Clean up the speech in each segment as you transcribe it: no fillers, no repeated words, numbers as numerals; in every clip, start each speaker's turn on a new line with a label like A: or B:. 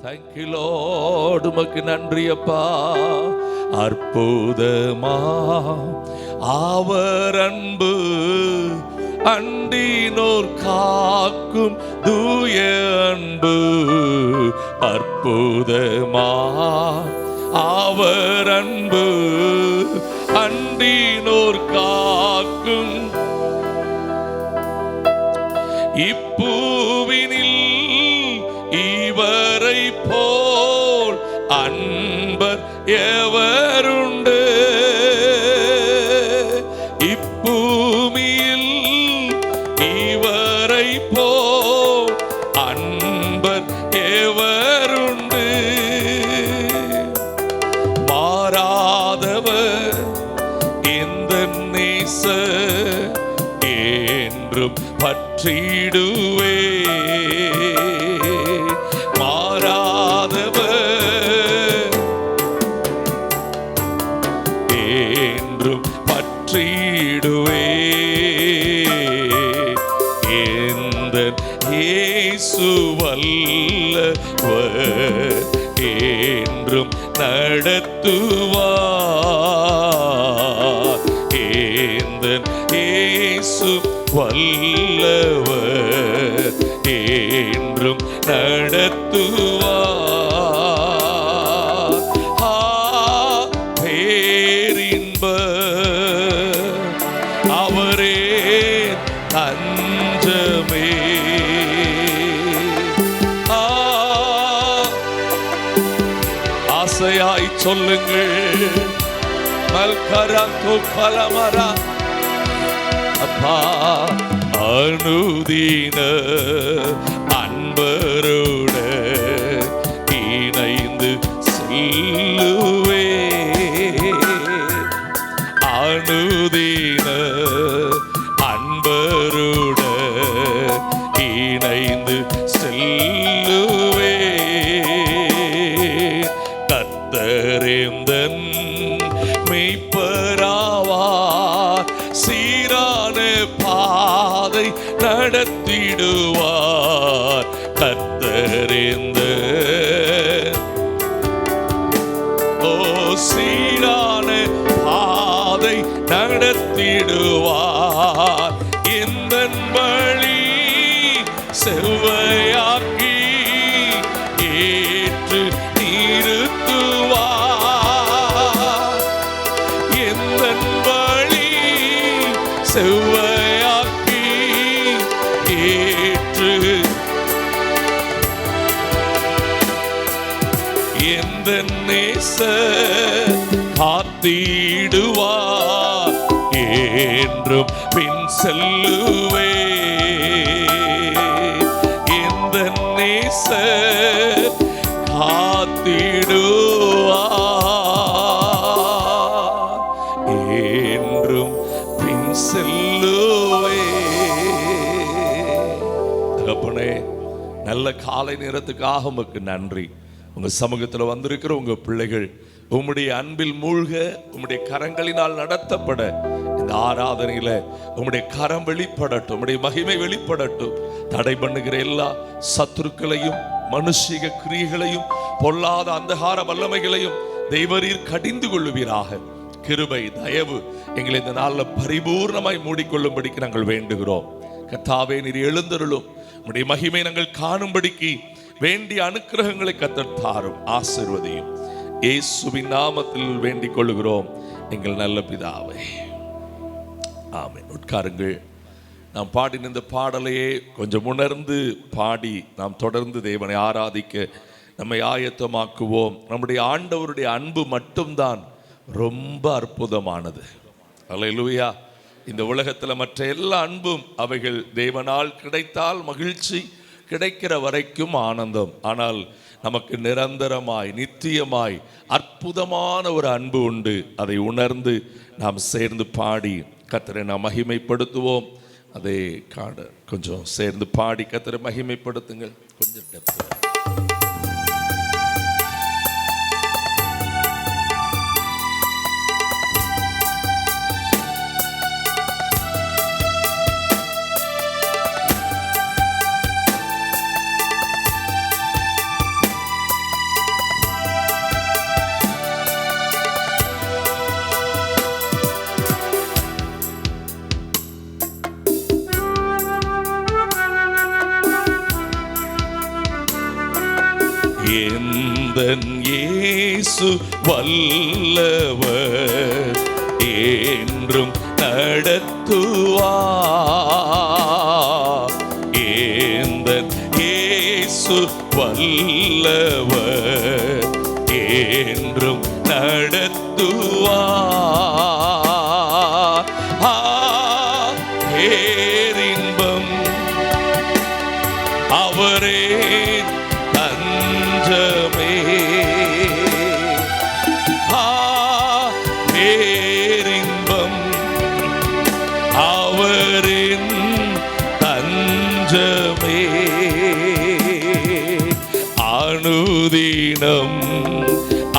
A: Thank you Lord. உமக்கு நன்றி அப்பா. அற்புதமா அவர் அன்பு, அண்டினோர் காக்கும் தூய அன்பு. அற்புதமா அவர் அன்பு, அண்டினோர் காக்கும். இப்பூவினில் இவரை போல் அன்பர் எவருண்டு? இப்பூமியில் இவரை போல் அன்பர் எவருண்டு? மாறாதவர் இந்த நேசர், என்றும் பற்றிடுவே. மாறாதவர் என்றும் பற்றிடுவே. எந்த இயேசு வல்லவர், என்றும் நடத்துவார். எந்த இயேசு வல்லவர், என்றும் நடத்துவார். பேரின்ப அவரே தஞ்சமே. ஆசையாய் சொல்லுங்கள். மல்கரந்து கலமரா அப்பா, அனுதின அன்பரோட இணைந்து செல்லுவே. அனுதின அன்பரோட இணைந்து செல்லுவே. கர்த்தரேந்தன் மெய்ப்பராவார், சீரான பாதை நடத்திடுவார். கர்த்தரேந்த சீரான பாதை நடத்திடுவார். இந்த வழி செவ்வையாக்கி ஏற்று நிறுத்துவார். இந்த வழி செவ்வையாக்கி ஏற்று எந்த நேசர் காத்திடுவார். என்றும் பின் செல்லுவே. எந்த நேசர் காத்திடுவார். என்றும் பின் செல்லுவே. தகப்பனே, நல்ல காலை நேரத்துக்காக உமக்கு நன்றி. உங்க சமூகத்தில் வந்திருக்கிற உங்க பிள்ளைகள் உம்முடைய அன்பில் மூழ்க, உம்முடைய கரங்களினால் நடத்தப்பட, இந்த ஆராதனையில உம்முடைய கரம் வெளிப்படட்டும், உம்முடைய மகிமை வெளிப்படட்டும். தடை பண்ணுகிற எல்லா சத்துருக்களையும், மனுஷிக கிரியைகளையும், பொல்லாத அந்தகார வல்லமைகளையும் தெய்வரீர் கடிந்து கொள்ளுவீராக. கிருபை தயவு எங்களை இந்த நாளில் பரிபூர்ணமாய் மூடிக்கொள்ளும்படிக்கு நாங்கள் வேண்டுகிறோம். கர்த்தாவே, நீர் எழுந்தருளும். உம்முடைய மகிமை நாங்கள் காணும்படிக்கு வேண்டிய அனுக்கிரகங்களை கர்த்தர் தாரும், ஆசீர்வதியும். இயேசுவின் நாமத்தில் வேண்டிக் கொள்ளுகிறோம் எங்கள் நல்ல பிதாவே, ஆமென். உட்காருங்கள். நாம் பாடின இந்த பாடலையே கொஞ்சம் உணர்ந்து பாடி நாம் தொடர்ந்து தேவனை ஆராதிக்க நம்மை ஆயத்தமாக்குவோம். நம்முடைய ஆண்டவருடைய அன்பு மட்டும்தான் ரொம்ப அற்புதமானது. அல்லேலூயா. இந்த உலகத்தில் மற்ற எல்லா அன்பும் அவைகள் தேவனால் கிடைத்தால் மகிழ்ச்சி, கிடைக்கிற வரைக்கும் ஆனந்தம். ஆனால் நமக்கு நிரந்தரமாய், நித்தியமாய் அற்புதமான ஒரு அன்பு உண்டு. அதை உணர்ந்து நாம் சேர்ந்து பாடி கர்த்தரை நாம் மகிமைப்படுத்துவோம். அதை காண கொஞ்சம் சேர்ந்து பாடி கர்த்தரை மகிமைப்படுத்துங்கள். கொஞ்சம் டெப்த். எந்தன் இயேசு வல்லவர், என்றும் நடத்துவார். எந்தன் இயேசு வல்லவர், என்றும் நடத்துவார். பேரின்பம் அவரே தஞ்சமே, பேரின்பம் அவரின் தஞ்சமே. அனுதினம்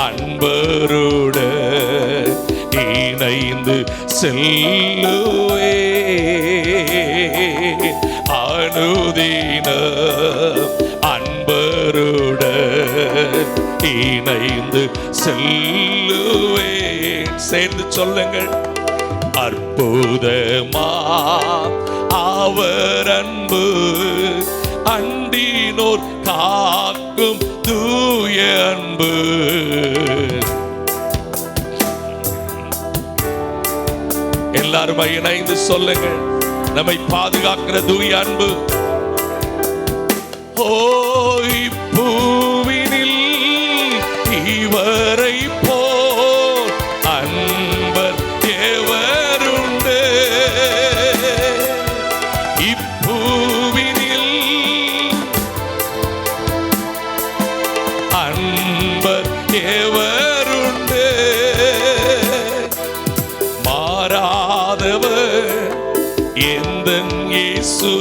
A: அன்பரோட இணைந்து செல்லுவே, அனுதினம் அன்பரோட இணைந்து செல்லுவேன். சேர்ந்து சொல்லுங்கள். அற்புதமா அவர் அன்பு, அண்டினோர் காக்கும் தூய அன்பு. எல்லாரும் இணைந்து சொல்லுங்கள். நம்மை பாதுகாக்கிற தூய அன்பு. ஓய் பூவினில் இவரை போல் அன்பர் எவருண்டு, இப்பூவினில் அன்பர் எவருண்டு. மாறாதவர் எந்தன் இயேசு,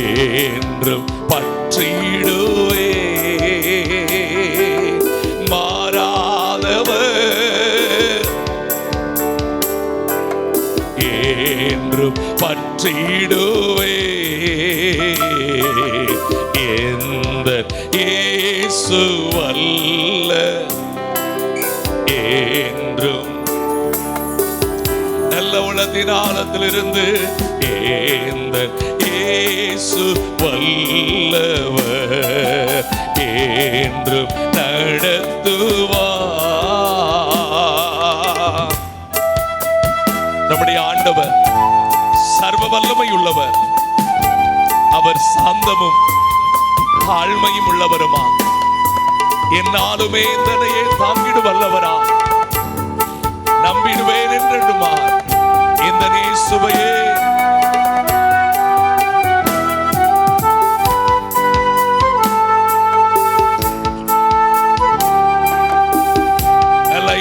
A: என்றும் பற்றிடுவே. மாறாதவர் என்றும் பற்றிடுவே. எந்தன் இயேசு வல்ல, என்றும் நல்ல உள்ளத்தின் ஆழத்திலிருந்து எந்தன் இயேசு வல்லவர், என்றும் நடத்துவார். நம்முடைய ஆண்டவர் சர்வ வல்லமை உள்ளவர். அவர் சாந்தமும் தாழ்மையும் உள்ளவருமா, என்னாலுமே தன்னையே தாங்கிடு வல்லவரா. நம்பிடுவேன் என்றுமா இந்த இயேசுவையே.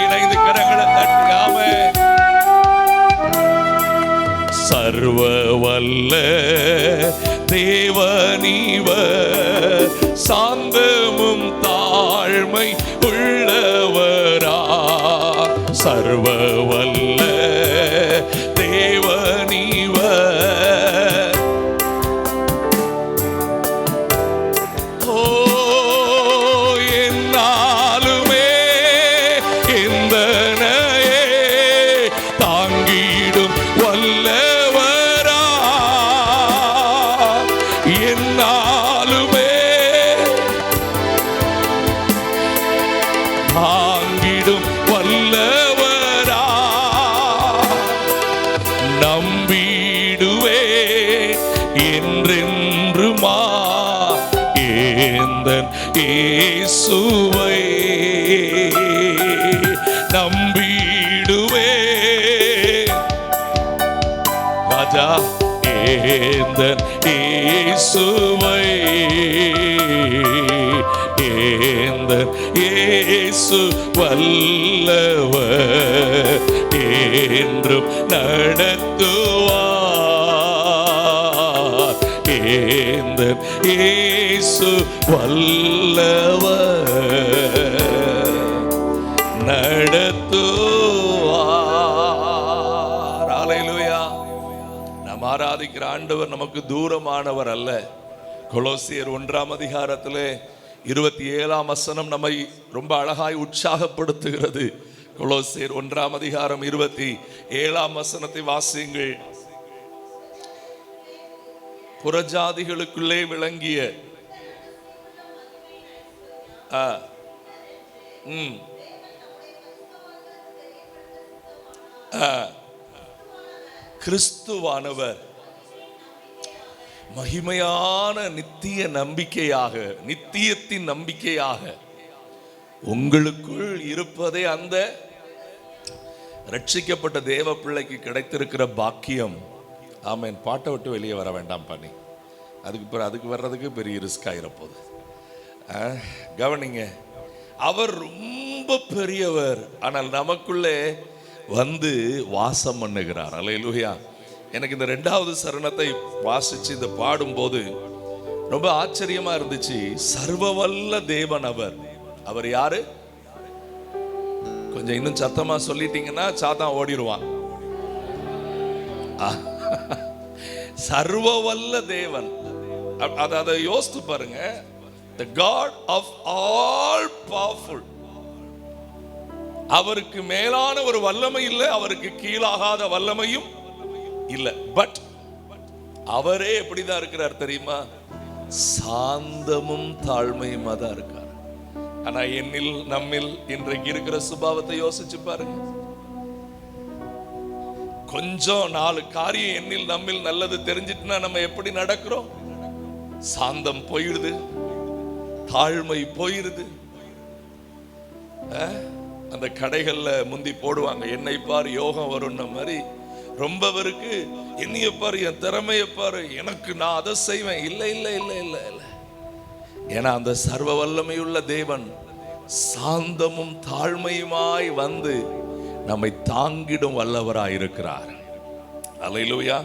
A: இணைந்து கரங்களை தட்டாம. சர்வ வல்ல தேவனீவர், சாந்தமும் தாழ்மை உள்ளவரா. சர்வ வல்ல தேவனீவர், ஓ என்னாலுமே இந்தனையே தாங்கிடும் வல்லவரா. என்னாலுமே தாங்கிடும் வல்லவரா. நம்பிடுவே என்றென்றுமா எந்தன் இயேசுவை. நம்பிடுவே ராஜா எந்தன் இயேசுவை. எந்தன் இயேசு வல்லவர், என்றும் நடத்துவார். எந்தன் இயேசு வல்லவர், நடத்துவார். அல்லேலூயா. நாம் ஆராதிக்கிற ஆண்டவர் நமக்கு தூரமானவர் அல்ல. கொலோசியர் 1ஆம் அதிகாரத்திலே 27ஆம் வசனம் நம்மை ரொம்ப அழகாய் உற்சாகப்படுத்துகிறது. கொலோசியர் 1ஆம் அதிகாரம் 27ஆம் வசனத்தை வாசியுங்கள். புறஜாதிகளுக்குள்ளே விளங்கிய ஆ ம் ஆ கிறிஸ்துவானவர் மகிமையான நித்திய நம்பிக்கையாக, நித்தியத்தின் நம்பிக்கையாக உங்களுக்குள் இருப்பதே அந்த ரட்சிக்கப்பட்ட தேவ பிள்ளைக்கு கிடைத்திருக்கிற பாக்கியம். ஆமேன். பாட்டை விட்டு வெளியே வர வேண்டாம் பண்ணி, அதுக்கு வர்றதுக்கு பெரிய ரிஸ்க் ஆயிரப்போகுது. கவனிங்க, அவர் ரொம்ப பெரியவர், ஆனால் நமக்குள்ளே வந்து வாசம் பண்ணுகிறார். அல்லேலூயா. எனக்கு இந்த 2வது சரணத்தை வாசிச்சு இதை பாடும்போது ரொம்ப ஆச்சரியமா இருந்துச்சு. சர்வவல்ல தேவன் அவர் யாரு? கொஞ்சம் இன்னும் சத்தமா சொல்லிட்டீங்கன்னா சாத்தான் ஓடிடுவான். சர்வவல்ல தேவன், அதை யோசித்து பாருங்க. The God of all powerful. அவருக்கு மேலான ஒரு வல்லமை இல்லை, அவருக்கு கீழாகாத வல்லமையும் இல்லை. பட் அவரே எப்படிதான் இருக்கிறார் தெரியுமா? சாந்தமும் தாழ்மையும் தான் இருக்கார். ஆனா என்னில் நம்மில் இன்றைக்கு இருக்கிற சுபாவத்தை யோசிச்சு பாருங்க. கொஞ்சம் 4 காரியம் என்னில் நம்மில் நல்லது தெரிஞ்சிட்டுனா நம்ம எப்படி நடக்கிறோம்? சாந்தம் போயிடுது, தாழ்மை போயிடுது. அந்த கடைகள்ல முந்தி போடுவாங்க, என்னை பாரு யோகம் வரும்ன மாதிரி. ரொம்ப பேருக்கு என்னைய பாரு, என் திறமையை பாரு, எனக்கு நான் அதை செய்வேன். இல்லை இல்லை இல்லை இல்லை இல்லை. ஏன்னா அந்த சர்வ வல்லமையுள்ள தேவன் சாந்தமும் தாழ்மையுமாய் வந்து நம்மை தாங்கிடும் வல்லவராய் இருக்கிறார். அல்லேலூயா.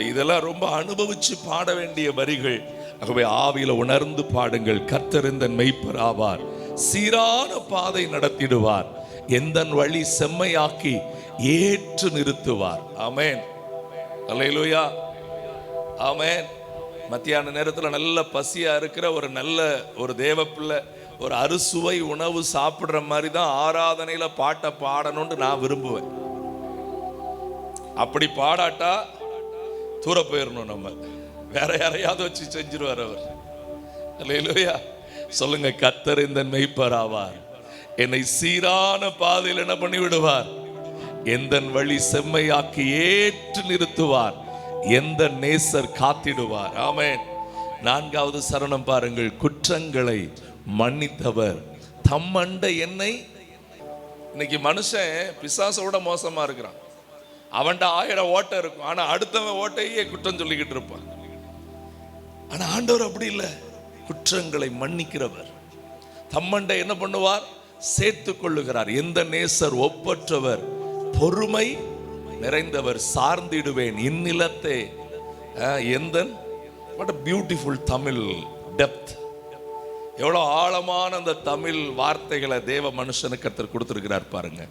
A: இதெல்லாம் ரொம்ப அனுபவிச்சு பாட வேண்டிய வரிகள். ஆகவே ஆவியில உணர்ந்து பாடுங்கள். கர்த்தர் எந்தன் மெய்ப்பர் ஆவார், சீரான பாதை நடத்திடுவார், எந்தன் வழி செம்மையாக்கி ஏற்று நிறுத்துவார். ஆமென். அல்லேலூயா. ஆமென். மத்தியான நேரத்தில் நல்ல பசியா இருக்கிற ஒரு தேவ பிள்ளை ஒரு அறுசுவை உணவு சாப்பிடுற மாதிரி தான் ஆராதனையில பாட்டை பாடணும்னு நான் விரும்புவேன். அப்படி பாடாட்டா தூர போயிடணும், நம்ம வேற யாரையாவது வச்சு செஞ்சிருவார் அவர். அல்லேலூயா. சொல்லுங்க, கர்த்தர் எந்தன் மெய்ப்பர் ஆவார், என்னை சீரான பாதையில் என்ன பண்ணி விடுவார், எந்தன் வழி செம்மையாக்கி ஏற்று நிறுத்துவார், எந்த நேசர் காத்திடுவார். ஆமென். 4வது சரணம் பாருங்கள். குற்றங்களை மன்னித்தவர் தம்மண்ட என்னை. இன்னைக்கு மனுஷன் பிசாசோட மோசமா இருக்கிறான். அவன்கிட்ட 1000 ஓட்டை இருக்கும், ஆனா அடுத்தவன் ஓட்டையே குற்றம் சொல்லிக்கிட்டு இருப்பான். ஆனா ஆண்டவர் அப்படி இல்லை. குற்றங்களை மன்னிக்கிறவர், தம்மண்ட என்ன பண்ணுவார், சேர்த்து கொள்ளுகிறார். எந்த நேசர் ஒப்பற்றவர், பொறுமை நிறைந்தவர், சார்ந்திடுவேன் இந்நிலத்தை. எந்தன் what a beautiful Tamil depth. எவ்வளோ ஆழமான அந்த தமிழ் வார்த்தைகளை தேவ மனுஷனுக்கு கர்த்தர் கொடுத்திருக்கிறார் பாருங்க.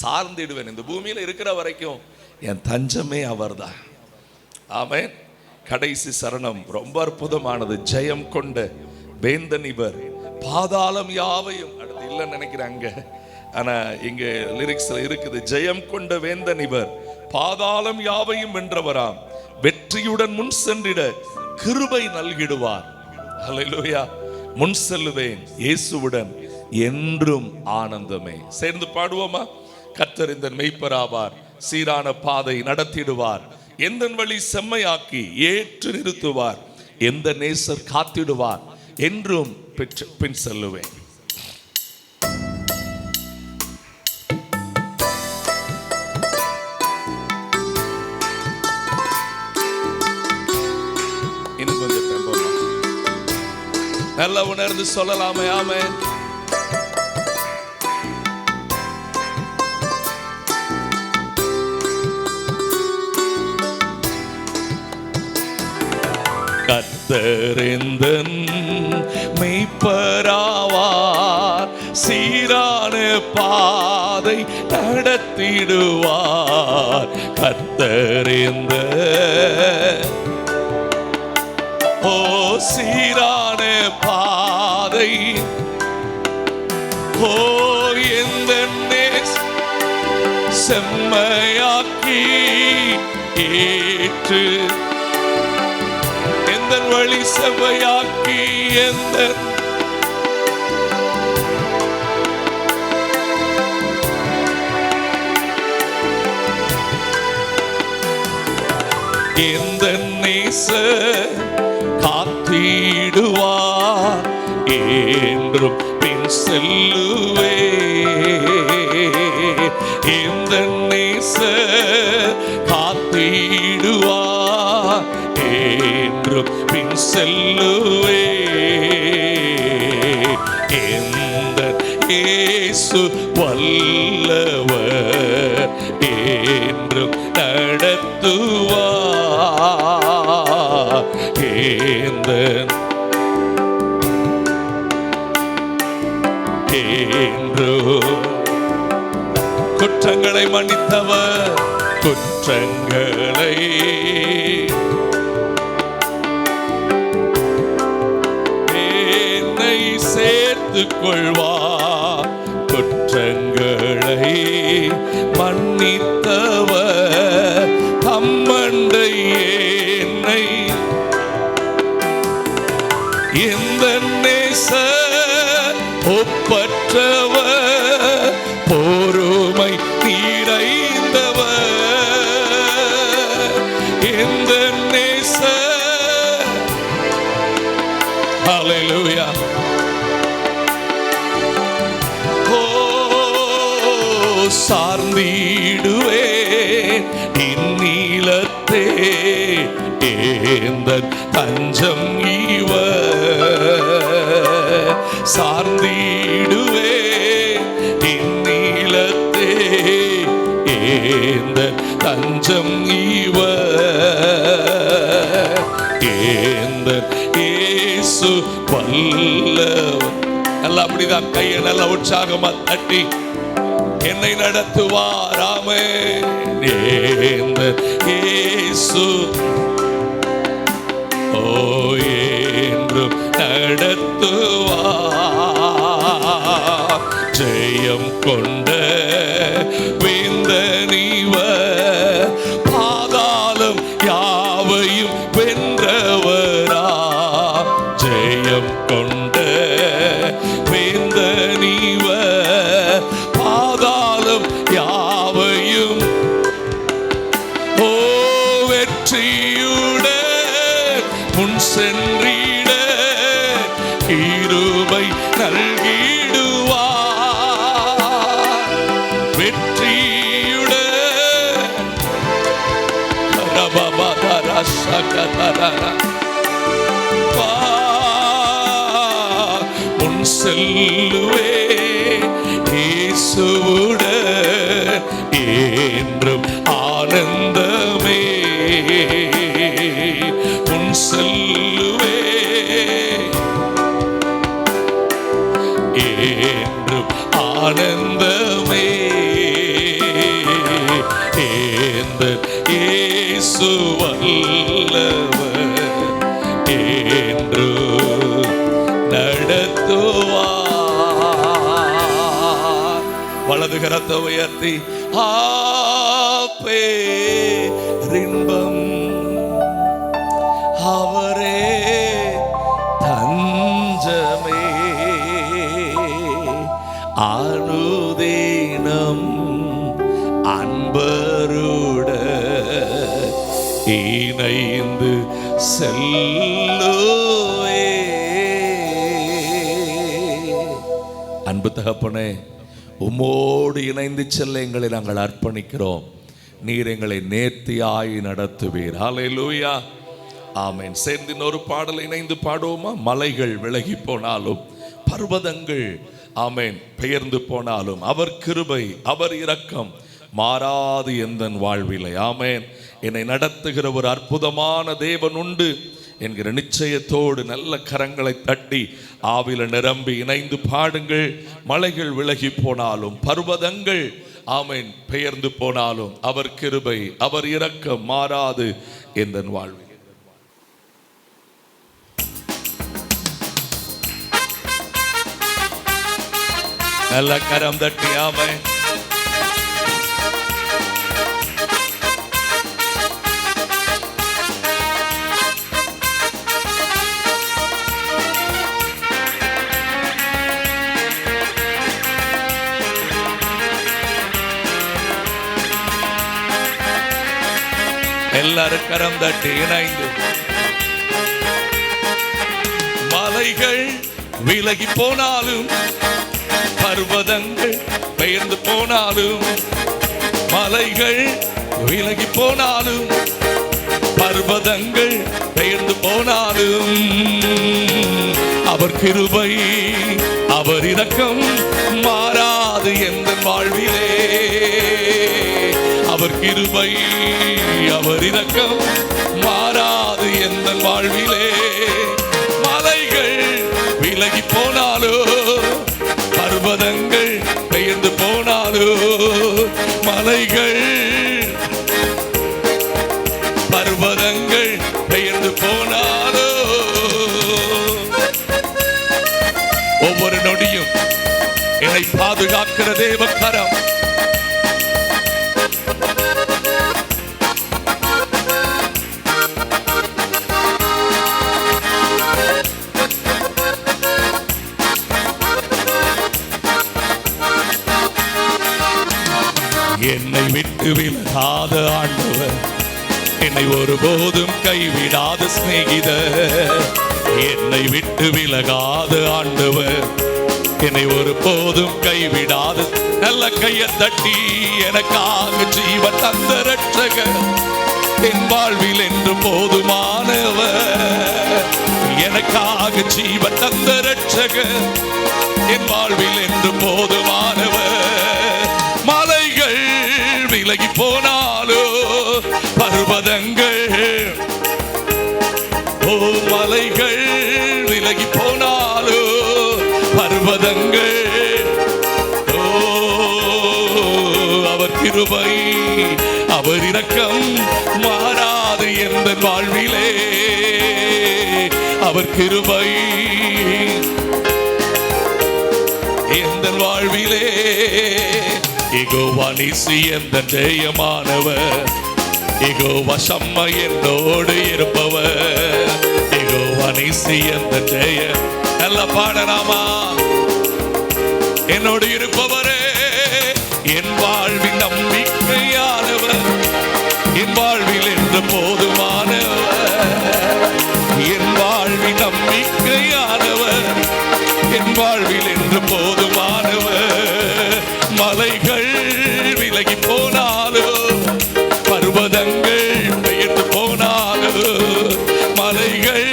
A: சார்ந்திடுவேன், இந்த பூமியில் இருக்கிற வரைக்கும் என் தஞ்சமே அவர்தான். ஆமென். கடைசி சரணம் ரொம்ப அற்புதமானது. ஜெயம் கொண்ட வேந்தன் இவர், பாதாளம் யாவையும். அடுத்து இல்லைன்னு நினைக்கிறாங்க, ஆனா இங்க லிரிக்ஸ்ல இருக்குது. ஜெயம் கொண்ட வேந்தன் இவர், பாதாளம் யாவையும் வென்றவராம், வெற்றியுடன் முன் சென்றிட கிருபை நல்கிடுவார். அல்லேலூயா. முன் செல்லுவேன் இயேசுவுடன் என்றும் ஆனந்தமே. சேர்ந்து பாடுவோமா? கர்த்தர் எந்தன் மெய்ப்பராவார், சீரான பாதை நடத்திடுவார், எந்தன் வழி செம்மையாக்கி ஏற்று நிறுத்துவார், எந்த நேசர் காத்திடுவார், என்றும் பின் செல்லுவேன். இன்னும் கொஞ்சம் நல்லா உணர்ந்து சொல்லலாமே. ஆமென். கர்த்தர் எந்தன் மெய்ப்பராவார், சீரான பாதை நடத்திடுவார். கர்த்தர் எந்த சீரான பாதை, எந்த செம்மையாக்கி ஏற்று, எந்த வழி செவ்வையாக்கி, எந்த எந்த நேசர் காத்திடுவார் என்றும் பின் செல்லுவே. எந்த நேசர் காத்திடுவார் என்றும் பின் செல்லுவே. எந்த இயேசு வல்லவர் என்றும் நடத்துவார். குற்றங்களை மன்னித்தவர், குற்றங்களை என்னை சேர்த்துக் கொள்வார். குற்றங்களை மன்னித்தவர் தம்மண்டை என்னை எந்த நேசர் ஒப்பற்றவர் பொறுமை நிறைந்தவர். எந்த நேசர் ஹல்லேலூயா சார்ந்திடுவே இந்நீலத்தே ஏந்த தஞ்சம் இவர். சார்ந்திடுவே இந்நீலத்தே ஏந்த தஞ்சம் இவர். ஏந்த இயேசு வல்லவர். நல்லா அப்படிதான் கையை நல்லா உற்சாகமா தட்டி என்னை நடத்துவார். ஆமென். ஏந்த இயேசு என்றும் நடத்துவார். ஜெயம் கொண்ட வேந்தனிவர் பாதாளம் யாவையும் வென்றவரா. ஜெயம் கொண்ட வேந்தனிவர் பாதாளம் யாவையும் வெற்றியுடன் முன் சென்றிட கிருபை நல்கிடுவார். வெற்றியுடன் முன் செல்லுவே இயேசுவுடன் என்றும் ஆனந்தமே. முன் செல்லுவே என்றும் ஆனந்தமே. ஏந்த இயேசு வல்லவர் என்றும் நடத்துவார். வலது கரத்தை உயர்த்தி பேரின்பம் அவரே தஞ்சமே. அனுதினம் அன்பருட இணைந்து செல்லுவே. அன்பு தகப்பனே, உம்மோடு இணைந்து செல்ல எங்களை நாங்கள் அர்ப்பணிக்கிறோம். நீர் எங்களை நேர்த்தியாய் நடத்துவீர். ஹல்லேலூயா. ஆமென். சேர்ந்து இன்னொரு பாடலை இணைந்து பாடுவோமா? மலைகள் விலகி போனாலும், பர்வதங்கள் ஆமென் பெயர்ந்து போனாலும், அவர் கிருபை அவர் இரக்கம் மாறாது எந்தன் வாழ்விலை. ஆமென். என்னை நடத்துகிற ஒரு அற்புதமான தேவன் உண்டு என்கிற நிச்சயத்தோடு நல்ல கரங்களை தட்டி ஆவில நிரம்பி இணைந்து பாடுங்கள். மலைகள் விலகி போனாலும், பர்வதங்கள் ஆமென் பெயர்ந்து போனாலும், அவர் கிருபை அவர் இரக்கம் மாறாது எந்தன் வாழ்வில். நல்ல கரம் தட்டி ஆமென். எல்லாரும் கரம் தட்டி இணைந்து. மலைகள் விலகி போனாலும், பர்வதங்கள் பெயர்ந்து போனாலும், மலைகள் விலகி போனாலும், பர்வதங்கள் பெயர்ந்து போனாலும், அவர் கிருபை அவர் இரக்கம் மாறாது எந்த வாழ்விலே. அவர் கிருபை அவர் இரக்கம் மாறாது எந்த வாழ்விலே. மலைகள் விலகி போனாலோ, பர்வதங்கள் பெயர்ந்து போனாலோ, மலைகள் பர்வதங்கள் பெயர்ந்து போனாலோ, ஒவ்வொரு நொடியும் என்னை பாதுகாக்கிற தேவக்கரம். என்னை விட்டு விலகாத ஆண்டவர், என்னை ஒருபோதும் கைவிடாத சிநேகிதர். என்னை விட்டு விலகாத ஆண்டவர், என்னை ஒருபோதும் கைவிடாத. நல்ல கையை தட்டி எனக்காக ஜீவன் தந்த ரட்சகர், என் வாழ்வில் என்று போதுமானவர். எனக்காக ஜீவன் தந்த ரட்சகர், என் வாழ்வில் என்று போதுமானவர். மலைகள் விலகி போனாலோ, பர்வதங்கள், ஓ மலைகள் விலகி போனாலோ, பர்வதங்கள், ஓ அவர் கிருபை அவர் இரக்கம் மாறாது எந்த வாழ்விலே. அவர் கிருபை எந்த வாழ்விலே. யெகோவா நீசி எந்த ஜெயமானவர், யெகோவா சம்மா என்னோடு இருப்பவர். யெகோவா நீசி எந்த ஜெய. நல்லா பாடலாமா? என்னோடு இருப்பவரே, என் வாழ்வின் நம்பிக்கையானவர், என் வாழ்வில் என்று போதுமானவர். என் வாழ்வின் நம்பிக்கையானவர், என் வாழ்வில் என்று போதுமானவர். மலைகள் விலகி போனாலோ, பர்வதங்கள் பெயர்ந்து போனாலோ, மலைகள்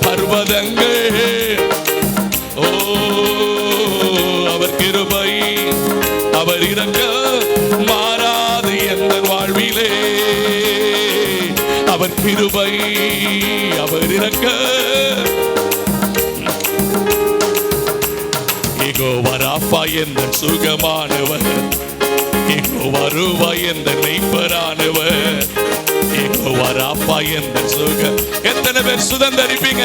A: பர்வதங்கள், ஓ அவர் கிருபை அவர் இரக்கம் மாறாது எந்த வாழ்விலே. அவர் கிருபை அவர் இரக்கம். யெகோவா ராஃபா என்ற சுகமானவர், யெகோவா ரூவா என்ற மெய்ப்பரானவர். யெகோவா ராஃபா என்ற சுக. எத்தனை பேர் சுதந்தரிப்பீங்க?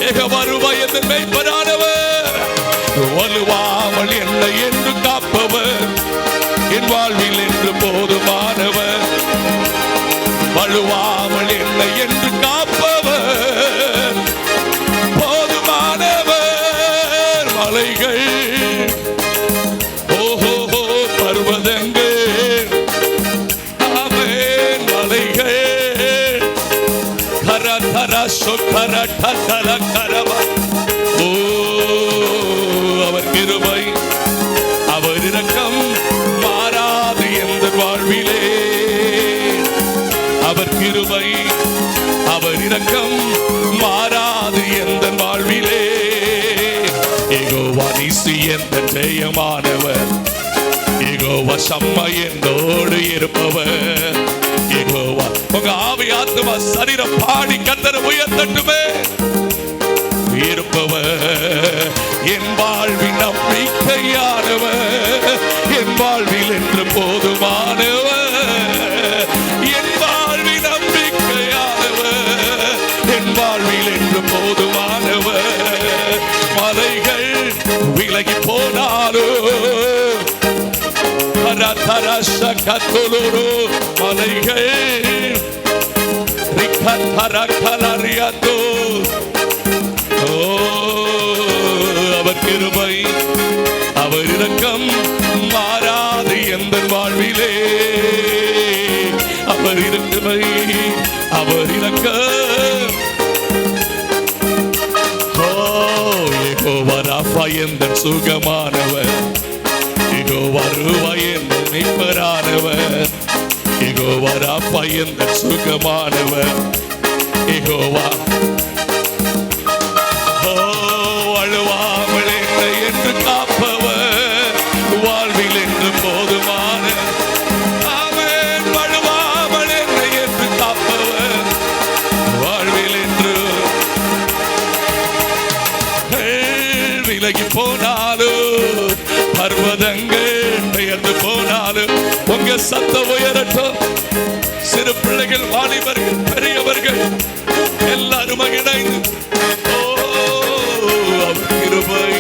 A: யெகோவா ரூவா என்ற மெய்ப்பரானவர், வலுவாமல் என்னை என்று காப்பவர், என் வாழ்வில் என்று போதுமானவர். வலுவாமல் என்னை என்று காப்பவர், போதுமானவர். மலைகள், ஓஹோ பர்வதங்கள், ஆமென் மலைகள், கரதர சொக்கரதர கரவா. ஓ அவர் கிருபை அவர் இரக்கம் மாறாது எந்த வாழ்விலே. அவர் கிருபை அவர் இரக்கம் மாறாது எந்த வாழ்விலே. யெகோவா நீசி எந்த ஜெயமானவர், யெகோவா சம்மா என்னோடு இருப்பவர். யெகோவா. உங்க ஆவி ஆத்துமா சரீரம் பாடி கர்த்தரை உயர்த்தட்டுமே. இருப்பவர், என் வாழ்வின் நம்பிக்கையானவர், என் வாழ்வில் என்று போதுமானவர். என் வாழ்வின் நம்பிக்கையானவர், என் வாழ்வில் என்று போதுமானவர். மலைகள் விலகி போனாலோ, மலைகள் அவர் கிருபை அவர் இரக்கம் மாறாது எந்த வாழ்விலே. இரக்கம். யெகோவா ராஃபா எந்தன் சுகமானவர், யெகோவா ரூவா எந்தன் மீட்பரானவர், யெகோவா ராஃபா எந்தன் சுகமானவர், யெகோவா அழுவாமல் என்னை என்று காப்பவர், வாழ்வில் என்று போதுமான. ஆமென். அழுவாமல் என்னை என்று காப்பவர், வாழ்வில் என்று. விலகி போனாலும் பர்வதங்கள் பெயர்ந்து போனாலும் உங்க சத்தம் உயரட்டும். சிறு பிள்ளைகள், வாலிபர்கள், பெரியவர்கள் எல்லாரும் இணைந்து அவர் கிருபை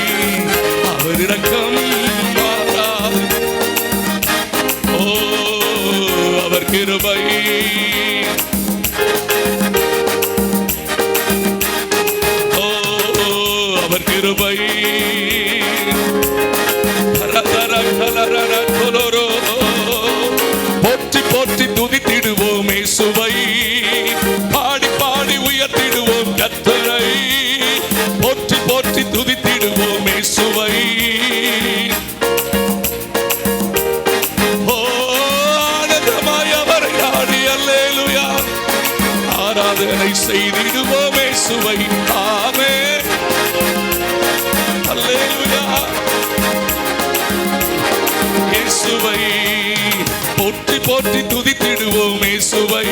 A: அவர் இரக்கம் மாறாது. அவர் கிருபை அவர் கிருபை போற்றி போற்றி துதித்திடுவோம் இயேசுவை, பாடி பாடி உயர்த்திடுவோம் கர்த்தரை, போற்றி போற்றி துதித்திடுவோம் இயேசுவை. ஆனந்தமாய் அவரை நாடி அல்லேலூயா ஆராதனை செய்திடுவோம் இயேசுவை. ஆமென். அல்லேலூயா. இயேசுவை போற்றி போற்றி துதித்திடுவோம் இயேசுவை,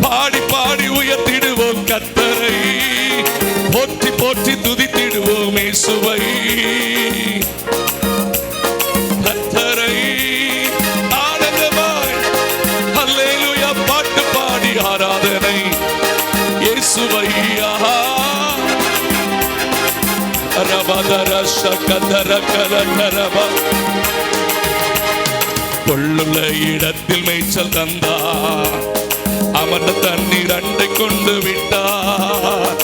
A: பாடி பாடி உயர்த்திடுவோம் கர்த்தரை, போற்றி போற்றி துதித்திடுவோம் இயேசுவை. கர்த்தரை ஆனந்தமாய் அல்லேலூயா பாட்டு பாடி ஆராதனை இயேசுவை. கொள்ளுள்ள இடத்தில் மேய்ச்சல் தந்தார், அமர்ந்த தண்ணீர் அண்டை கொண்டு விட்டார்,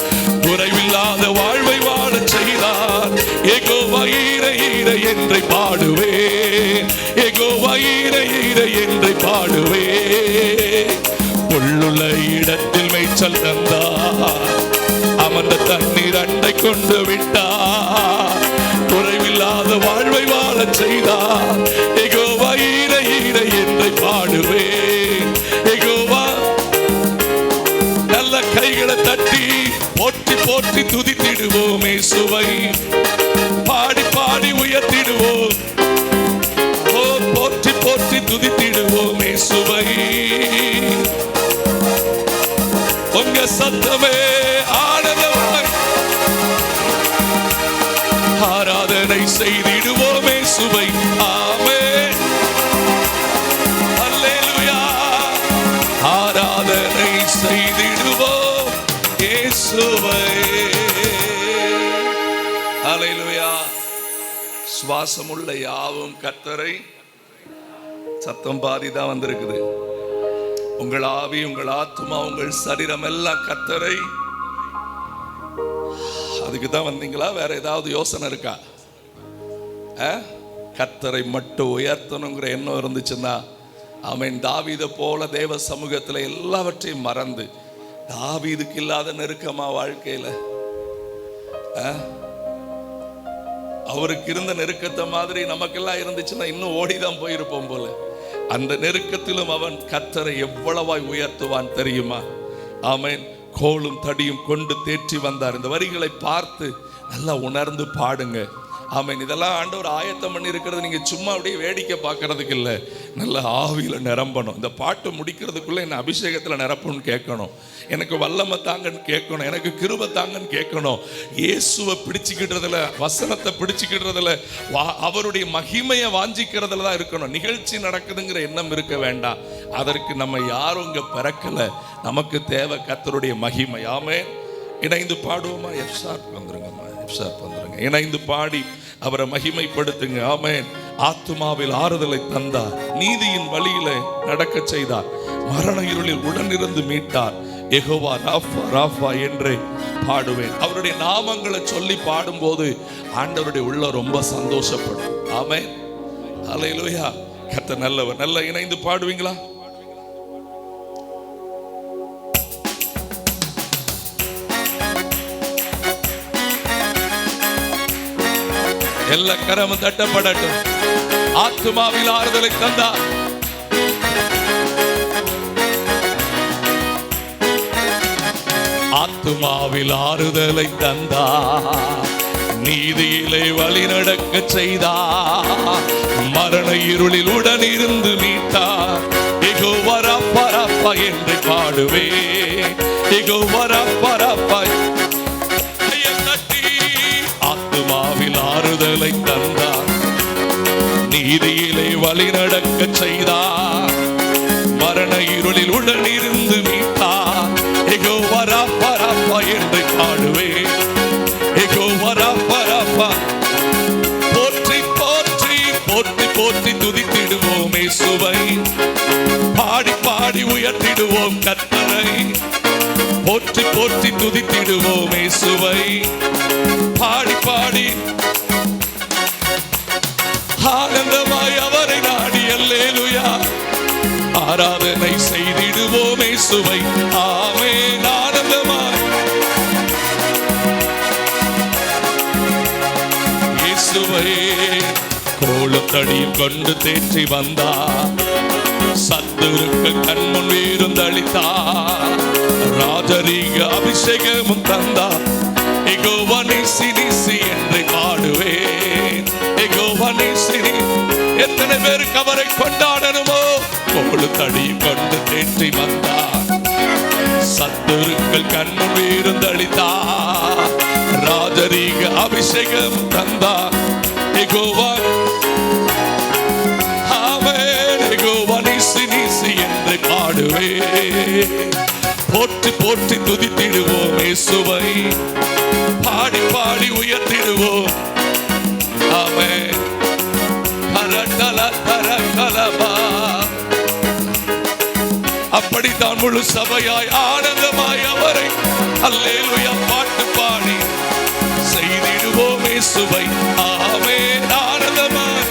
A: குறைவில்லாத வாழ்வை வாழச் செய்தார். யெகோவா ஈரே ஈரே என்றை பாடுவேன், யெகோவா ஈரே ஈரே என்றை பாடுவேன். கொள்ளுள்ள இடத்தில் மேய்ச்சல் தந்தார், அமர்ந்த தண்ணீர் அண்டை கொண்டு விட்டார், குறைவில்லாத வாழ்வை வாழச் செய்தார். யெகோவா ஈரே ஈரே என்றை பாடுவேன். யெகோவா நல்ல கைகளை தட்டி போற்றி போற்றி துதித்திடுவோம் இயேசுவை, பாடி பாடி உயர்த்திடுவோம். போற்றி போற்றி துதித்திடுவோம் இயேசுவை. உங்க சத்தமே ஆனந்தமாய் ஆராதனை செய்திடுவோம் இயேசுவை. ஆமென். அல்லேலூயா. ஆராதனை செய்திடுவோம் இயேசுவை. அல்லேலூயா. சுவாசமுள்ள யாவும் கர்த்தரை. சத்தம் பாதி தான் வந்திருக்குது. உங்கள் ஆவி, உங்கள் ஆத்மா, உங்கள் சரீரம் எல்லாம் கர்த்தரை. அதுக்கு தான் வந்தீங்களா? வேற ஏதாவது யோசனை இருக்கா? கர்த்தரை மட்டும் உயர்த்தணுங்கிற எண்ணம் இருந்துச்சுன்னா, ஆமென். தாவீதை போல தேவ சமூகத்தில் எல்லாவற்றையும் மறந்து, தாவீதுக்கு இல்லாத நெருக்கமா வாழ்க்கையில அவருக்கு இருந்த நெருக்கத்தை மாதிரி நமக்கெல்லாம் இருந்துச்சுன்னா இன்னும் ஓடிதான் போயிருப்போம் போல. அந்த நெருக்கத்திலும் அவன் கர்த்தரை எவ்வளவாய் உயர்த்துவான் தெரியுமா? ஆமென். கோலும் தடியும் கொண்டு தேற்றி வந்தார். இந்த வரிகளை பார்த்து நல்லா உணர்ந்து பாடுங்க. ஆமென். இதெல்லாம் ஆண்டவர் ஆயத்தம் பண்ணி இருக்கிறது நீங்க சும்மா அப்படியே வேடிக்கை பார்க்கறதுக்கு இல்லை, நல்ல ஆவியில நிரம்பணும். இந்த பாட்டு முடிக்கிறதுக்குள்ள என்ன அபிஷேகத்துல நிரப்புன்னு கேட்கணும், எனக்கு வல்லமை தாங்கன்னு கேட்கணும், எனக்கு கிருபை தாங்கன்னு கேட்கணும். இயேசுவை பிடிச்சிக்கிட்டதுல, வசனத்தை பிடிச்சிக்கிட்டதுல, அவருடைய மகிமையை வாஞ்சிக்கிறதுல தான் இருக்கணும். நிகழ்ச்சி நடக்குதுங்கிற எண்ணம் இருக்க வேண்டாம். அதற்கு நம்ம யாரும் இங்க பிறக்கல. நமக்கு தேவை கர்த்தருடைய மகிமை. ஆமென். இணைந்து பாடுவோமா? எஃப்சார் வந்துருங்கம்மா, எஃப்சார் வந்துருங்க. இணைந்து பாடி அவரை மகிமைப்படுத்துங்க. ஆமென். ஆத்துமாவில் ஆறுதலை தந்தார், நீதியின் வழியில நடக்க செய்தார், மரண இருளில் உடனிருந்து மீட்டார். யெகோவா ராஃபா ராஃபா என்றே பாடுவேன். அவருடைய நாமங்களை சொல்லி பாடும்போது ஆண்டவருடைய உள்ள ரொம்ப சந்தோஷப்படும். ஆமென். அல்லேலூயா. கர்த்தர் நல்லவர். நல்லா இணைந்து பாடுவீங்களா? எல்லா கரமும் தட்டப்படட்டும். ஆத்துமாவில் ஆறுதலை தந்தார். ஆத்துமாவில் ஆறுதலை தந்தார். நீதியிலே வழி நடக்க செய்தார். மரண இருளில் உடனிருந்து மீட்டார். யெகோவா ரப்பா ரப்பா என்று பாடுவே. யெகோவா ரப்பா ரப்பா. ஆத்துமாவில் ஆறுதலை தந்தார். நீதியிலே வழி நடக்க செய்தார். மரண இருளில் உடனிருந்து மீட்டார். யெகோவா ரப்பா ரப்பா என்று பாடுவே. யெகோவா ரப்பா ரப்பா. போற்றி போற்றி போற்றி போற்றி துதித்திடுவோம் இயேசுவை. பாடி பாடி உயர்த்திடுவோம் கர்த்தரை. போற்றி போற்றி துதித்திடுவோம் இயேசுவை. பாடி பாடி ஆனந்தமாய் அவரை நாடி அல்லேலூயா ஆராதனை செய்திடுவோம் இயேசுவை. ஆமென். ஆனந்தமாய் இயேசுவை கோலும் தடியும் கொண்டு தேற்றி வந்தார். சத்துருக்கு கண்முன் வீருந்தளித்தார். ராஜரீக அபிஷேகமும் தந்தார். யெகோவா நீசி நீசி என்று பாடுவேன். யெகோவா நீசி நீ. எத்தனை பேருக்கு அவரை கொண்டாடணுமோ? கோலும் தடியும் கொண்டு தேற்றி வந்தார். சத்துருக்கள் கண்முன் வீருந்தளித்தார். ராஜரீக அபிஷேகம் தந்தார். யெகோவா ஆமென். யெகோவா நீசி நீசி என்று பாடுவே. போற்றி போற்றி துதித்திடுவோம் இயேசுவை. பாடி பாடி உயர்த்திடுவோம். ஆமென். கரகல கரகலபா. அப்படித்தான் முழு சபையாய் ஆனந்தமாய் அவரை அல்லேலூயா பாட்டு பாடி செய்திடுவோம் இயேசுவை. ஆமென். ஆனந்தமாய்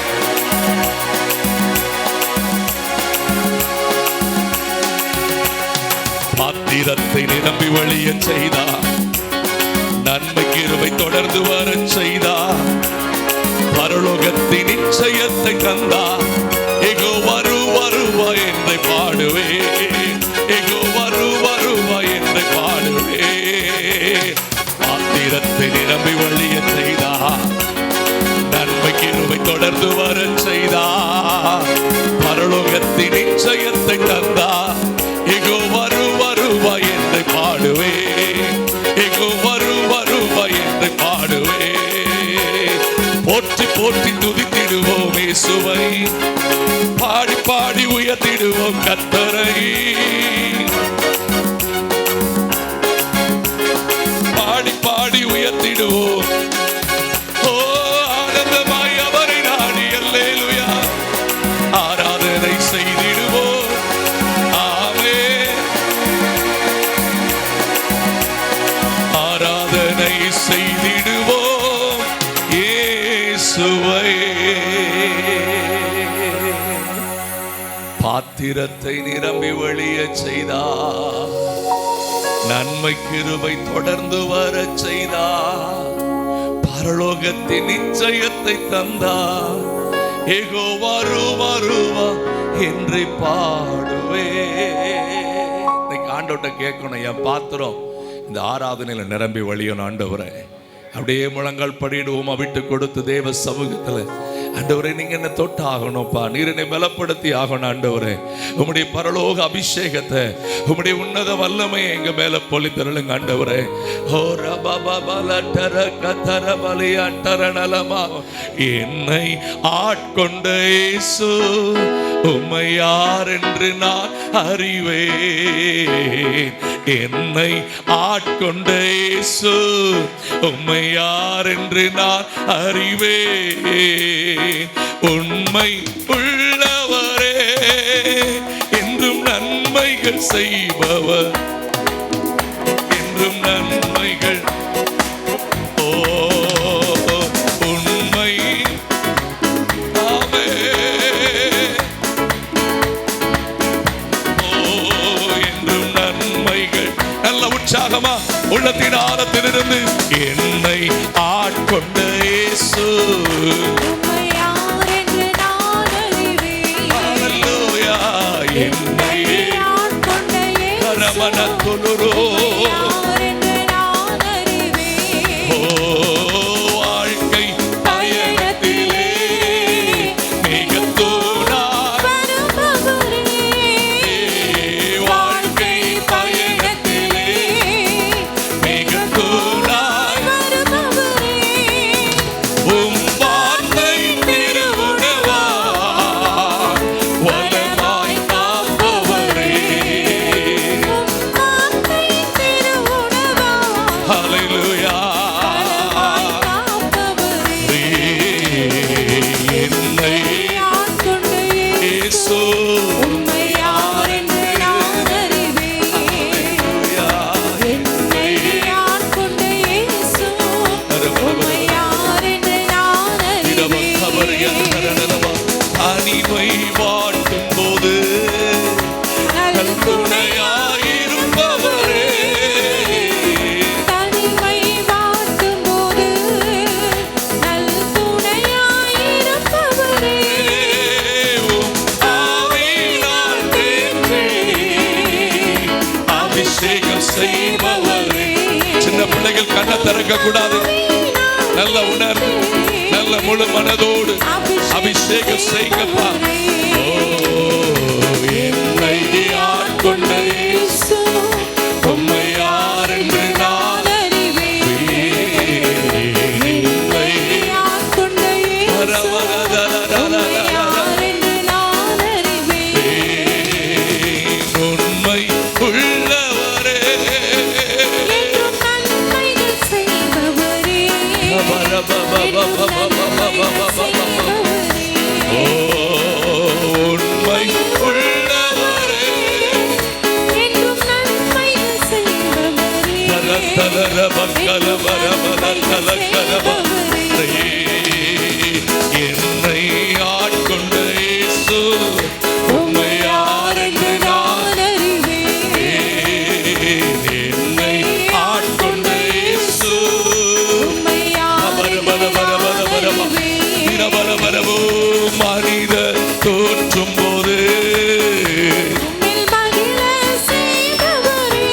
A: பாத்திரத்தை நிரம்பி வழிய செய்தார். நன்மை கிருபை தொடர்ந்து வர செய்தார். பரலோகத்தின் நிச்சயத்தை தந்தார். யெகோவா வருவா என்று பாடுவே. யெகோவா வருவா என்று பாடுவே. பாத்திரத்தை நிரம்பி வழிய செய்தார். நன்மை கிருபை தொடர்ந்து வர செய்தார். பரலோகத்தின் நிச்சயத்தை தந்தார். யெகோவா வருவா என்று பாடுவே. யெகோவா வருவா என்று பாடுவே. போற்றி போற்றி துதித்திடுவோம் இயேசுவை. பாடி பாடி உயர்த்திடுவோம் கர்த்தரை. பாடி பாடி உயர்த்திடுவோம். ஓ ஆனந்தமாய் அவரை நாடி அல்லேலூயா ஆராதனை செய்திடுவோம். ஆமென். ஆராதனை செய்திடுவோம் இயேசுவை. பாத்திரத்தை நிரம்பி வழிய செய்தார். நன்மை கிருபை தொடர்ந்து வர செய்தார். பரலோகத்தின் நிச்சயத்தை தந்தார். யெகோவா வருவா என்று பாடுவே. இன்னைக்கு ஆண்டவர்ட்ட கேட்கணும், என் பாத்திரம் இந்த ஆராதனையில நிரம்பி வழியணும் ஆண்டவரே. அப்படியே முழங்கால் படிடுவோமா விட்டு கொடுத்து தேவ சமூகத்துல. ஆண்டவரே நீங்க என்ன தொட்டு ஆகணும்ப்பா. நீர் என்னை பலப்படுத்தி ஆகணும் ஆண்டவரே. உம்முடைய பரலோக அபிஷேகத்தை உம்முடைய உன்னத வல்லமையை எங்க மேல பொழிந்தருளுங்க ஆண்டவரே. ஓ ரபபபலட்டர கதர பலியட்டரணலமா. என்னை ஆட்கொண்ட இயேசு உம்மை யார் என்று நான் அறிவேன். என்னை ஆட்கொண்ட இயேசு உம்மை யார் என்று நான் அறிவேன். உண்மை உள்ளவரே என்றும் நன்மைகள் செய்பவர். என்றும் நன்மைகள். ஓ உண்மை. ஆமென். ஓ என்றும் நன்மைகள். நல்ல உற்சாகமா உள்ளத்தின் ஆழத்திலிருந்து என்னை ஆட்கொண்ட இயேசு
B: உம்மை யார் என்று நான் அறிவேன்.
A: ஹல்லேலூயா என்னை
B: ஆட்கொண்ட இயேசு
A: கரமனத்துலுரோ
B: யார் என்று நான் அறிவேன்.
A: ஓ வாழ்க்கை பயணத்திலே மிகத்தூராய்
B: வருபவரே,
A: வாழ்க்கை பயணத்திலே மிகத்தூராய்
B: வருபவரே,
A: உம் வார்த்தை திருவுணவா வலமாய் காப்பவரே.
B: உம் வார்த்தை திருவுணவா
A: ஹல்லேலூயா
B: காப்பவரே.
A: என்னை
B: ஆட்கொண்ட இயேசு
A: இயேசு
B: உம்மை யார் என்று நான் அறிவேன்.
A: ஹல்லேலூயா
B: என்னை ஆட்கொண்ட இயேசு உம்மை யார் என்று நான் அறிவேன்.
A: தனிமை வாட்டும் போது துணையாயிருப்பவரே
B: தனிமை வாட்டும்போது நல் துணையாயிருப்பவரே.
A: ஆவியினால் தேற்றி அபிஷேகம் செய்பவரே. சின்ன பிள்ளைகள் கண்ணை திறக்க கூடாது. நல்ல உணர்வு, நல்ல முழு மனதோடு அபிஷேகம் செய்யப்பா. ஓ என்னை ஆட்கொண்ட இயேசு உம்மை யார் என்று நான் என்னை
B: ஆட்கொண்ட இயேசு உம்மை யார் என்று நான் அறிவேன்.
A: உண்மை உள்ளவரே
B: என்றும் நன்மைகள் செய்பவரே,
A: ஓ உண்மை உள்ளவரே
B: என்றும் நன்மைகள் செய்பவரே,
A: தலதல பக்கல வரமல கலக்கலவரே. என்னை ஆட்கொண்ட இயேசு உம்மை யார் என்று நான் என்னை ஆட்கொண்ட இயேசு
B: உம்மை யார்
A: இரவரவரவோ மனித தோற்றும் போது
B: உம்மில் மகிழ செய்பவரே,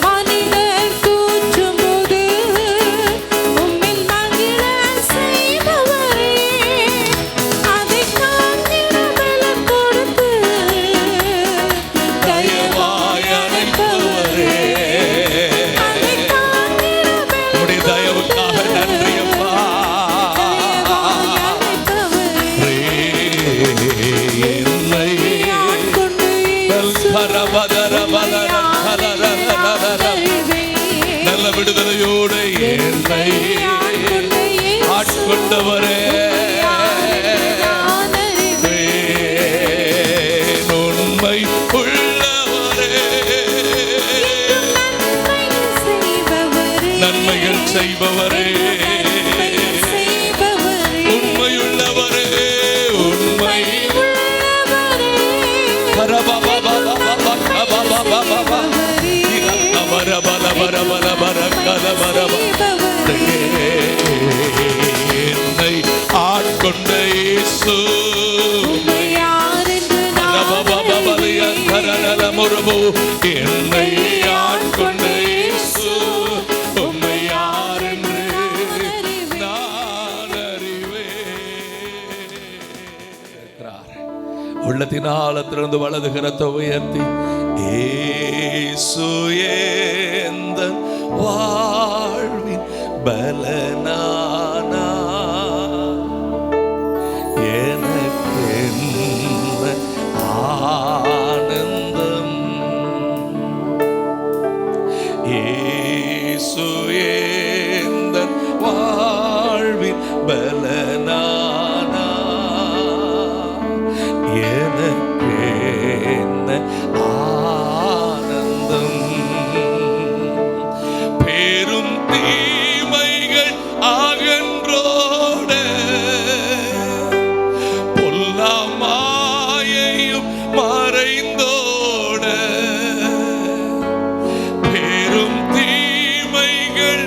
B: மனிதர் தூற்றும்போது உம்மில் மகிழ செய்பவரே, அதைக் காண்கிற பலன் கொடுத்து தயவாய் அணைப்பவரே, அதைக் காண்கிற பலன்
A: உம்முடைய தயவுக்காக நன்றி அப்பா.
B: தயவாய் அணைப்பவரே.
A: என்னை
B: ஆட்கொண்ட இயேசு
A: நல்ல விடுதலையோடு என்னை ஆட்கொண்டவரே உண்மை உள்ளவரே நன்மைகள் செய்பவரே உண்மையுள்ளவரே உண்மை என்னை ஆட்கொண்ட இயேசு என்னை ஆட்கொண்ட இயேசு உம்மை யார் என்று நான் அறிவேன். உள்ளத்தின் ஆழத்திலிருந்து வலது கரத்தை உயர்த்தி இயேசு எந்தன் வாழ்வின் பலனானா எனக்கு என்ன ஆனந்தம் இயேசு எந்தன் வாழ்வின் பலனானா எனக்கு என்ன ஆனந்தம் பெரும் தீமைகள் அகன்றோட பொல்லா மாயையும் மறைந்தோட பெரும் தீமைகள்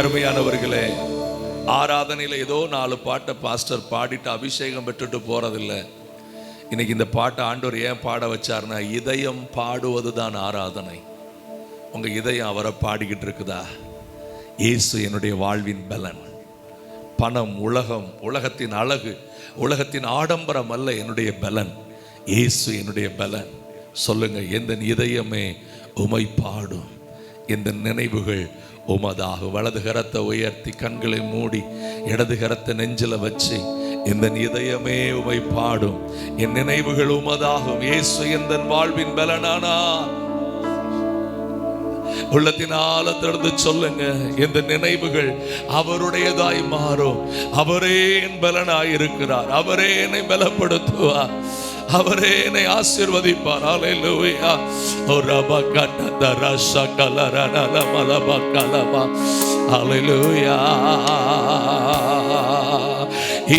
A: அருமையானவர்களே, ஆராதனையில் ஏதோ 4 பாட்டை பாஸ்டர் பாடிட்டு அபிஷேகம் பெற்றுட்டு போறதில்லை. இன்னைக்கு இந்த பாட்டை ஆண்டவர் ஏன் பாட வச்சார்னா, இதயம் பாடுவது தான் ஆராதனை. உங்க இதயம் அவரை பாடிக்கிட்டு இருக்குதா? இயேசு என்னுடைய வாழ்வின் பலன். பணம், உலகம், உலகத்தின் அழகு, உலகத்தின் ஆடம்பரம் அல்ல என்னுடைய பலன். இயேசு என்னுடைய பலன். சொல்லுங்க, எந்த இதயமே உமை பாடும், எந்த நினைவுகள் உமதாக. வலது கரத்தை உயர்த்தி கண்களை மூடி இடது கரத்தை நெஞ்சில வச்சு, எந்த இதயமே உமை பாடும், என் நினைவுகள் உமதாகும். இயேசு எந்த வாழ்வின் பலனானா. உள்ளத்தின் ஆழத்திலிருந்து சொல்லுங்க, எந்த நினைவுகள் அவருடையதாய் மாறும். அவரே என் பலனாய் இருக்கிறார். அவரே என்னை பலப்படுத்துவார். அவரே என்னை ஆசீர்வதிப்பார். ஹல்லேலூயா. ஹல்லேலூயா.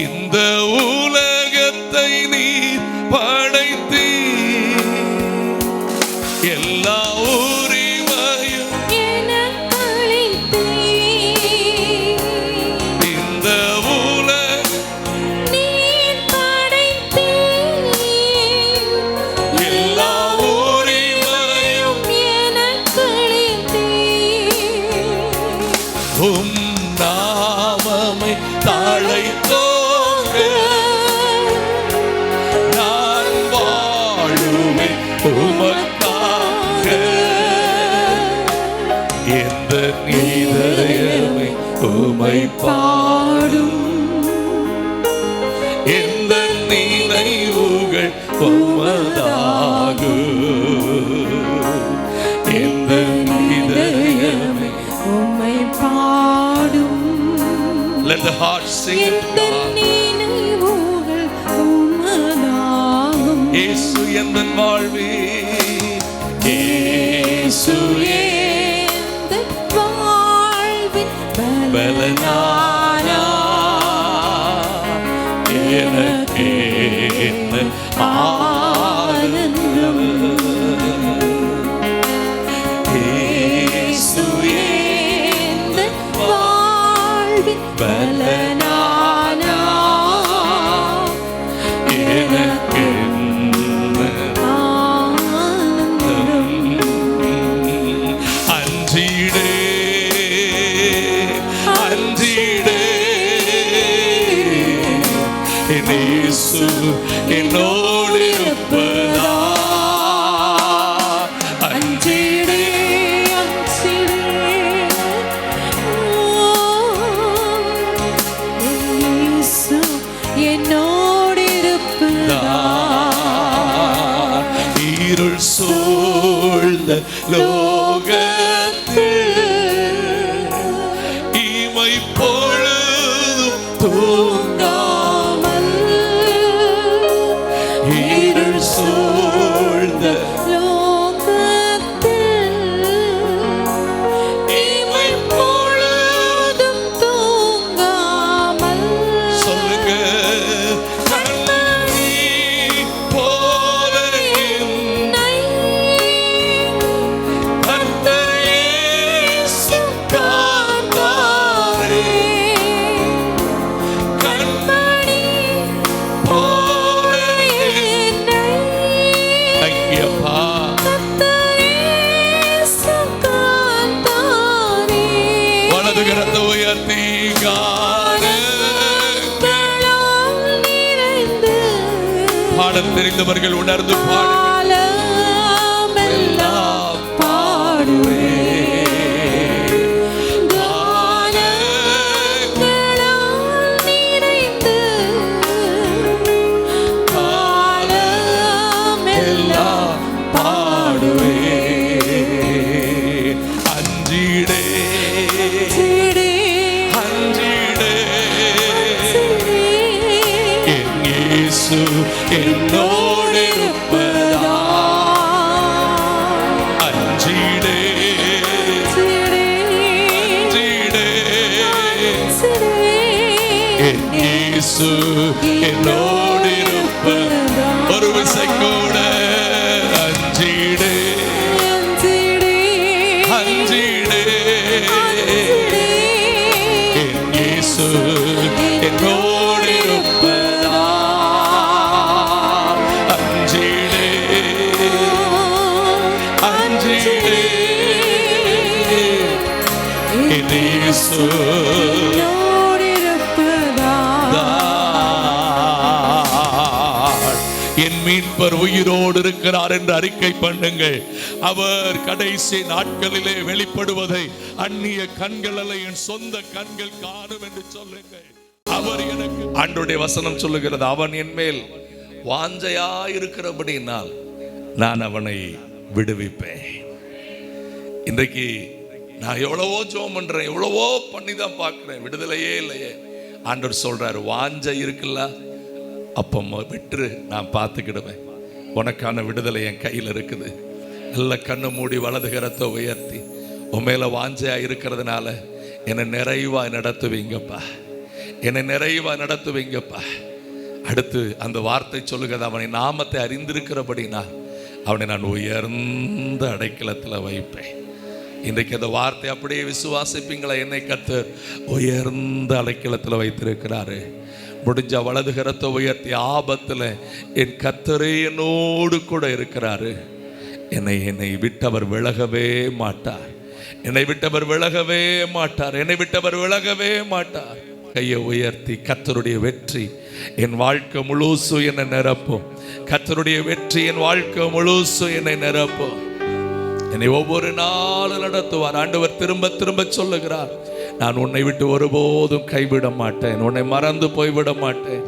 A: இந்த உலகத்தை நீர் படைத்தீர், எல்லா உரிமையும் இந்த
B: நீர் படைத்தீர்,
A: எல்லா உரிமையும் உம் நாமமே தழைத்தோங்க, நான் வாழுவேன் உமக்காக. எந்த இதயமே உமை பாடும், எந்த நினைவுகள் உமதாகும். எந்த இதயமே
B: உம்மை பாடும்.
A: Let the heart sing it to God.
B: நினைவுகள் உமதாகும்.
A: இயேசு எந்தன் வாழ்வே, இயேசு
B: எந்தன் வாழ்வின்
A: பலனானா. எனக்கு என்ன ஆனந்தம். இயேசு
B: எந்தன் வாழ்வின் பலனானா.
A: எனக்கு என்ன
B: ஆனந்தம்.
A: அஞ்சிடே அஞ்சிடே, என் இயேசு என்னோடு இருப்பதா. அஞ்சிடே இருள் சூழ்ந்த லோகத்தில் இமை பொழுதும் தூங்காமல், இருள் சூழ்ந்த இமை பொழுதும் சொல்லுங்க, கண்ணாடி போல கர்த்தர் இயேசு காத்தாரே. கண்ணாடி போல ஐயப்பா, வலது கரத்தை உயர்த்தி பாடல் தெரிந்தவர்கள் உணர்ந்து பாடுங்கள்.
B: பாடுவே
A: அஞ்சிடே அஞ்சிடே, என் இயேசு என்னோடு இருப்பதா. அஞ்சிடே அஞ்சிடே, என் இயேசு என்னோடு இருப்பதா. ஒரு விசை கூட அஞ்சிடே அஞ்சிடே, என் இயேசு என் மீட்பர் உயிரோடு இருக்கிறார் என்று அறிக்கை பண்ணுங்கள். அவர் கடைசி நாட்களிலே வெளிப்படுவதை அந்நிய கண்கள் அல்ல, என் சொந்த கண்கள் காணும் என்று சொல்லுங்கள். அவர் எனக்கு ஆண்டவருடைய வசனம் சொல்லுகிறது, அவன் என் மேல் வாஞ்சையா இருக்கிறபடினால் நான் அவனை விடுவிப்பேன். இன்றைக்கு நான் எவ்வளவோ ஜெபம் பண்றேன், எவ்வளவோ பண்ணி தான் பார்க்கிறேன், விடுதலையே இல்லையே. ஆண்டவர் சொல்றாரு, வாஞ்சை இருக்குல்ல, அப்போ விட்டுரு, நான் பார்த்துக்கிடுவேன். உனக்கான விடுதலை என் கையில் இருக்குது. நல்ல கண்ணை மூடி வலது கரத்தை உயர்த்தி உன் மேல வாஞ்சையா இருக்கிறதுனால என்னை நிறைவா நடத்துவீங்கப்பா, என்னை நிறைவா நடத்துவீங்கப்பா. அடுத்து அந்த வார்த்தை சொல்லுகிறது, அவனை நாமத்தை அறிந்திருக்கிறபடினா அவனை நான் உயர்ந்த அடைக்கலத்தில் வைப்பேன். இன்றைக்கு அந்த வார்த்தை அப்படியே விசுவாசிப்பீங்களா? என்னை கர்த்தர் உயர்ந்த அடைக்கலத்தில் வைத்திருக்கிறாரு. முடிஞ்ச வலது கரத்தை உயர்த்தி, ஆபத்தில் என் கர்த்தரே என்னோடு கூட இருக்கிறாரு. என்னை விட்டவர் விலகவே மாட்டார், என்னை விட்டவர் விலகவே மாட்டார், என்னை விட்டவர் விலகவே மாட்டார். கையை உயர்த்தி, கர்த்தருடைய வெற்றி என் வாழ்க்கை முழுசு என்னை நிரப்பும். கர்த்தருடைய வெற்றி என் வாழ்க்கை முழுசு என்னை நிரப்பும். என்னை ஒவ்வொரு நாளும் நடத்துவார். ஆண்டவர் திரும்ப திரும்ப சொல்லுகிறார், நான் உன்னை விட்டு ஒருபோதும் கைவிட மாட்டேன், உன்னை மறந்து போய்விட மாட்டேன்.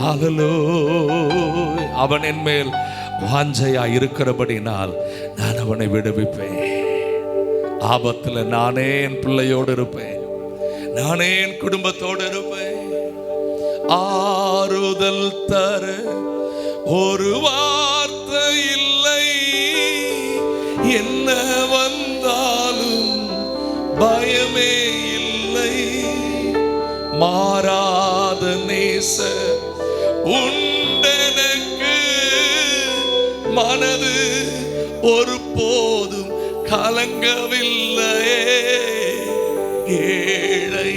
A: ஹல்லேலூயா. அவன் என் மேல் வாஞ்சையா இருக்கிறபடினால் நான் அவனை விடுவிப்பேன். ஆபத்தில் நானே என் பிள்ளையோடு இருப்பேன், நானே என் குடும்பத்தோடு இருப்பேன். ஆறுதல் தர ஒரு வார்த்தை இல்லை, என்ன வந்தாலும் பயமே இல்லை. மாறாத நேச உண்டெனக்கு, மனது ஒரு போதும் கலங்கவில்லையே. ஏழை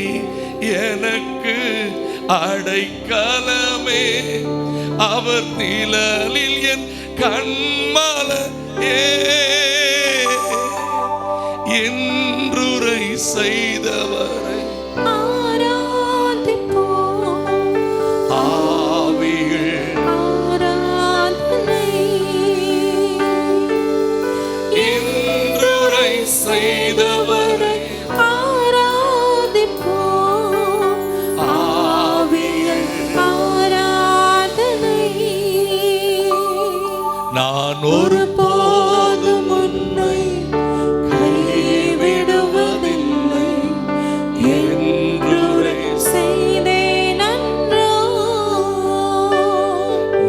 A: எனக்கு அடைக்கலமே, அவர் நிழலில் என் கண்மலையே. என்றுரை செய்தவரை
B: ஆராதிப்போம்,
A: ஆவிகள்
B: ஆராதனை.
A: என்றுரை செய்தவரை
B: ஆராதிப்போம், ஆவிகள் ஆராதனை.
A: நான் ஒரு
B: போதும் உன்னை கைவிடுவதில்லை என்று செய்தேன் அன்றோ.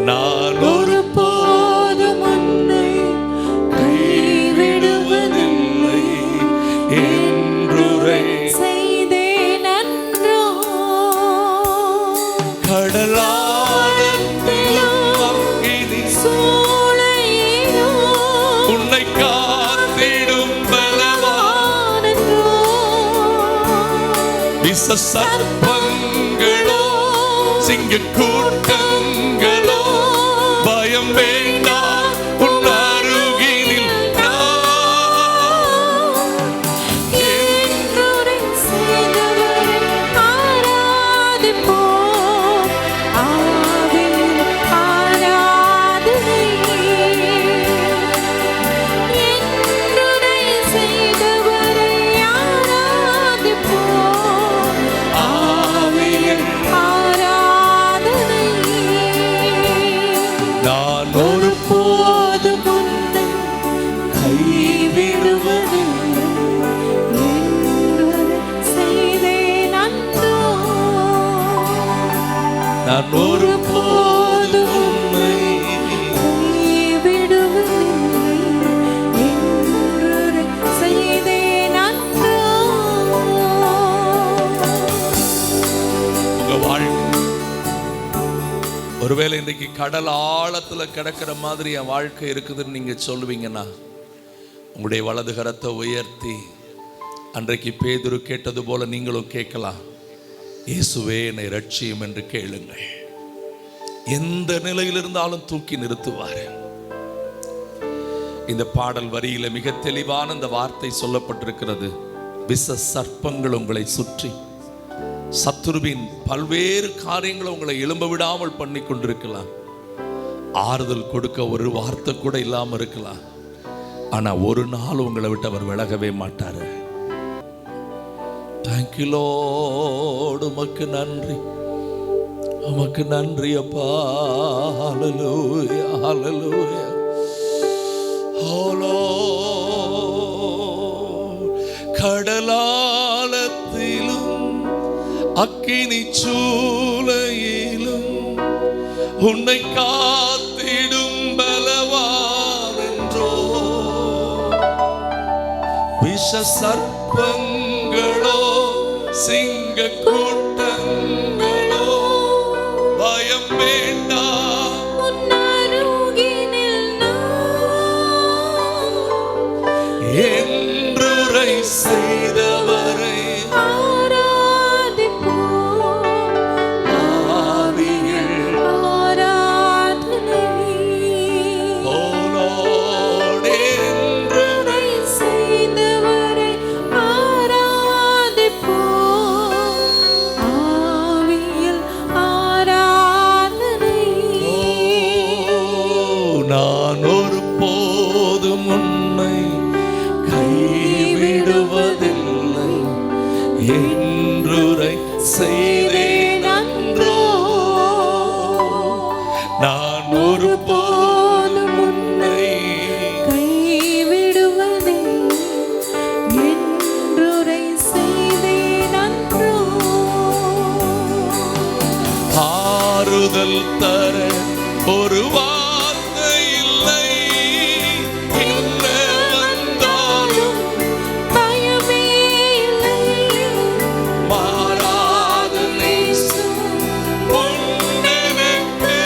A: நான் ஒரு
B: போதும் உன்னை கைவிடுவதில்லை
A: என்றுரை
B: செய்தேன் அன்றோ.
A: கடலாழத்திலும் அக்கினி
B: சூளையிலும்
A: உன்னை காத்திடும் பலவானோ, விச சர்ப்பங்களோ சிங்க கூட்டங்களோ பயம் வேண்டாம், உன் அருகினில்
B: என்றுரை செய்தவரை ஆராதிப்போம், ஆவியில் ஆராதனை. என்றுரை செய்தவரை ஆராதிப்போம், ஆவியில் ஆராதனை.
A: நான் ஒரு
B: போதும் உன்னை கைவிடுவதில்லை என்று செய்தேன் அன்றோ.
A: நான் ஒரு போதும் உன்னை
B: கைவிடுவதில்லை என்று செய்தேன் அன்றோ.
A: உங்க வாழ்க்கை ஒருவேளை இன்றைக்கு கடல் ஆழத்துல கிடக்கிற மாதிரி என் வாழ்க்கை இருக்குதுன்னு நீங்க சொல்லுவீங்கன்னா, உங்களுடைய வலது கரத்தை உயர்த்தி அன்றைக்கு பேதுரு கேட்டது போல நீங்களும் கேட்கலாம். இயேசுவே என்னை ரட்சியும் என்று கேளுங்கள். எந்த நிலையில் இருந்தாலும் தூக்கி நிறுத்துவார். இந்த பாடல் வரியில மிக தெளிவான இந்த வார்த்தை சொல்லப்பட்டிருக்கிறது. விச சர்ப்பங்கள் உங்களை சுற்றி, சத்துருவின் பல்வேறு காரியங்களை உங்களை எழும்ப விடாமல் பண்ணி கொண்டிருக்கலாம். ஆறுதல் கொடுக்க ஒரு வார்த்தை கூட இல்லாம இருக்கலாம். ஆனா ஒரு நாள் உங்களை விட்டு அவர் விலகவே மாட்டாரு. தேங்க்யூ லார்ட், உமக்கு நன்றி, உமக்கு நன்றி அப்பா. ஹல்லேலூயா, ஹல்லேலூயா. ஓ லார்ட், கடலாழத்திலும் அக்கினி சூளையிலும் உன்னை காத்திடும் பலவானென்றோ, விஷ சர்ப்பங்களோ சிங்க கூட்டங்களோ பயம் வேண்டாம்,
B: உன்னருகினில் நான்
A: என்றுரை செய்தவரை
B: ஆராதிப்போம்.
A: ஆவியில்
B: ஆராதனை
A: ஓ லார்ட், என்றுரை
B: செய்தவரை ஆராதிப்போம். ஆவியில் ஆராதனை.
A: நான் ஒரு போதும் உன்னை கைவிடுவதில்லை என்றுரை செய்தேன் அன்றோ. நான் ஒரு போதும் உன்னை
B: கைவிடுவதே என்றுரை செய்தேன் அன்றோ.
A: ஆறுதல் தர ஒரு வார்த்தை இல்லை, என்ன வந்தாலும்
B: பயமே இல்லை.
A: மாறாத நேசம் உண்டெனக்கு,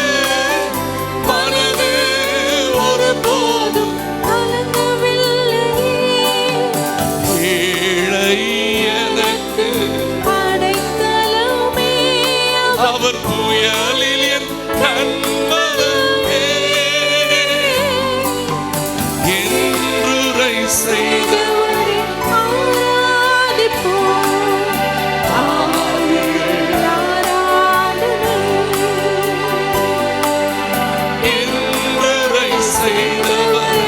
A: மனது ஒருபோதும்
B: கலங்கவில்லையே.
A: ஏழை எனக்கு
B: அடைக்கலமே
A: அவர் புயலில் என் கண்மலையே. என்றுரை செய்தவரை
B: ஆராதிப்போம். ஆவியில் ஆராதனை.
A: என்றுரை செய்தவரை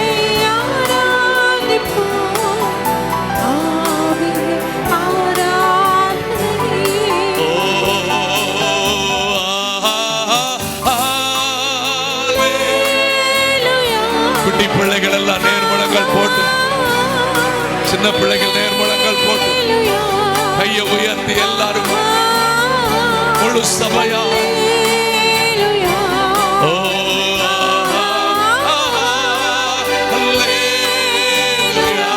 B: ஆராதிப்போம். ஆவியில் ஆராதனை.
A: ஓ குட்டி பிள்ளைகள் எல்லாம் நேர்முழங்கள் போட்டு, சின்ன பிள்ளைகள் நேர்முழங்கள் போட்டு கையை உயர்த்தி எல்லாரும் முழு சபையா ஓ அல்லேலூயா,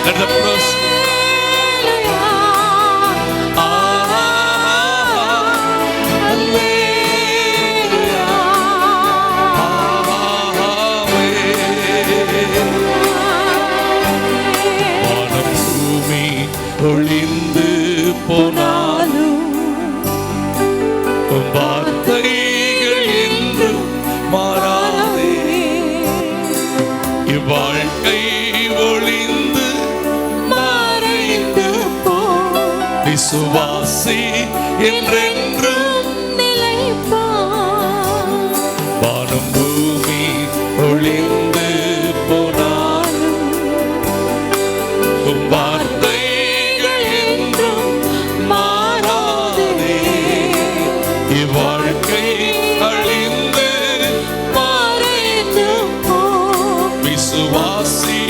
A: let the cross ஒளிந்து போனாலும் வார்த்தைகள் என்றும் மாறாதே. இவ்வாழ்க்கை ஒளிந்து மறைந்து போ, விசுவாசி என்றென்றும் வானம் பூமி ஒளிந்து போனாலும் வார்த்தைகள் என்றும் மாறாதே. இவ்வாழ்க்கை அழிந்து மறைந்து போ, விசுவாசி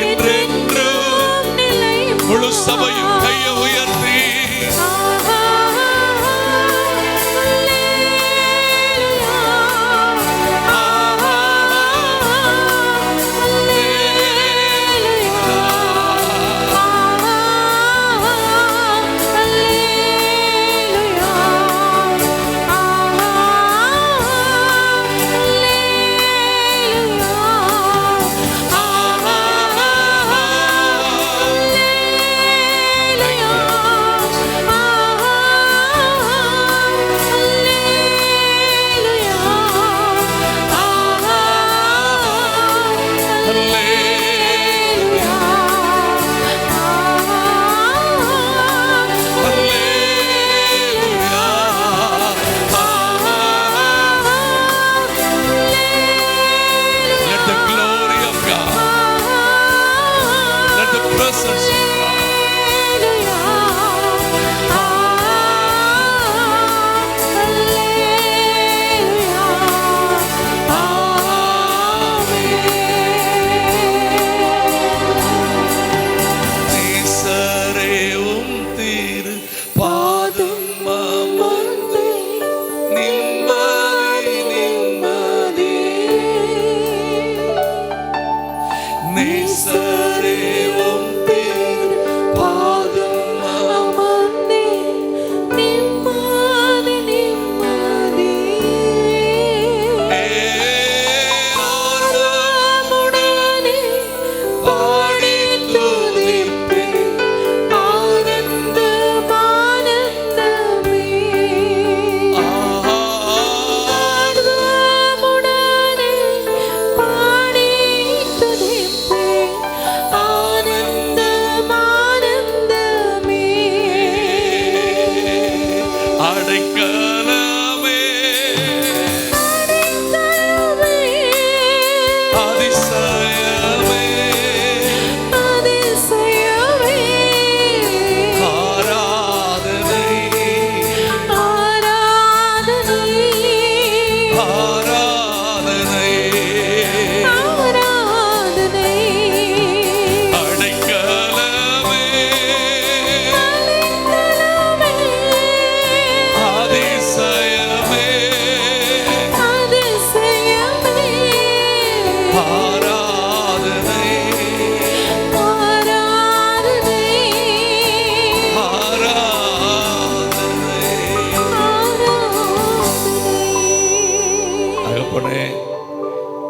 A: என்றென்றும் முழு சபையும் கையை உயர்த்தி
B: ஆ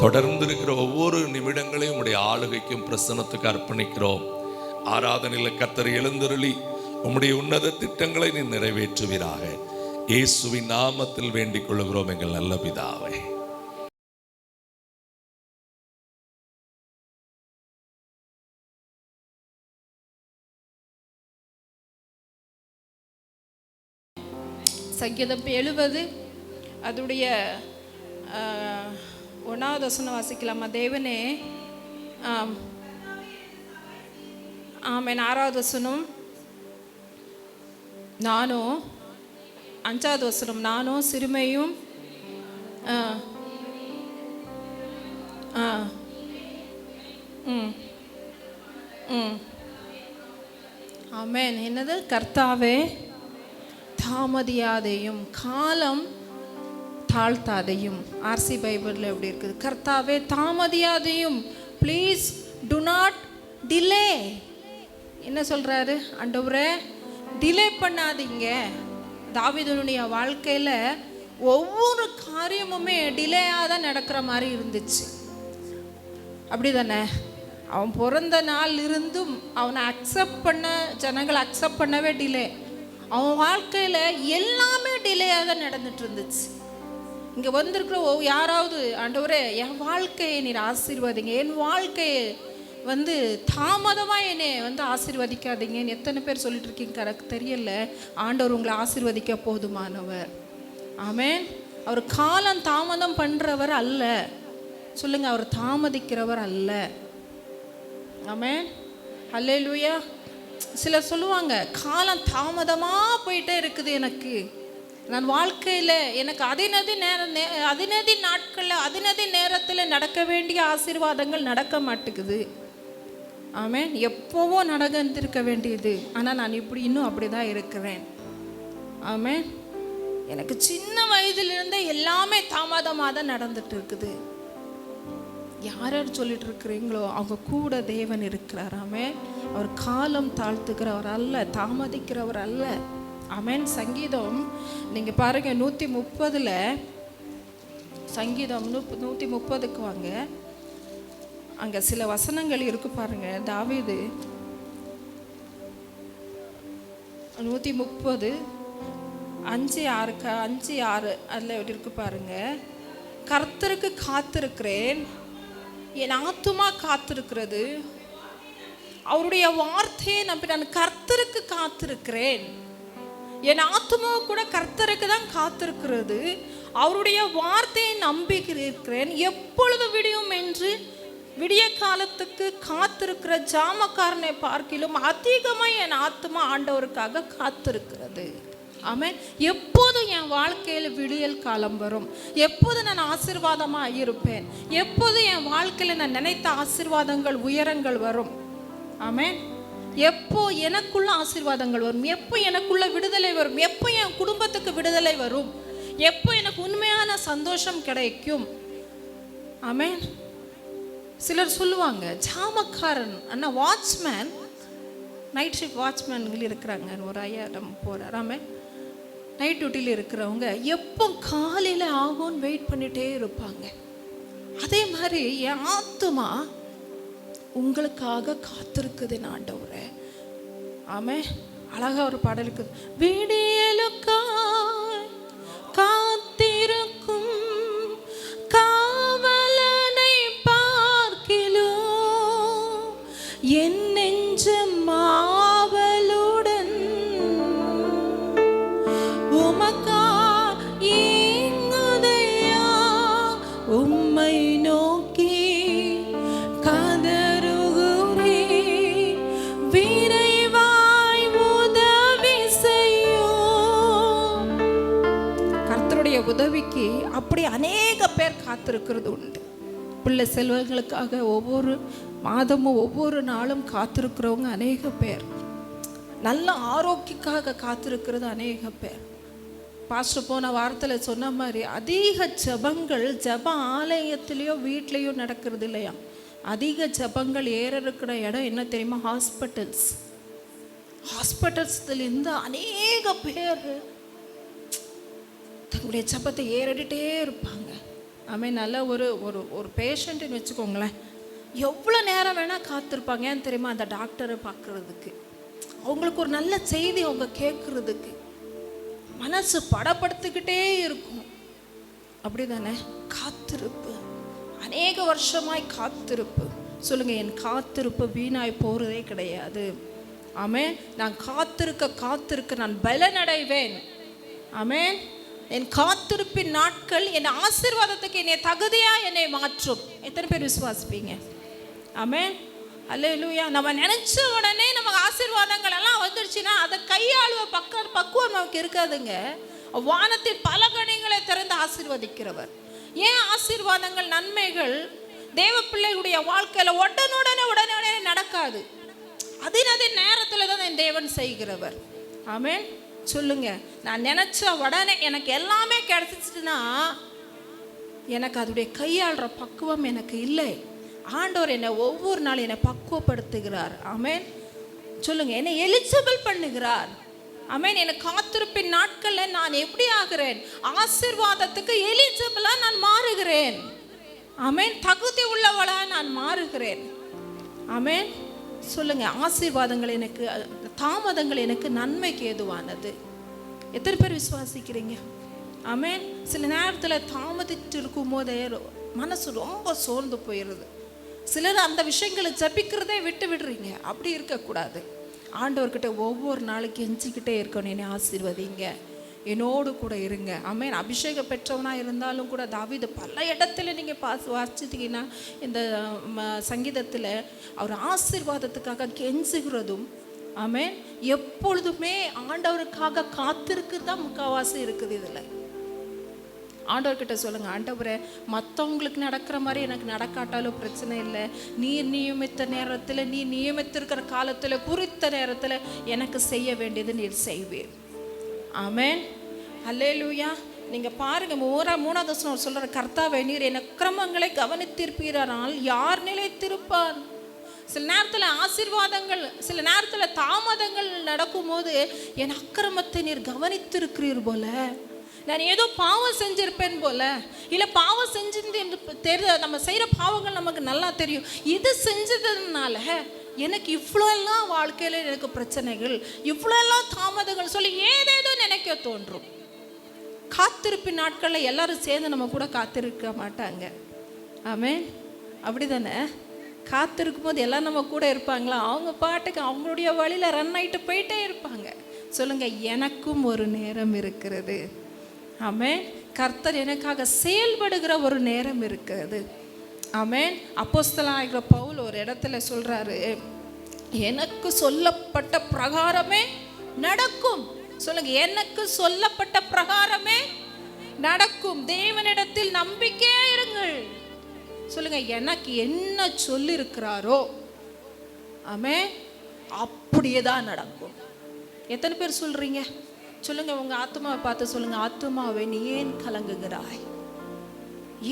A: தொடர்ந்து இருக்கிற ஒவ்வொரு நிமிடங்களையும் உம்முடைய ஆளுகைக்கும் பிரசன்னத்துக்கு அர்ப்பணிக்கிறோம். ஆராதனையில் கர்த்தர் எழுந்தருளி உம்முடைய உன்னத திட்டங்களை நீ நிறைவேற்றுவீராக. இயேசுவின் நாமத்தில் வேண்டிக் கொள்கிறோம் எங்கள் நல்ல பிதாவே.
C: சங்கீதம் 70 அதுடைய 1வது வசனம் வாசிக்கலாமா? தேவனே, ஆமென். 6வது வசனம், நானும் 5வது வசனம், நானும் சிறுமையும் ஆமென். என்னது? கர்த்தாவே தாமதியாதையும் காலம் தாழ்த்தாதையும். ஆர்சி பைபிளில் எப்படி இருக்குது? கர்த்தாவே தாமதியாதையும், ப்ளீஸ் டு நாட் டிலே. என்ன சொல்கிறாரு ஆண்டவரே? டிலே பண்ணாதீங்க. தாவீதுனுடைய வாழ்க்கையில் ஒவ்வொரு காரியமுமே டிலேயாக தான் நடக்கிற மாதிரி இருந்துச்சு. அப்படி தானே? அவன் பிறந்த நாள் இருந்தும் அவனை ஜனங்களை அக்செப்ட் பண்ணவே டிலே. அவன் வாழ்க்கையில் எல்லாமே டிலேயாக தான் நடந்துட்டு இருந்துச்சு. இங்கே வந்திருக்கிற யாராவது, ஆண்டவரே என் வாழ்க்கையை நீர் ஆசீர்வதிங்க, என் வாழ்க்கையை தாமதமாக என்னை ஆசீர்வதிக்காதீங்கன்னு எத்தனை பேர் சொல்லிட்டு இருக்கீங்க? கரெக்ட் தெரியல. ஆண்டவர் உங்களை ஆசீர்வதிக்க போதுமானவர். ஆமென். அவர் காலம் தாமதம் பண்ணுறவர் அல்ல. சொல்லுங்க, அவர் தாமதிக்கிறவர் அல்ல. ஆமென். அல்லேலூயா. சிலர் சொல்லுவாங்க, காலம் தாமதமாக போயிட்டே இருக்குது, எனக்கு நான் வாழ்க்கையில் எனக்கு அதினதி நாட்களில் அதினதி நேரத்தில் நடக்க வேண்டிய ஆசீர்வாதங்கள் நடக்க மாட்டேங்குது. ஆமென். எப்போவோ நடந்திருக்க வேண்டியது, ஆனால் நான் இன்னும் அப்படி தான் இருக்கிறேன். ஆமென். எனக்கு சின்ன வயதிலிருந்தே எல்லாமே தாமதமாக தான் நடந்துட்டு இருக்குது. யார் யார் சொல்லிட்டு இருக்கிறீங்களோ அவங்க கூட தேவன் இருக்கிறார். ஆமென். அவர் காலம் தாழ்த்துக்கிறவர் அல்ல, தாமதிக்கிறவர் அல்ல. ஆமென். சங்கீதம் நீங்கள் பாருங்கள் 130 சங்கீதம் 130க்கு வாங்க. அங்கே சில வசனங்கள் இருக்கு பாருங்க. தாவீது 130 5:6 அதில் எப்படி இருக்கு பாருங்க. கர்த்தருக்கு காத்திருக்கிறேன், என் ஆத்துமா காத்திருக்கிறது, அவருடைய வார்த்தையை நம்பி நான் கர்த்தருக்கு காத்திருக்கிறேன். என் ஆத்துமா கூட கர்த்தருக்கு தான் காத்திருக்கிறது, அவருடைய வார்த்தையை நம்பி இருக்கிறேன். எப்பொழுது விடியும் என்று விடிய காலத்துக்கு காத்திருக்கிற ஜாமக்காரனை பார்க்கிலும் அதிகமாக என் ஆத்துமா ஆண்டவருக்காக காத்திருக்கிறது. ஆமென். எப்போது என் வாழ்க்கையில் விடியல் காலம் வரும், எப்போது நான் ஆசீர்வாதமாக இருப்பேன், எப்போது என் வாழ்க்கையில் நான் நினைத்த ஆசீர்வாதங்கள் உயரங்கள் வரும். ஆமென். எப்போ எனக்குள்ள ஆசீர்வாதங்கள் வரும், எப்போ எனக்குள்ள விடுதலை வரும், எப்போ என் குடும்பத்துக்கு விடுதலை வரும், எப்போ எனக்கு உண்மையான சந்தோஷம் கிடைக்கும். ஆமென். சிலர் சொல்லுவாங்க, ஜாமக்காரன் அண்ணா வாட்ச்மேன், நைட் ஷிஃப்ட் வாட்ச்மேன்கள் இருக்கிறாங்க, ஒரு ஐயா நம்ம போகிறார். ஆமென். நைட் டியூட்டியில் இருக்கிறவங்க எப்போ காலையில் ஆகும்னு வெயிட் பண்ணிகிட்டே இருப்பாங்க. அதே மாதிரி என் ஆத்துமா உங்களுக்காக காத்திருக்குது ஆண்டவரே. ஆமென். அழகா ஒரு பாடல் இருக்குது. விடியலுக்காய் காத்திருக்கும் காவலனை பார்க்கிலும் என் நெஞ்சம் ஆவலுடன் உமக்கா இங்குதையா, உம்மை நோக்கி உதவிக்கு அப்படி அநேக பேர் காத்திருக்கிறது உண்டு. பிள்ளை செல்வங்களுக்காக ஒவ்வொரு மாதமும் ஒவ்வொரு நாளும் காத்திருக்கிறவங்க அநேக பேர். நல்ல ஆரோக்கியக்காக காத்திருக்கிறது அநேக பேர். பாஸ்டர் போன வாரத்தில் சொன்ன மாதிரி அதிக ஜபங்கள் ஜப ஆலயத்திலேயோ வீட்லேயோ நடக்கிறது இல்லையா. அதிக ஜபங்கள் ஏற இருக்கிற இடம் என்ன தெரியுமா? ஹாஸ்பிட்டல்ஸ்லேருந்து அநேக பேர் தங்களுடைய ஜபத்தை ஏறிட்டே இருப்பாங்க. நல்ல ஒரு ஒரு ஒரு பேஷண்ட்டுன்னு வச்சுக்கோங்களேன், எவ்வளோ நேரம் வேணால் காத்திருப்பாங்க. ஏன் தெரியுமா? அந்த டாக்டரை பார்க்குறதுக்கு, அவங்களுக்கு ஒரு நல்ல செய்தி அவங்க கேட்குறதுக்கு மனசு படப்படுத்திக்கிட்டே இருக்கும். அப்படி தானே காத்திருப்பு, அநேக வருஷமாய் காத்திருப்பு. சொல்லுங்கள், என் காத்திருப்பு வீணாய் போகிறதே கிடையாது. ஆமென். நான் காத்திருக்க நான் பலனடைவேன். ஆமென். என் காத்திருப்பின் நாட்கள் என் ஆசீர்வாதத்துக்கு என்னை தகுதியா என்னை மாற்றும். எத்தனை பேர் விசுவாசிப்பீங்க? ஆமென். அல்லேலூயா. நம்ம நினைச்ச உடனே நமக்கு ஆசீர்வாதங்கள் எல்லாம் வந்துடுச்சுன்னா அதை கையாளுவ பக்குவம் நமக்கு இருக்காதுங்க. வானத்தின் பல கனிகளை திறந்து ஆசீர்வதிக்கிறவர். ஏன் ஆசீர்வாதங்கள், நன்மைகள் தேவ பிள்ளைகளுடைய வாழ்க்கையில உடனே நடக்காது. அதே நேரத்தில் தான் என் தேவன் செய்கிறவர். ஆமென். சொல்லுங்க, நான் நினைச்ச உடனே எனக்கு எல்லாமே கிடைச்சிச்சுன்னா எனக்கு அதோடைய கையாளுற பக்குவம் எனக்கு இல்லை. ஆண்டவர் என்னை ஒவ்வொரு நாளும் என்னை பக்குவப்படுத்துகிறார். ஆமென். சொல்லுங்க, என்னை எலிஜிபிள் பண்ணுகிறார். ஆமென். எனக்கு காத்திருப்பின் நாட்களில் நான் எப்படி ஆகிறேன்? ஆசீர்வாதத்துக்கு எலிஜிபிளா நான் மாறுகிறேன். ஆமென். தகுதி உள்ளவளா நான் மாறுகிறேன். ஆமென். சொல்லுங்க, ஆசீர்வாதங்கள் எனக்கு, தாமதங்கள் எனக்கு நன்மைக்கு ஏதுவானது. எத்தனை பேர் விசுவாசிக்கிறீங்க? ஆமென். சில நேரத்தில் தாமதித்து இருக்கும் போதே மனசு ரொம்ப சோர்ந்து போயிடுது. சிலர் அந்த விஷயங்களை ஜபிக்கிறதே விடுறீங்க. அப்படி இருக்கக்கூடாது. ஆண்டவர்கிட்ட ஒவ்வொரு நாளைக்கு கெஞ்சிக்கிட்டே இருக்கணும், என்னை ஆசீர்வதிங்க, என்னோடு கூட இருங்க. ஆமென். அபிஷேகம் பெற்றவனாக இருந்தாலும் கூட தாவீது பல இடத்துல நீங்கள் வாசிச்சிட்டிங்கன்னா இந்த சங்கீதத்தில் அவர் ஆசீர்வாதத்துக்காக கெஞ்சுகிறதும், ஆமென், எப்பொழுதுமே ஆண்டவருக்காக காத்திருக்கு தான் முக்கால்வாசி இருக்குது. இதில் ஆண்டவர்கிட்ட சொல்லுங்க, ஆண்டவரே, மற்றவங்களுக்கு நடக்கிற மாதிரி எனக்கு நடக்காட்டாலும் பிரச்சனை இல்லை. நீர் நியமித்த நேரத்தில், நீ நியமித்திருக்கிற காலத்தில், குறித்த நேரத்தில் எனக்கு செய்ய வேண்டியது நீர் செய்வீர். ஆமென். அல்லேலூயா. நீங்கள் பாருங்க, மூணாவது வசனம் சொல்கிற, கர்த்தாவே, நீர் என் அக்கிரமங்களை கவனித்திருப்பீரானால் யார் நிலைத்திருப்பான்? சில நேரத்தில் ஆசீர்வாதங்கள், சில நேரத்தில் தாமதங்கள் நடக்கும்போது என் அக்கிரமத்தை நீர் கவனித்திருக்கிறீர் போல, நான் ஏதோ பாவம் செஞ்சிருப்பேன் போல, இல்லை பாவம் செஞ்சு நம்ம செய்கிற பாவங்கள் நமக்கு நல்லா தெரியும். இது செஞ்சதுனால எனக்கு இவ்வளோலாம் வாழ்க்கையில் எனக்கு பிரச்சனைகள், இவ்வளோலாம் தாமதங்கள் சொல்லி ஏதேதோ நினைக்க தோன்றும். காத்திருப்பின் நாட்களில் எல்லாரும் சேர்ந்து நம்ம கூட காத்திருக்க மாட்டாங்க. ஆமென். அப்படி தானே? காத்திருக்கும் போது எல்லாம் நம்ம கூட இருப்பாங்களா? அவங்க பாட்டுக்கு அவங்களுடைய வழியில் ரன் ஆகிட்டு போயிட்டே இருப்பாங்க. சொல்லுங்க, எனக்கும் ஒரு நேரம் இருக்கிறது. ஆமென். கர்த்தர் எனக்காக செயல்படுகிற ஒரு நேரம் இருக்கிறது. ஆமென். அப்போஸ்தலனாகிய பவுல் ஒரு இடத்துல சொல்றாரு, எனக்கு சொல்லப்பட்ட பிரகாரமே நடக்கும். சொல்லுங்க, எனக்கு சொல்லப்பட்ட பிரகாரமே நடக்கும். தேவனிடத்தில் நம்பிக்கையே இருங்கள். சொல்லுங்க, எனக்கு என்ன சொல்லி இருக்கிறாரோ ஆமென், அப்படியே தான் நடக்கும். எத்தனை பேர் சொல்றீங்க? சொல்லுங்க, உங்க ஆத்மாவை பார்த்து சொல்லுங்க, ஆத்மாவை நீ ஏன் கலங்குகிறாய்?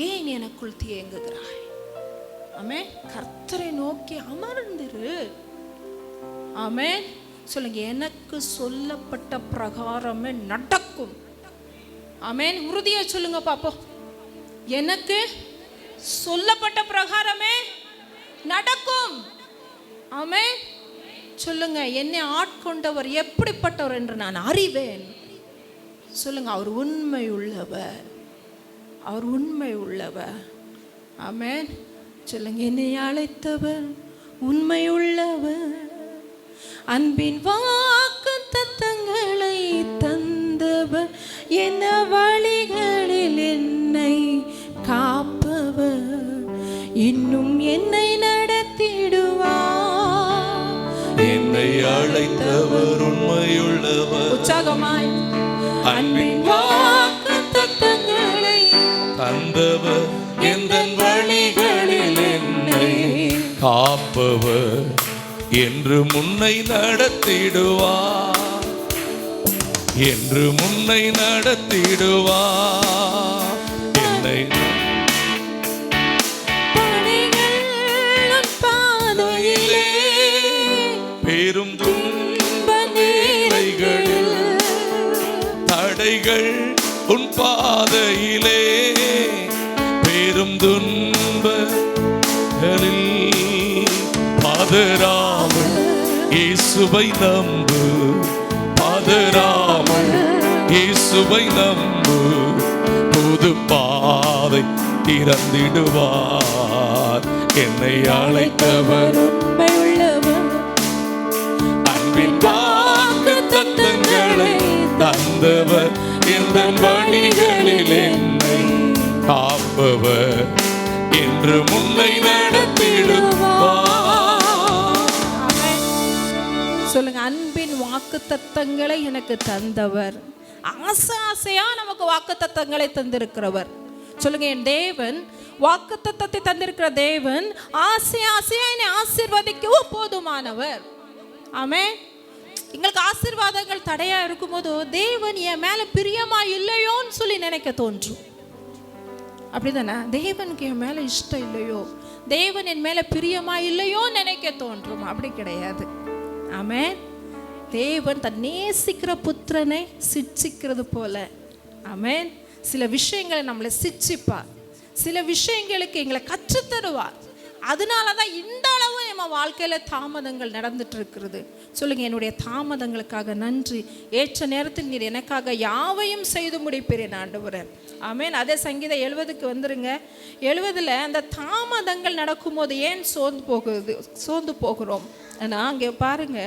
C: ஏன் எனக்குள் தேங்குகிறாய்? ஆமென். கர்த்தரை நோக்கி அமர்ந்திரு. ஆமென். சொல்லுங்க, எனக்கு சொல்லப்பட்ட பிரகாரமே நடக்கும். ஆமென். உறுதியா சொல்லுங்க பாப்போம், எனக்கு சொல்லப்பட்ட பிரகாரமே நடக்கும். ஆமென். சொல்லுங்க, என்னை ஆட்கொண்டவர் எப்படிப்பட்டவர் என்று நான் அறிவேன். சொல்லுங்க, அவர் உண்மை உள்ளவர், அவர் உண்மை உள்ளவர். ஆமென். சொல்லுங்க, என்னை அழைத்தவர் உண்மை உள்ளவர், அன்பின் வாக்கு தத்தங்களை தந்தவர், என்ன வழிகளில் என்னை காப்பவர், இன்னும் என்னை நடத்திடுவார்.
A: என்னை அழைத்தவர் உண்மையுள்ளவர்,
C: உற்சாகமாய், அன்பின் வாக்கு தத்தங்களை
A: தந்தவர், எந்த வழிகளில் என்னை காப்பவர், என்று முன்னை நடத்திடுவார், என்று முன்னை நடத்திடுவார். என்னை பாதையிலே பெரும் துன்ப வேளைகளில், தடைகள் உன் பாதையிலே வரும் துன்பங்களில் பதறாமல் இயேசுவை நம்பு, பதறாமல் இயேசுவை நம்பு. புது பாதை திறந்திடுவார், என்னை அழைத்தவர்
B: உண்மை உள்ளவர்,
A: அன்பின் வாக்கு தத்தங்களை தந்தவர், எந்த வழிகளில் என்னை காப்பவர், என்று முன்னை நடத்திடுவார்.
C: சொல்லுங்க, அன்பின் வாக்கு தத்தங்களை எனக்கு தந்தவர். ஆசை ஆசையா நமக்கு வாக்கு தத்தங்களை தந்திருக்கிறவர். சொல்லுங்க, என் தேவன் வாக்கு தத்தத்தை தந்திருக்கிற தேவன் ஆசை ஆசையா என்னை ஆசீர்வதிக்கவும் போதுமானவர். ஆமென். எங்களுக்கு ஆசீர்வாதங்கள் தடையா இருக்கும்போது தேவன் என் மேல பிரியமா இல்லையோன்னு சொல்லி நினைக்க தோன்றும். அப்படிதானே? தேவனுக்கு என் மேல இஷ்டம் இல்லையோ, தேவன் என் மேல பிரியமா இல்லையோ நினைக்க தோன்றும். அப்படி கிடையாது. ஆமென். தேவன் தன் நேசிக்கிற புத்திரனை சிட்சிக்கிறது போல, ஆமென், சில விஷயங்களை நம்மளை சிட்சிப்பார், சில விஷயங்களுக்கு எங்களை கற்றுத்தருவார். அதனால தான் இந்த அளவு நம்ம வாழ்க்கையில் தாமதங்கள் நடந்துட்டு இருக்கிறது. சொல்லுங்க, என்னுடைய தாமதங்களுக்காக நன்றி, ஏற்ற நேரத்தில் நீர் எனக்காக யாவையும் செய்து முடிப்பீரேன் ஆண்டவரே. ஆமென். அதே சங்கீதம் 70க்கு வந்துருங்க. 70ல் அந்த தாமதங்கள் நடக்கும்போது ஏன் சோர்ந்து போகிறோம்? ஆனால் அங்கே பாருங்க,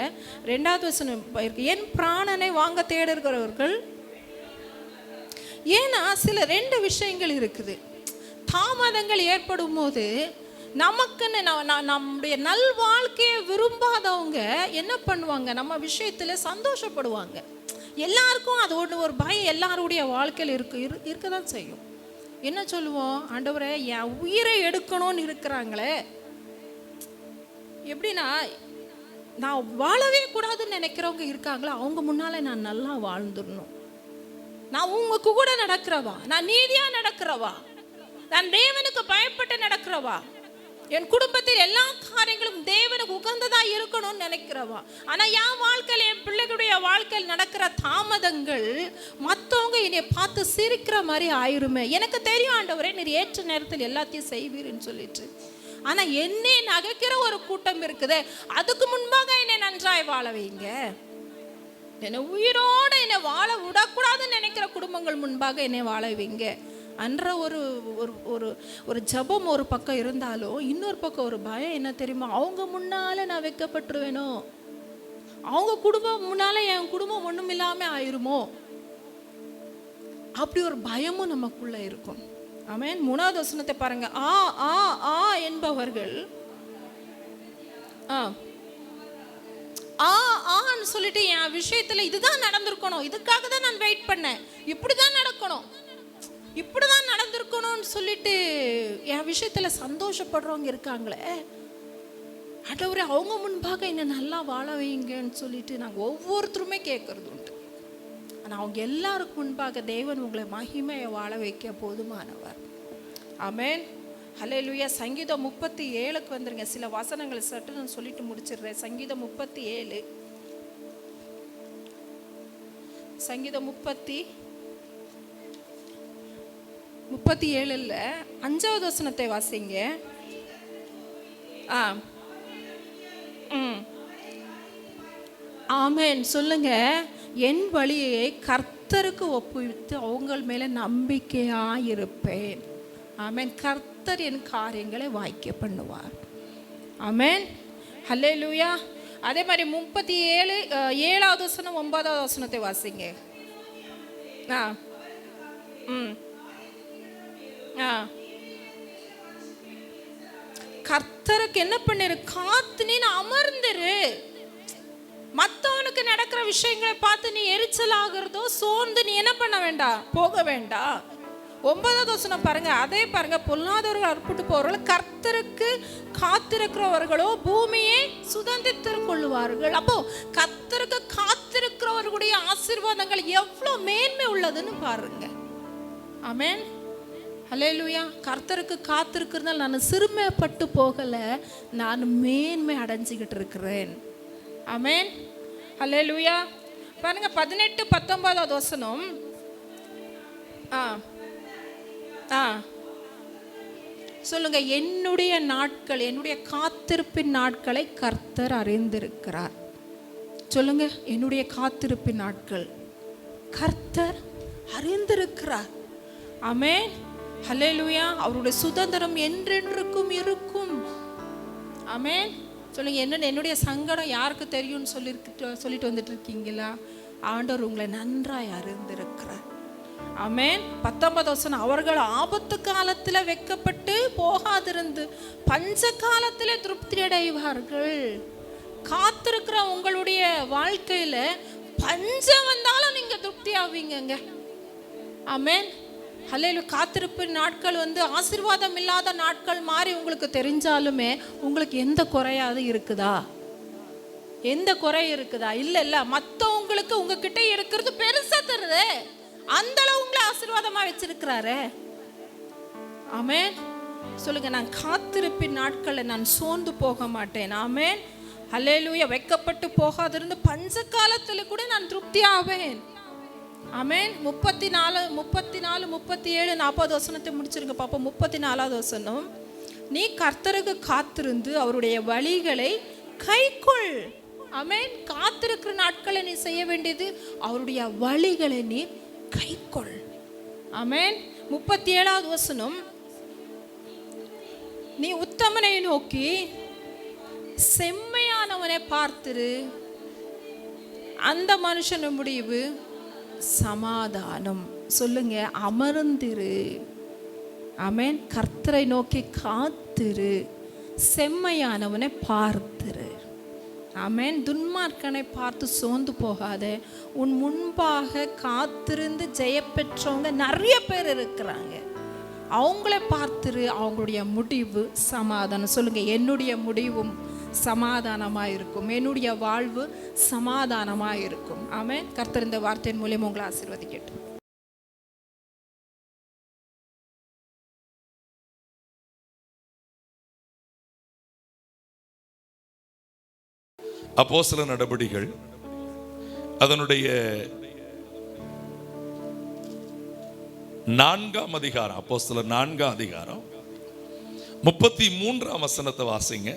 C: 2வது வசனம் இருக்கு, என் பிராணனை வாங்க தேடுகிறவர்கள். ஏன்னா சில 2 விஷயங்கள் இருக்குது. தாமதங்கள் ஏற்படும் போது நமக்குன்னு நம்முடைய நல் வாழ்க்கையை விரும்பாதவங்க என்ன பண்ணுவாங்க, நம்ம விஷயத்தில் சந்தோஷப்படுவாங்க. எல்லாருக்கும் அது ஒரு பயம் எல்லாருடைய வாழ்க்கையில் இருக்க தான் செய்யும். என்ன சொல்லுவோம், ஆண்டவரே என் உயிரை எடுக்கணும்னு இருக்கிறாங்களே. எப்படின்னா, நான் வாழவே கூடாதுன்னு நினைக்கிறவங்க இருக்காங்களா, அவங்க முன்னால நான் நல்லா வாழ்ந்துடணும், நான் உங்க கூட நடக்கிறவா, நான் நீதியா நடக்கிறவா, நான் தேவனுக்கு பயப்பட்டு நடக்கிறவா, என் குடும்பத்தில் எல்லா காரியங்களும் தேவனுக்கு உகந்ததா இருக்கணும்னு நினைக்கிறவா. ஆனா என் வாழ்க்கையில், என் பிள்ளைகளுடைய வாழ்க்கையில் நடக்கிற தாமதங்கள் மற்றவங்க என்னை பார்த்து சிரிக்கிற மாதிரி ஆயிருமே. எனக்கு தெரியும் ஆண்டவரே, நீர் ஏற்ற நேரத்தில் எல்லாத்தையும் செய்வீர்னு சொல்லிட்டு. ஆனா என்னை நகைக்கிற ஒரு கூட்டம் இருக்குது. அதுக்கு முன்பாக என்னை நன்றாய் வாழ வைங்க, என்னை உயிரோட என்னை வாழ விடக்கூடாதுன்னு நினைக்கிற குடும்பங்கள் முன்பாக என்னை வாழ வைங்க என்ற ஒரு ஜபம் ஒரு பக்கம் இருந்தாலும், இன்னொரு பக்கம் ஒரு பயம். என்ன தெரியுமா, அவங்க முன்னால நான் வைக்கப்பட்டுருவேனோ, அவங்க குடும்பம் முன்னால என் குடும்பம் ஒண்ணும் இல்லாம ஆயிருமோ, அப்படி ஒரு பயமும் நமக்குள்ள இருக்கும். ஆமென். 3வது வசனத்தை பாருங்க. ஆ ஆ ஆ என்பவர்கள் ஆன்னு சொல்லிட்டு என் விஷயத்துல இதுதான் நடந்திருக்கணும், இதுக்காக தான் நான் வெயிட் பண்ணேன், இப்படிதான் நடக்கணும், இப்படிதான் நடந்திருக்கணும்னு சொல்லிட்டு என் விஷயத்துல சந்தோஷப்படுறவங்க இருக்காங்களே. ஆண்டவரே, அவங்க முன்பாக என்ன நல்லா வாழ வைங்கன்னு சொல்லிட்டு நாங்கள் ஒவ்வொருத்தருமே கேட்கறது உண்டு. ஆனால் அவங்க எல்லாருக்கும் முன்பாக தேவன் உங்களை மகிமையை வாழ வைக்க போதுமானவர். ஆமென். ஹல்லேலூயா. சங்கீதம் 37க்கு வந்துருங்க. சில வசனங்கள் சட்டு நான் சொல்லிட்டு முடிச்சிடுறேன். சங்கீதம் 37, சங்கீதம் 37ல் 5வது வசனத்தை வாசிங்க. ஆமென். சொல்லுங்க, என் வழியை கர்த்தருக்கு ஒப்புவித்து அவங்க மேலே நம்பிக்கையாயிருப்பேன். ஆமென். கர்த்தர் என் காரியங்களை வாய்க்க பண்ணுவார். ஆமென். ஹல்லேலூயா. அதே மாதிரி 37 7வது வசனம் 9வது வசனத்தை வாசிங்க. கர்த்தருக்கு என்ன பண்ணிரு, காத்து நீ அமர்ந்துரு. மற்றவனுக்கு நடக்கிற விஷயங்களை பார்த்து நீ எரிச்சல் ஆகிறதோ சோர்ந்து நீ என்ன பண்ண வேண்டாம், போக வேண்டாம். 9வது வசனம் பாருங்க. அதே பாருங்க, பொல்லாதவர்கள் அற்புட்டு போறவர்கள் கர்த்தருக்கு காத்திருக்கிறவர்களோ பூமியை சுதந்திரத்திற்கு கொள்ளுவார்கள். அப்போ கர்த்தருக்கு காத்திருக்கிறவர்களுடைய ஆசீர்வாதங்கள் எவ்வளவு மேன்மை உள்ளதுன்னு பாருங்க. ஆமென். ஹல்லேலூயா. கர்த்தருக்கு காத்திருக்கிறதால் நான் சிறுமைப்பட்டு போகல, நான் மேன்மை அடைஞ்சிக்கிட்டு இருக்கிறேன். ஆமென். ஹல்லேலூயா. பாருங்க 18 19வது வசனம். சொல்லுங்க, என்னுடைய நாட்கள், என்னுடைய காத்திருப்பின் நாட்களை கர்த்தர் அறிந்திருக்கிறார். சொல்லுங்க, என்னுடைய காத்திருப்பின் நாட்கள் கர்த்தர் அறிந்திருக்கிறார். ஆமென், ஹல்லேலூயா. அவருடைய சுதந்திரம் என்றென்றுக்கும் இருக்கும். ஆமென். சொல்லுங்க, என்னுடைய சங்கடம் யாருக்கு தெரியும்னு சொல்லிட்டு வந்துட்டு இருக்கீங்களா? ஆண்டவர் உங்களை நன்றாய் அறிந்திருக்கிறார். ஆமென். 19 வசனம், அவர்கள் ஆபத்து காலத்தில் வெட்கப்பட்டு போகாதிருந்து பஞ்ச காலத்தில் திருப்தி அடைவார்கள். காத்திருக்கிற உங்களுடைய வாழ்க்கையில பஞ்சம் வந்தாலும் நீங்க திருப்தி ஆவீங்க. ஆமென், ஹல்லேலூயா. காத்திருப்பு நாட்கள் ஆசீர்வாதம் இல்லாத நாட்கள் மாதிரி உங்களுக்கு தெரிஞ்சாலுமே உங்களுக்கு எந்த குறையாவது இருக்குதா? எந்த குறை இருக்குதா? இல்ல, மற்றவங்களுக்கு உங்ககிட்ட இருக்கிறது பெருசா தருது. அந்த அளவு உங்களை ஆசீர்வாதமா வச்சிருக்கிறாரு. ஆமென். சொல்லுங்க, நான் காத்திருப்பின் நாட்களில் நான் சோர்ந்து போக மாட்டேன். ஆமென், ஹல்லேலூயா. வெட்கப்பட்டு போகாதிருந்து பஞ்ச காலத்துல கூட நான் திருப்தி ஆவேன். ஆமென். 34, 37, 40 வசனத்தை முடிச்சிருங்க பாப்போம். 34வது வசனம், நீ கர்த்தருக்கு காத்திருந்து அவருடைய வழிகளை கைக்கொள். ஆமென். காத்திருக்கிற நாட்களை நீ செய்ய வேண்டியது அவருடைய வழிகளை நீ கைக்கொள். ஆமென். 37வது வசனம், நீ உத்தமனை நோக்கி செம்மையானவனை பார்த்திரு, அந்த மனுஷன் முடிவு சமாதானம். சொல்லுங்க, அமர்ந்திரு. ஆமென். கர்த்தரை நோக்கி காத்திரு, செம்மையானவனை பார்த்திரு. ஆமென். துன்மார்க்கனை பார்த்து சோர்ந்து போகாத. உன் முன்பாக காத்திருந்து ஜெய பெற்றவங்க நிறைய பேர் இருக்கிறாங்க. அவங்கள பார்த்துரு, அவங்களுடைய முடிவு சமாதானம். சொல்லுங்க, என்னுடைய முடிவும் சமாதானமாக இருக்கும், என்னுடைய வாழ்வு சமாதானமாக இருக்கும். ஆமென். கர்த்தர் இந்த வார்த்தையின் மூலியம் உங்களை ஆசீர்வதிக்கட்டும்.
A: அப்போஸ்தல நடபடிகள் அதனுடைய 4ஆம் அதிகாரம், அப்போஸ்தலர் 4ஆம் அதிகாரம் 33ஆம் வசனத்தை வாசிங்க.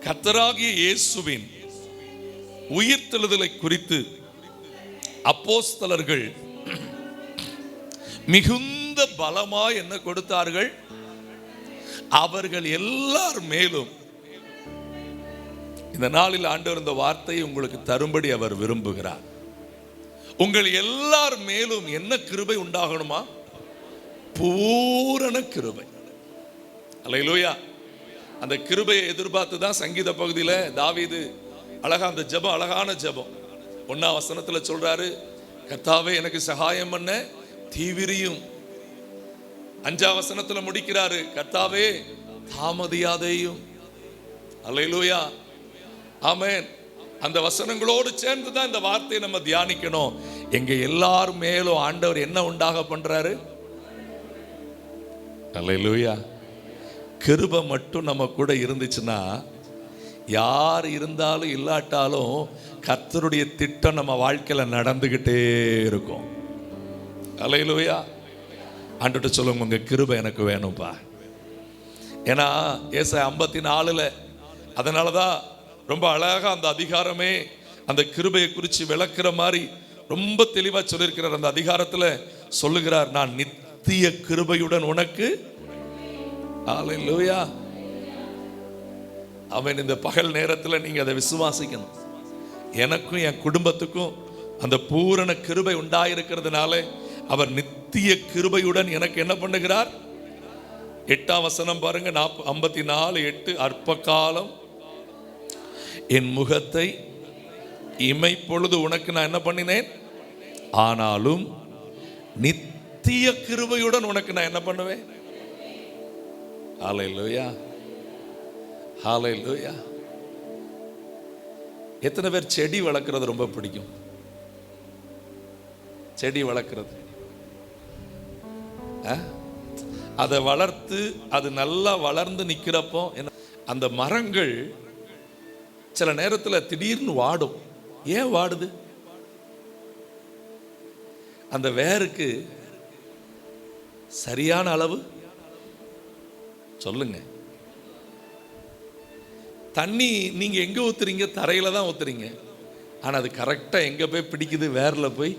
A: கர்த்தராகிய இயேசுவின் உயிர்த்தெழுதலை குறித்து அப்போஸ்தலர்கள் மிகுந்த பலமாய் என்ன கொடுத்தார்கள்? அவர்கள் எல்லார் மேலும். இந்த நாளில் ஆண்டவர் இந்த வார்த்தையை உங்களுக்கு தரும்படி அவர் விரும்புகிறார். உங்கள் எல்லார் மேலும் என்ன கிருபை உண்டாகணுமா? பூரண கிருபை. அல்லேலூயா. அந்த கிருபையை எதிர்பார்த்து தான் சங்கீத பகுதியில் தாவீது அழகா அந்த ஜெபம், அழகான ஜெபம் 1ஆம் வசனத்தில் சொல்றாரு, கர்த்தாவே எனக்கு சகாயம் பண்ண தீவிரியும். 5ஆம் வசனத்தில் முடிக்கிறாரு, கர்த்தாவே தாமதியாதேயும். அல்லேலூயா. ஆமென். அந்த வசனங்களோடு சேர்ந்து தான் இந்த வார்த்தையை நம்ம தியானிக்கணும். எங்க எல்லார் மேலும் ஆண்டவர் என்ன உண்டாக பண்றாரு? அல்லேலூயா. கிருபை மட்டும் நம்ம கூட இருந்துச்சுன்னா, யார் இருந்தாலும் இல்லாட்டாலும் கர்த்தருடைய திட்டம் நம்ம வாழ்க்கையில நடந்துகிட்டே இருக்கும். அல்லேலூயா. ஆண்டவர்ட்ட சொல்லுங்க, உங்க கிருபை எனக்கு வேணும்பா. ஏன்னா ஏசாயா 54 அதனாலதான் ரொம்ப அழகா அந்த அதிகாரமே அந்த கிருபையை குறித்து விளக்குற மாதிரி ரொம்ப தெளிவா சொல்லியிருக்கிறார். அந்த அதிகாரத்துல சொல்லுகிறார், நான் நித்திய கிருபையுடன் உனக்கு. அல்லேலூயா. அவன் இந்த பகல் நேரத்தில் நீங்க அதை விசுவாசிக்கணும். எனக்கும் என் குடும்பத்துக்கும் அந்த பூரண கிருபை உண்டாயிருக்கிறதுனால அவர் நித்திய கிருபையுடன் எனக்கு என்ன பண்ணுகிறார்? 8ஆம் வசனம் பாருங்க, 54:8, அற்ப காலம் என் முகத்தை இமைப்பொழுது உனக்கு நான் என்ன பண்ணினேன், ஆனாலும் நித்திய கிருபையுடன் உனக்கு நான் என்ன பண்ணுவேன். ஹல்லேலூயா, ஹல்லேலூயா. எத்தனை பேர் செடி வளர்க்கறது ரொம்ப பிடிக்கும்? செடி வளர்க்கறது, அதை வளர்த்து அது நல்லா வளர்ந்து நிற்கிறப்போ அந்த மரங்கள் சில நேரத்தில் திடீர்னு வாடும். ஏன் வாடுது? அந்த வேருக்கு சரியான அளவு சொல்லுங்க. தண்ணி நீங்க எங்க ஊத்துறீங்க? தரையில தான் ஊத்துறீங்க. ஆனா அது கரெக்டா எங்க போய் பிடிக்குது? வேர்ல போய்.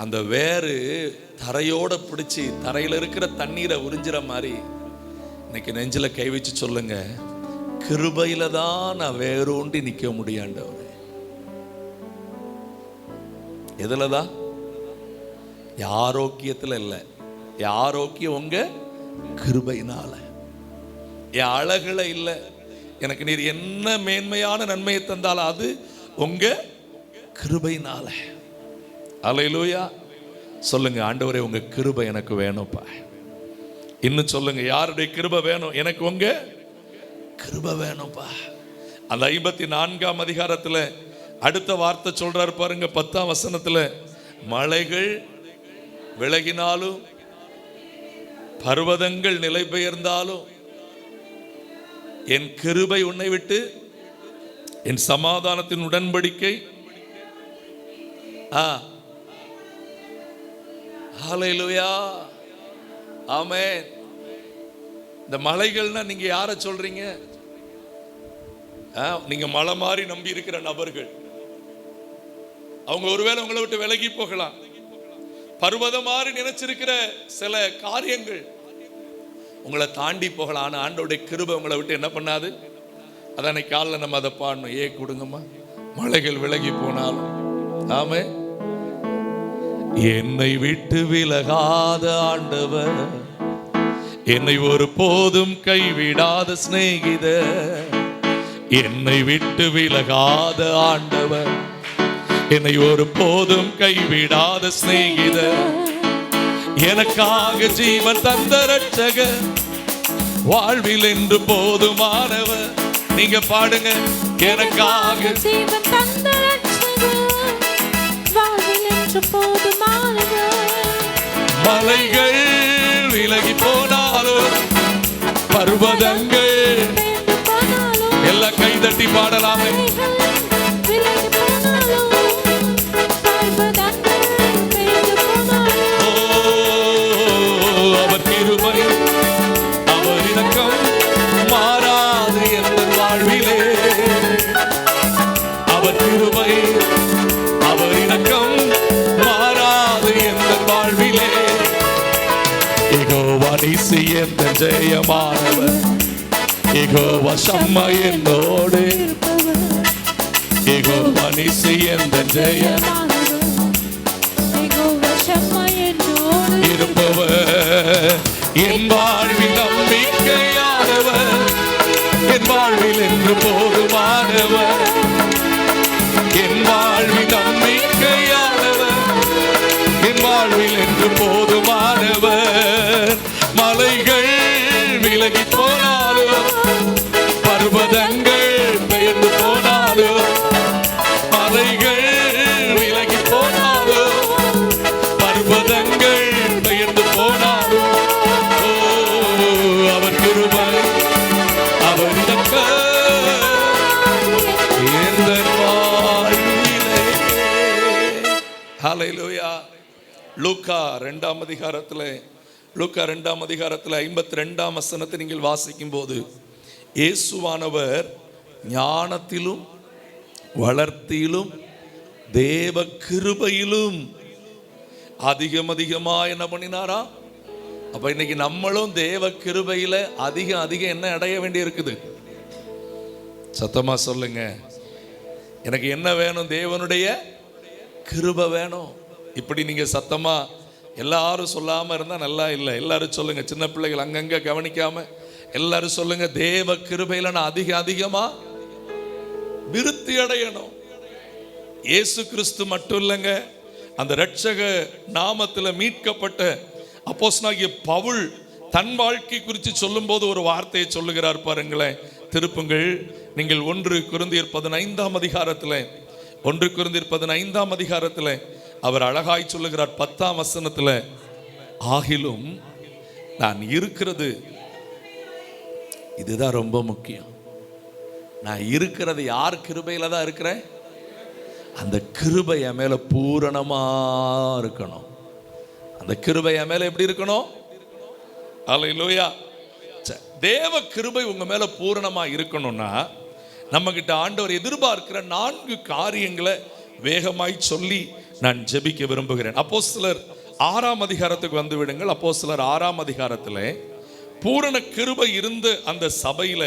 A: அந்த வேறு தரையோட பிடிச்சி தரையில இருக்கிற தண்ணீரை உறிஞ்சிற மாதிரி இன்னைக்கு நெஞ்சில கை வச்சு சொல்லுங்க, கிருபையில தான் நான் வேரூண்டி நிக்க முடியாண்டவர். எதுலதான்? ஆரோக்கியத்துல இல்ல. ஆரோக்கியம் உங்க கிருபையினால. என் அழகுல இல்ல. எனக்கு நீர் என்ன மேன்மையான நன்மையை தந்தாலும் அது உங்க கிருபையினால. அல்லேலூயா. சொல்லுங்க, ஆண்டவரே உங்க கிருபை எனக்கு வேணும்ப்பா. இன்னும் சொல்லுங்க, யாருடைய கிருபை வேணும்? எனக்கு உங்க கிருபை வேணும்ப்பா. அந்த 54ஆம் அதிகாரத்துல அடுத்த வார்த்தை சொல்றாரு பாருங்க, 10ஆம் வசனத்துல, மலைகள் விலகினாலும் பர்வதங்கள் நிலை பெயர்ந்தாலும் என் கிருபை உன்னை விட்டு, என் சமாதானத்தின் உடன்படிக்கை. ஹல்லேலூயா, ஆமென். இந்த மலைகள்னா நீங்க யாரை சொல்றீங்க? நீங்க மலை மாதிரி நம்பி இருக்கிற நபர்கள். அவங்க ஒருவேளை உங்களை விட்டு விலகி போகலாம். பர்வதம் மாதிரி நினைச்சிருக்கிற சில காரியங்கள் உங்களை தாண்டி போகலாம். ஆனா ஆண்டவருடைய கிருபை உங்களை விட்டு என்ன பண்ணாது? அதானே காலில் நம்ம அதை பாடணும். ஏ கொடுங்கம்மா, மலைகள் விலகி போனாலும். ஆமே. என்னை விட்டு விலகாத ஆண்டவர், என்னை ஒரு போதும் கைவிடாத சிநேகிதர். என்னை விட்டு விலகாத ஆண்டவர், என்னை ஒரு போதும் கைவிடாத சிநேகிதர். எனக்காக ஜீவன் தந்த ரட்சகர், வாழ்வில் என்று போதுமானவர். நீங்க பாடுங்க, எனக்காக
B: ஜீவன் தந்த ரட்சகர், வாழ்வில் என்று போதுமானவர்.
A: மலைகள் விலகி போனாலும் பர்வதங்கள் எல்லாம் கைதட்டி பாடலாமே. அவர் கிருபை அவர் இரக்கம் மாறாது எந்த வாழ்விலே. அவர் கிருபை அவர் இரக்கம் மாறாது எந்த வாழ்விலே. யெகோவா நீசி எந்த ஜெயமானவர், யெகோவா ஷம்மா என்னோடு, யெகோவா நீசி எந்த ஜெயமானவர், இருப்பவர் என் வாழ்வில் நம்பிக்கையானவர், என் வாழ்வில் என்று போதுமானவர், என் வாழ்வில் நம்பிக்கையானவர், என் வாழ்வில் என்று போதுமானவர். மலைகள் விலகி போனாலும் பர்வதங்கள் பெயர்ந்து போனாலும், மலைகள் விலகி போனாலும் பர்வதங்கள் பெயர்ந்து போனாலும், அவர் கிருபை அவர் இரக்கம் எந்த வாழ்விலே. ஹல்லேலூயா. லூக்கா 2ஆம் அதிகாரத்தில் 52ஆம் வசனத்தை நீங்கள் வாசிக்கும் போது, இயேசுவானவர் ஞானத்திலும் வளர்த்தியிலும் தேவ கிருபையிலும் அதிகமா என்ன பண்ணினாரா? அப்ப இன்னைக்கு நம்மளும் தேவ கிருபையில அதிகம் என்ன அடைய வேண்டி இருக்குது? சத்தமா சொல்லுங்க, எனக்கு என்ன வேணும்? தேவனுடைய கிருபை வேணும். இப்படி நீங்க சத்தமா எல்லாரும் சொல்லாம இருந்தா நல்லா இல்லை. எல்லாரும் சொல்லுங்க, சின்ன பிள்ளைகள் அங்கங்க கவனிக்காம எல்லாரும் சொல்லுங்க, தேவ கிருபையில நான் அதிகமா விருத்தி அடையணும். இயேசு கிறிஸ்து மட்டும் இல்லைங்க, அந்த இரட்சக நாமத்தில் மீட்கப்பட்ட அப்போஸ்தலனாகிய பவுல் தன் வாழ்க்கை குறித்து சொல்லும் போது ஒரு வார்த்தையை சொல்லுகிறார் பாருங்களேன். திருப்புங்கள், நீங்கள் 1 கொரிந்தியர் 15ஆம் அதிகாரத்தில் 1 கொரிந்தியர் 15ஆம் அதிகாரத்தில் அவர் அழகாய் சொல்லுகிறார் 10ஆம் வசனத்தில், ஆகிலும் நான் இருக்கிறது, இதுதான் ரொம்ப முக்கியம், நான் இருக்கிறது யார் கிருபையில தான் இருக்கிறேன்? அந்த கிருபை என் மேல பூரணமா இருக்கணும். அந்த கிருபை என் மேல எப்படி இருக்கணும்? அல்லேலூயா. தேவ கிருபை உங்க மேல பூரணமா இருக்கணும்னா நம்ம கிட்ட ஆண்டவர் எதிர்பார்க்கிற 4 காரியங்களை வேகமாய் சொல்லி நான் ஜெபிக்க விரும்புகிறேன். அப்போஸ்தலர் 6ஆம் அதிகாரத்துக்கு வந்து விடுங்கள். அப்போஸ்தலர் 6ஆம் அதிகாரத்தில் பூரண கிருபை இருந்த அந்த சபையில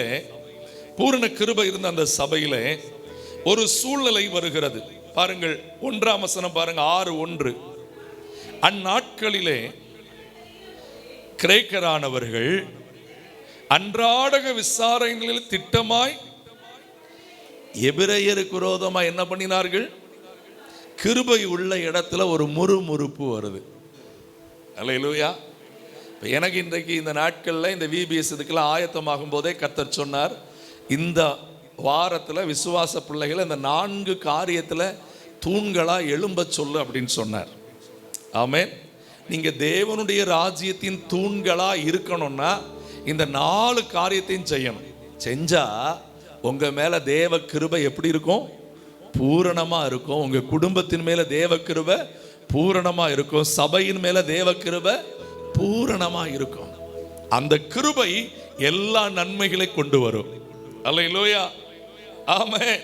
A: ஒரு சூழ்நிலை வருகிறது. பாருங்கள் 1ஆம் வசனம் பாருங்க, 6:1. அந்நாட்களிலே கிரேக்கரானவர்கள் அன்றாடக விசாரணைகளில் திட்டமாய் எபிரேயருக்கு விரோதமாய் என்ன பண்ணினார்கள்? கிருபை உள்ள இடத்துல ஒரு முறுமுறுப்பு வருது. அல்லேலூயா. இப்போ எனக்கு இன்றைக்கு இந்த நாட்களில் இந்த விபிஎஸ் இதுக்கெல்லாம் ஆயத்தமாகும் போதே கர்த்தர் சொன்னார், இந்த வாரத்தில் விசுவாச பிள்ளைகளை இந்த 4 காரியத்தில் தூண்களாக எழும்ப சொல்லு அப்படின்னு சொன்னார். ஆமென். நீங்கள் தேவனுடைய ராஜ்யத்தின் தூண்களாக இருக்கணும்னா இந்த 4 காரியத்தையும் செய்யணும். செஞ்சா உங்க மேல தேவ கிருபை எப்படி இருக்கும்? பூரணமா இருக்கும். உங்க குடும்பத்தின் மேல தேவ கிருபை பூரணமா இருக்கும். சபையின் மேல தேவ கிருபை பூரணமா இருக்கும். அந்த கிருபை எல்லா நன்மைகளை கொண்டு வரும். அல்லேலூயா. ஆமென்.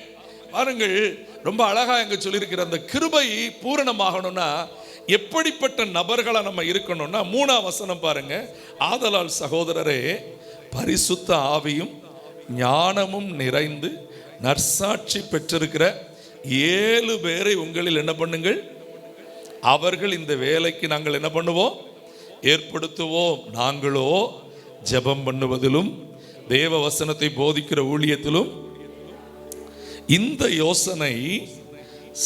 A: பாருங்கள், ரொம்ப அழகா எங்க சொல்லியிருக்கிற அந்த கிருபை பூரணமாகணும்னா எப்படிப்பட்ட நபர்களா நம்ம இருக்கணும்னா 3ஆம் வசனம் பாருங்க. ஆதலால் சகோதரரே, பரிசுத்த ஆவியும் ஞானமும் நிறைந்து நற்சாட்சி பெற்றிருக்கிற 7 பேரை உங்களில் என்ன பண்ணுங்கள்? அவர்கள் இந்த வேலைக்கு நாங்கள் என்ன பண்ணுவோம்? ஏற்படுத்துவோம். நாங்களோ ஜெபம் பண்ணுவதிலும் தேவ வசனத்தை போதிக்கிற ஊழியத்திலும். இந்த யோசனை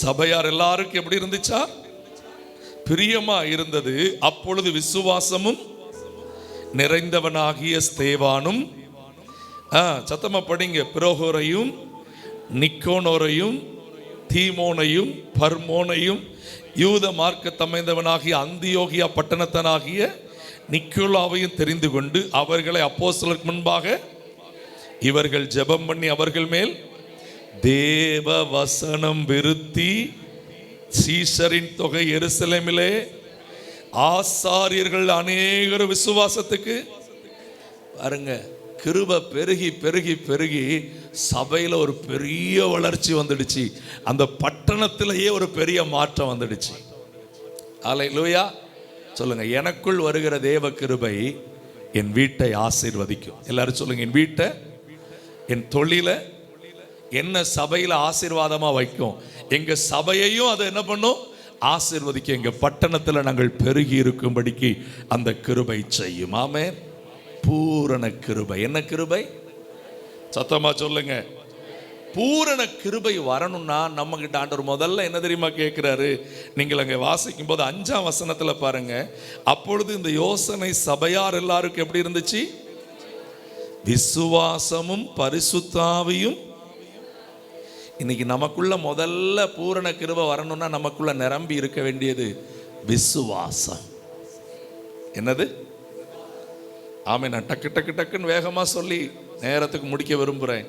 A: சபையார் எல்லாருக்கும் எப்படி இருந்துச்சா? பிரியமா இருந்தது. அப்பொழுது விசுவாசமும் நிறைந்தவனாகிய ஸ்தேவானும், சத்தமா படிங்க, பிரோகோரையும் நிக்கோனோரையும் தீமோனையும் பர்மோனையும் யூத மார்க்க தமைந்தவனாகிய அந்தியோகியா பட்டணத்தனாகிய நிக்கோலாவையும் தெரிந்து கொண்டு அவர்களை அப்போஸ்தலருக்கு முன்பாக இவர்கள் ஜெபம் பண்ணி அவர்கள் மேல் தேவ வசனம் விருத்தி சீசரின் தொகை எருசலேமிலே ஆசாரியர்கள் அநேகர் விசுவாசத்துக்கு. பாருங்க, கிருபை பெருகி பெருகி பெருகி சபையில் ஒரு பெரிய வளர்ச்சி வந்துடுச்சு. அந்த பட்டணத்திலேயே ஒரு பெரிய மாற்றம் வந்துடுச்சு. அல்லேலூயா. சொல்லுங்க, எனக்குள் வருகிற தேவ கிருபை என் வீட்டை ஆசீர்வதிக்கும். எல்லாரும் சொல்லுங்க, என் வீட்டை, என் தொழிலை, என்ன சபையில் ஆசீர்வாதமா வைக்கும். எங்க சபையையும் அதை என்ன பண்ணும்? ஆசீர்வதிக்க. எங்க பட்டணத்தில் நாங்கள் பெருகி இருக்கும்படிக்கு அந்த கிருபை செய்யும். ஆமென். பூரண கிருபை. என்ன கிருபை? சத்தமா சொல்லுங்க. பூரண கிருபை வரணும்னா நம்ம கிட்ட ஆண்டவர் முதல்ல என்ன தெரியுமா கேட்கிறாரு? நீங்கள் அங்கே வாசிக்கும் போது 5ஆம் வசனத்துல பாருங்க. அப்பொழுது இந்த யோசனை சபையார் எல்லாருக்கும் எப்படி இருந்துச்சு? விசுவாசமும் பரிசுத்தாவியும். இன்னைக்கு நமக்குள்ள முதல்ல பூரண கிருபை வரணும்னா நமக்குள்ள நிரம்பி இருக்க வேண்டியது விசுவாசம். என்னது? ஆமே. நான் டக்கு டக்கு டக்குன்னு வேகமா சொல்லி நேரத்துக்கு முடிக்க விரும்புகிறேன்.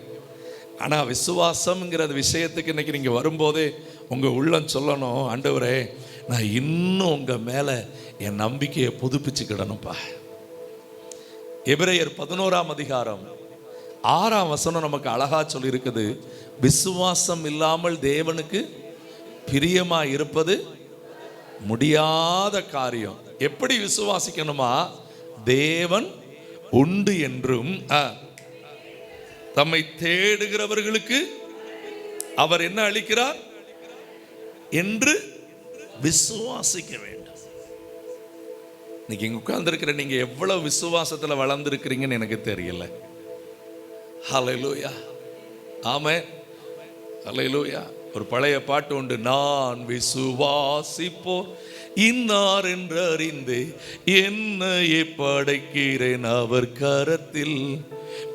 A: ஆனால் விசுவாசம்ங்கிற விஷயத்துக்கு இன்னைக்கு நீங்கள் வரும்போதே உங்கள் உள்ளம் சொல்லணும், ஆண்டவரே நான் இன்னும் உங்கள் மேலே என் நம்பிக்கையை புதுப்பிச்சுக்கிடணும்ப்பா. எபிரேயர் 11ஆம் அதிகாரம் 6ஆம் வசனம் நமக்கு அழகா சொல்லி இருக்குது. விசுவாசம் இல்லாமல் தேவனுக்கு பிரியமா இருப்பது முடியாத காரியம். எப்படி விசுவாசிக்கணுமா? தேவன் உண்டு என்றும் தம்மை தேடுகிறவர்களுக்கு அவர் என்ன அளிக்கிறார் என்று விசுவாசிக்க வேண்டும். இன்னைக்கு இங்க உட்கார்ந்திருக்கிற நீங்க எவ்வளவு விசுவாசத்துல வளர்ந்திருக்கிறீங்கன்னு எனக்கு தெரியல. ஹல்லேலூயா. ஆமென். ஹல்லேலூயா. ஒரு பழைய பாட்டு உண்டு, நான் விசுவாசிப்போர் இன்னார் என்று அறிந்து என்னையே படைக்கிறேன் அவர் கரத்தில்,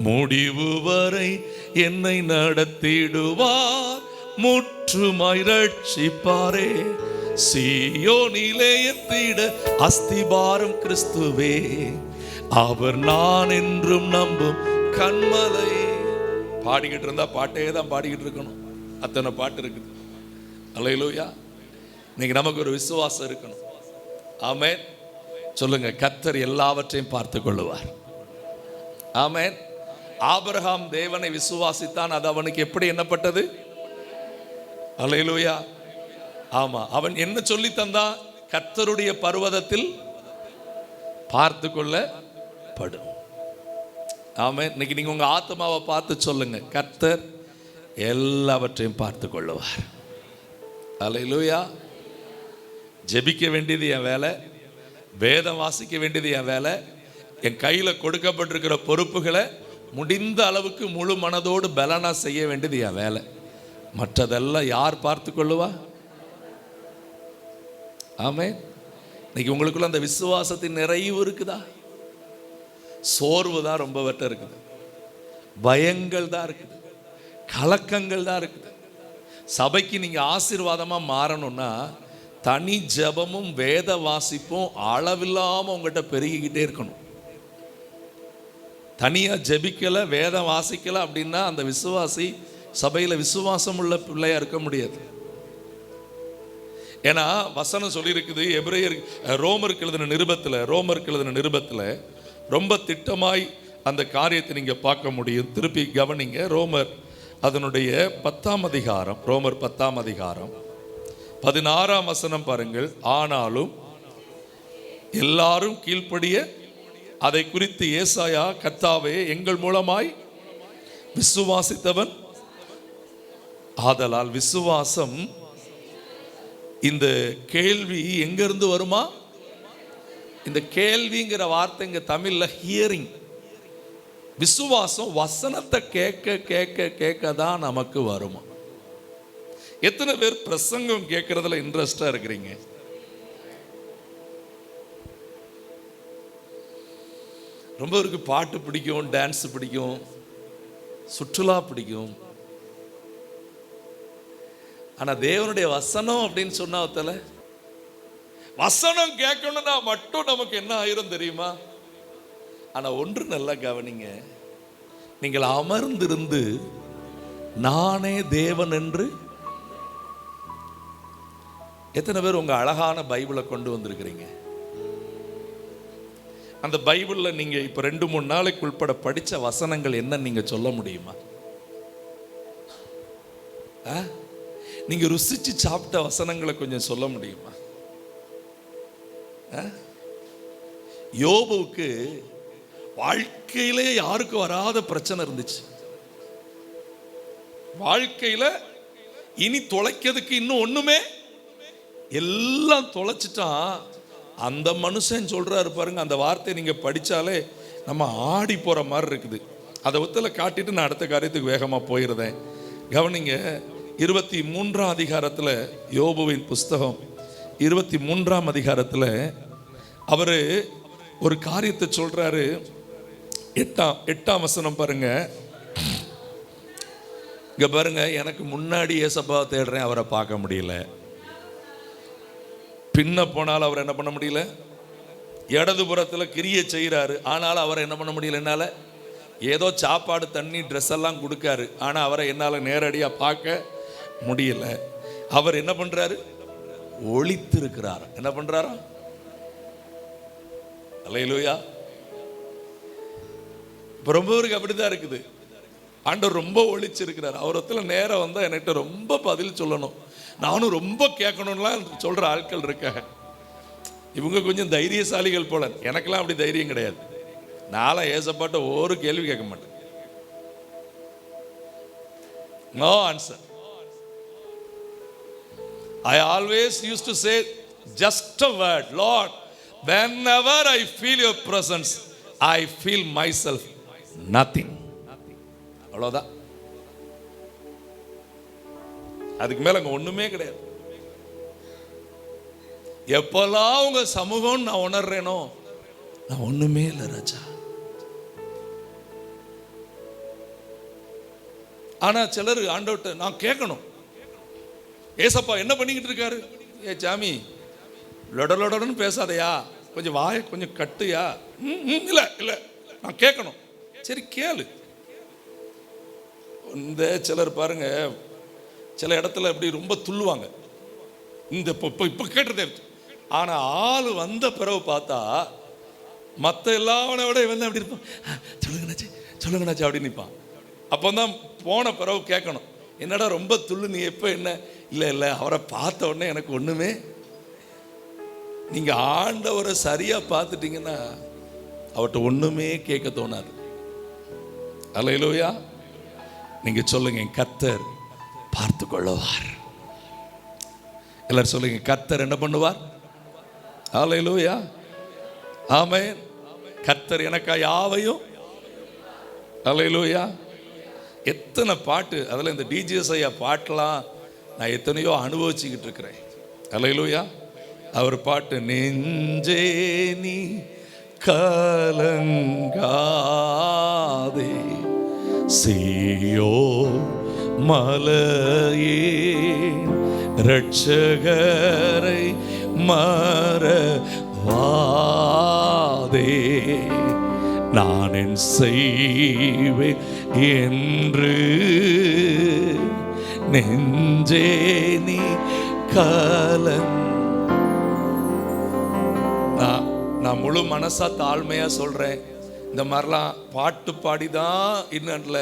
A: முடிவு வரை என்னை நடத்திடுவார், முற்றுமாய் ரட்சிப்பாரே, சீயோனிலே எத்திட அஸ்திபாரம் கிறிஸ்துவே, அவர் நான் என்றும் நம்பும் கண்மலை. பாடிக்கிட்டு இருந்தா பாட்டே தான் பாடிக்கிட்டு இருக்கணும். அத்தனை பாட்டு இருக்குது. அல்லேலூயா. இன்னைக்கு நமக்கு ஒரு விசுவாசம் இருக்கணும். ஆமென். சொல்லுங்க, கர்த்தர் எல்லாவற்றையும் பார்த்து கொள்ளுவார். ஆமென். ஆபிரகாம் தேவனை விசுவாசித்தான், அது அவனுக்கு எப்படி எண்ணப்பட்டது? அல்லேலூயா. ஆமா, அவன் என்ன சொல்லி தந்தான்? கர்த்தருடைய பர்வதத்தில் பார்த்து கொள்ளப்படும். ஆமென். இன்னைக்கு நீங்க உங்க ஆத்மாவை பார்த்து சொல்லுங்க, கர்த்தர் எல்லாவற்றையும் பார்த்து கொள்ளுவார். அல்லேலூயா. ஜெபிக்க வேண்டியது என் வேலை, வேதம் வாசிக்க வேண்டியது என் வேலை, என் கையில் கொடுக்கப்பட்டிருக்கிற பொறுப்புகளை முடிந்த அளவுக்கு முழு மனதோடு பலனா செய்ய வேண்டியது என் வேலை. மற்றதெல்லாம் யார் பார்த்து கொள்ளுவா? ஆமென். இன்னைக்கு உங்களுக்குள்ள அந்த விசுவாசத்தின் நிறைவு இருக்குதா? சோர்வு தான் ரொம்ப வெட்ட இருக்குது, பயங்கள் தான் இருக்குது, கலக்கங்கள் தான் இருக்குது. சபைக்கு நீங்க ஆசீர்வாதமா மாறணும்னா தனி ஜெபமும் வேத வாசிப்பும் அளவில்லாம உங்ககிட்ட பெருகிக்கிட்டே இருக்கணும். தனியா ஜெபிக்கல, வேதம் வாசிக்கல அப்படின்னா அந்த விசுவாசி சபையில விசுவாசம் உள்ள பிள்ளையா இருக்க முடியாது. ஏன்னா வசனம் சொல்லியிருக்குது, ரோமருக்கு எழுதின நிருபத்தில் ரொம்ப திட்டமாய் அந்த காரியத்தை நீங்க பார்க்க முடியும். திருப்பி கவனிங்க, ரோமர் அதனுடைய 10ஆம் அதிகாரம், ரோமர் 10ஆம் அதிகாரம் 16ஆம் வசனம் பாருங்கள். ஆனாலும் எல்லாரும் கீழ்ப்படிய அதை குறித்து ஏசாயா, கர்த்தாவே எங்கள் மூலமாய் விசுவாசித்தவன் ஆதலால் விசுவாசம். இந்த கேள்வி எங்கிருந்து வருமா? இந்த கேள்விங்கிற வார்த்தை இங்க தமிழ்ல ஹியரிங். விசுவாசம் வசனத்தை கேட்க கேட்க கேட்க தான் நமக்கு வருமா? எத்தனை பேர் பிரசங்கம் கேட்கறதுல இன்ட்ரெஸ்டா இருக்கிறீங்க? ரொம்ப பேருக்கு பாட்டு பிடிக்கும், டான்ஸ் பிடிக்கும், சுற்றுலா பிடிக்கும். ஆனா தேவனுடைய வசனம் அப்படின்னு சொன்னா ஒருத்தல வசனம் கேட்கணும்னா மட்டும் நமக்கு என்ன ஆயிரும் தெரியுமா? ஆனா ஒன்று நல்லா கவனிங்க, நீங்கள் அமர்ந்திருந்து நானே தேவன் என்று. எத்தனை பேர் உங்க அழகான பைபிளை கொண்டு வந்திருக்கிறீங்க? அந்த பைபிள்ல நீங்க இப்ப 2-3 நாளைக்கு உட்பட படிச்ச வசனங்கள் என்ன நீங்க சொல்ல முடியுமா? நீங்க ருசிச்சு சாப்பிட்ட வசனங்களை கொஞ்சம் சொல்ல முடியுமா? யோபுவுக்கு வாழ்க்கையிலே யாருக்கு வராத பிரச்சனை இருந்துச்சு. வாழ்க்கையில இனி தொலைக்கிறதுக்கு இன்னும் ஒண்ணுமே, எல்லாம் தொலைச்சிட்டான். அந்த மனுஷன் சொல்றாரு பாருங்க, அந்த வார்த்தையை நீங்க படிச்சாலே நம்ம ஆடி போற மாதிரி இருக்குது. அதை ஒத்தல காட்டிட்டு நான் அடுத்த காரியத்துக்கு வேகமா போயிருந்தேன். கவனிங்க, 23ஆம் அதிகாரத்தில், யோபுவின் புஸ்தகம் 23ஆம் அதிகாரத்தில் அவரு ஒரு காரியத்தை சொல்றாரு. 8ஆம் வசனம் பாருங்க. இங்க பாருங்க, எனக்கு முன்னாடி ஏசப்பாவை தேடுறேன், அவரை பார்க்க முடியல. பின்ன போனாலும் அவர் என்ன பண்ண முடியல. இடதுபுறத்தில் கிரியை செய்கிறாரு, ஆனாலும் அவரை என்ன பண்ண முடியல என்னால. ஏதோ சாப்பாடு தண்ணி ட்ரெஸ் எல்லாம் கொடுக்காரு, ஆனா அவரை என்னால நேரடியா பார்க்க முடியல. அவர் என்ன பண்றாரு? ஒளித்திருக்கிறார். என்ன பண்றாரா? அல்லேலூயா. இப்ப ரொம்ப பேருக்கு அப்படிதான் இருக்குது. ஆண்டவர் ரொம்ப ஒளிச்சிருக்கிறார். அவரத்துல நேரம் வந்தா என்கிட்ட ரொம்ப பதில் சொல்லணும், நானும் ரொம்ப கேட்கணும்லாம் சொல்ற ஆட்கள் இருக்காங்க. இவங்க கொஞ்சம் தைரியசாலிகள் போல. எனக்கெல்லாம் அப்படி தைரியம் கிடையாது. நானும் ஏசப்பாட்ட ஒரு கேள்வி கேட்க மாட்டேன். No answer. I always used to say just a word, Lord, whenever I feel your presence, I feel myself nothing. அவ்வளவுதான். அதுக்கு மேல அங்க ஒண்ணுமே கிடையாது. எப்பெல்லாம் உங்க சமூகம் நான் உணர்றேனோ, நான் ஒண்ணுமே இல்லை ராஜா. ஆனா சிலர் ஆண்டவர்ட்ட நான் கேட்கணும், ஏசப்பா என்ன பண்ணிக்கிட்டு இருக்காரு? ஏ சாமி, லொடலொடன்னு பேசாதையா, கொஞ்சம் வாயை கொஞ்சம் கட்டுயா. இல்ல இல்ல நான் கேட்கணும். சரி கேளு. இந்த சிலர் பாருங்க, சில இடத்துல இப்படி ரொம்ப துள்ளுவாங்க. இந்த இப்ப கேட்டுறதே ஆனா ஆள் வந்த பிறகு பார்த்தா மற்ற எல்லாவனை விட இவன் அப்படி இருப்பான். சொல்லுங்கண்ணாச்சி அப்படின்னு நிற்பான். அப்போ தான் போன பிறகு கேட்கணும், என்னடா ரொம்ப துள்ளு, நீ எப்போ என்ன? இல்லை அவரை பார்த்த உடனே எனக்கு ஒன்றுமே. நீங்கள் ஆண்டவரை சரியாக பார்த்துட்டீங்கன்னா அவர்கிட்ட ஒன்றுமே கேட்க தோணாது. அல்லேலூயா. நீங்கள் சொல்லுங்க, என் கர்த்தர் பார்த்து கொள்ளுவார். எல்லாரும் சொல்லுங்க, கர்த்தர் என்ன பண்ணுவார்? அல்லேலூயா. ஆமென். கர்த்தர் எனக்கா யாவையும். அல்லேலூயா. எத்தனை பாட்டு, அதில் இந்த டிஜிஎஸ் ஐயா பாட்டெலாம் நான் எத்தனையோ அனுபவிச்சுக்கிட்டு இருக்கிறேன். அல்லேலூயா. அவர் பாட்டு, நெஞ்சே நீ கலங்காதே, சீயோ மலையே இரட்சகரை மறவாதே, நான் என் செய்வேன் என்று நெஞ்சே நீ கலங். நான் முழு மனசா தாழ்மையா சொல்றேன், இந்த மாதிரிலாம் பாட்டு பாடிதான் இன்னல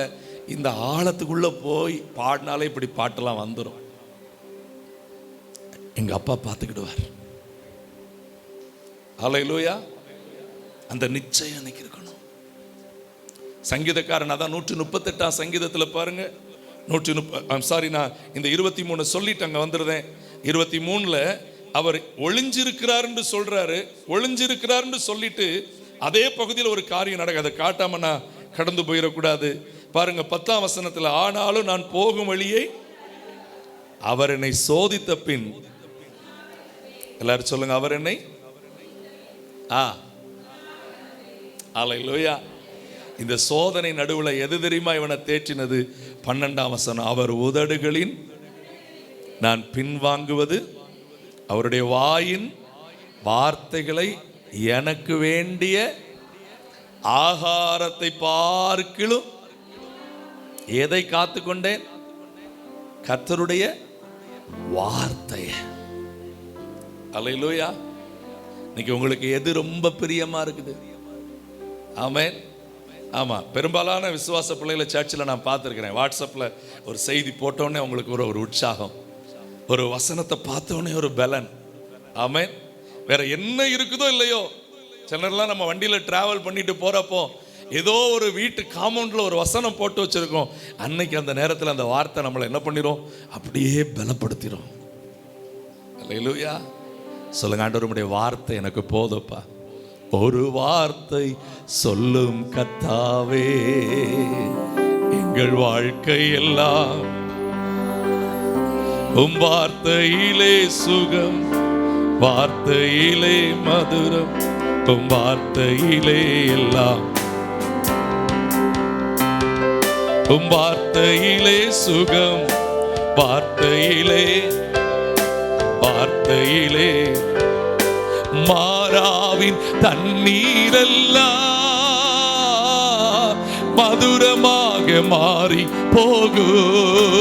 A: இந்த ஆழத்துக்குள்ள போய் பாடினாலே இப்படி பாட்டெல்லாம் வந்துடும். எங்க அப்பா பார்த்துக்கிடுவார். அல்லேலூயா. அந்த நிச்சயம் எனக்கு இருக்கணும். சங்கீதக்காரன் அதான் 138ஆம் சங்கீதத்தில் பாருங்க, 130 நான் இந்த 23 சொல்லிட்டு அங்க வந்துருந்தேன். 23ல அவர் ஒளிஞ்சிருக்கிறார்னு சொல்றாரு. ஒளிஞ்சிருக்கிறார்னு சொல்லிட்டு அதே பகுதியில் ஒரு காரியம் நடக்குது. அதை காட்டாம நான் கடந்து போயிடக்கூடாது. பாருங்க 10ஆம் வசனத்தில், ஆனாலும் நான் போகும் வழியை அவர் என்னை சோதித்த பின். எல்லாரும் சொல்லுங்க, அவர் என்னை. அல்லேலூயா. இந்த சோதனை நடுவில் எது தெரியுமா இவனை தேற்றினது? 12ஆம் வசனம், அவர் உதடுகளின் நான் பின்வாங்குவது, அவருடைய வாயின் வார்த்தைகளை எனக்கு வேண்டிய ஆகாரத்தை பார்க்கிலும் எதை காத்து கொண்டேன்? கர்த்தருடைய வார்த்தைய. அல்லேலூயா. இன்னைக்கு உங்களுக்கு எது ரொம்ப பிரியமா இருக்குது? ஆமென். ஆமா, பெரும்பாலான விசுவாச பிள்ளைகளை சர்ச்சில் நான் பார்த்துருக்கிறேன். வாட்ஸ்அப்பில் ஒரு செய்தி போட்டோடனே உங்களுக்கு ஒரு உற்சாகம், ஒரு வசனத்தை பார்த்தோடனே ஒரு பலன். ஆமென். வேற என்ன இருக்குதோ இல்லையோ, சிலர்லாம் நம்ம வண்டியில் டிராவல் பண்ணிட்டு போறப்போ ஏதோ ஒரு வீட்டு காம்பவுண்ட்ல ஒரு வசனம் போட்டு வச்சிருக்கோம். அன்னைக்கு அந்த நேரத்தில் அந்த வார்த்தை நம்மளை என்ன பண்ணிரும்? அப்படியே பலப்படுத்திடும். அல்லேலூயா. சொல்லுங்க, ஆண்டவரே உம்முடைய வார்த்தை எனக்கு போதுப்பா. ஒரு வார்த்தை சொல்லும் கர்த்தாவே, எங்கள் வாழ்க்கை எல்லாம் உம் வார்த்தையிலே சுகம், வார்த்தையிலே மதுரம், உம் வார்த்தையிலே எல்லாம், உம் வார்த்தையிலே சுகம், வார்த்தையிலே வார்த்தையிலே மாறாவின் தண்ணீரெல்லாம் மதுரமாக மாறி போகும்.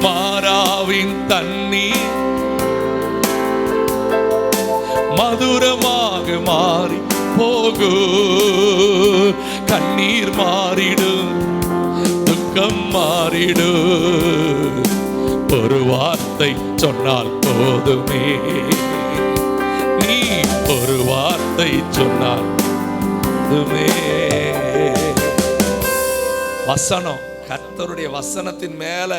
A: மாறாவின் தண்ணீர் மதுரமாக மாறி போகும். கண்ணீர் மாறிடும், துக்கம் மாறிடும், ஒரு வார்த்தை சொன்னால் போதுமே. நீ ஒரு வார்த்தை சொன்னால் போதுமே. வசனம், கர்த்தருடைய வசனத்தின் மேல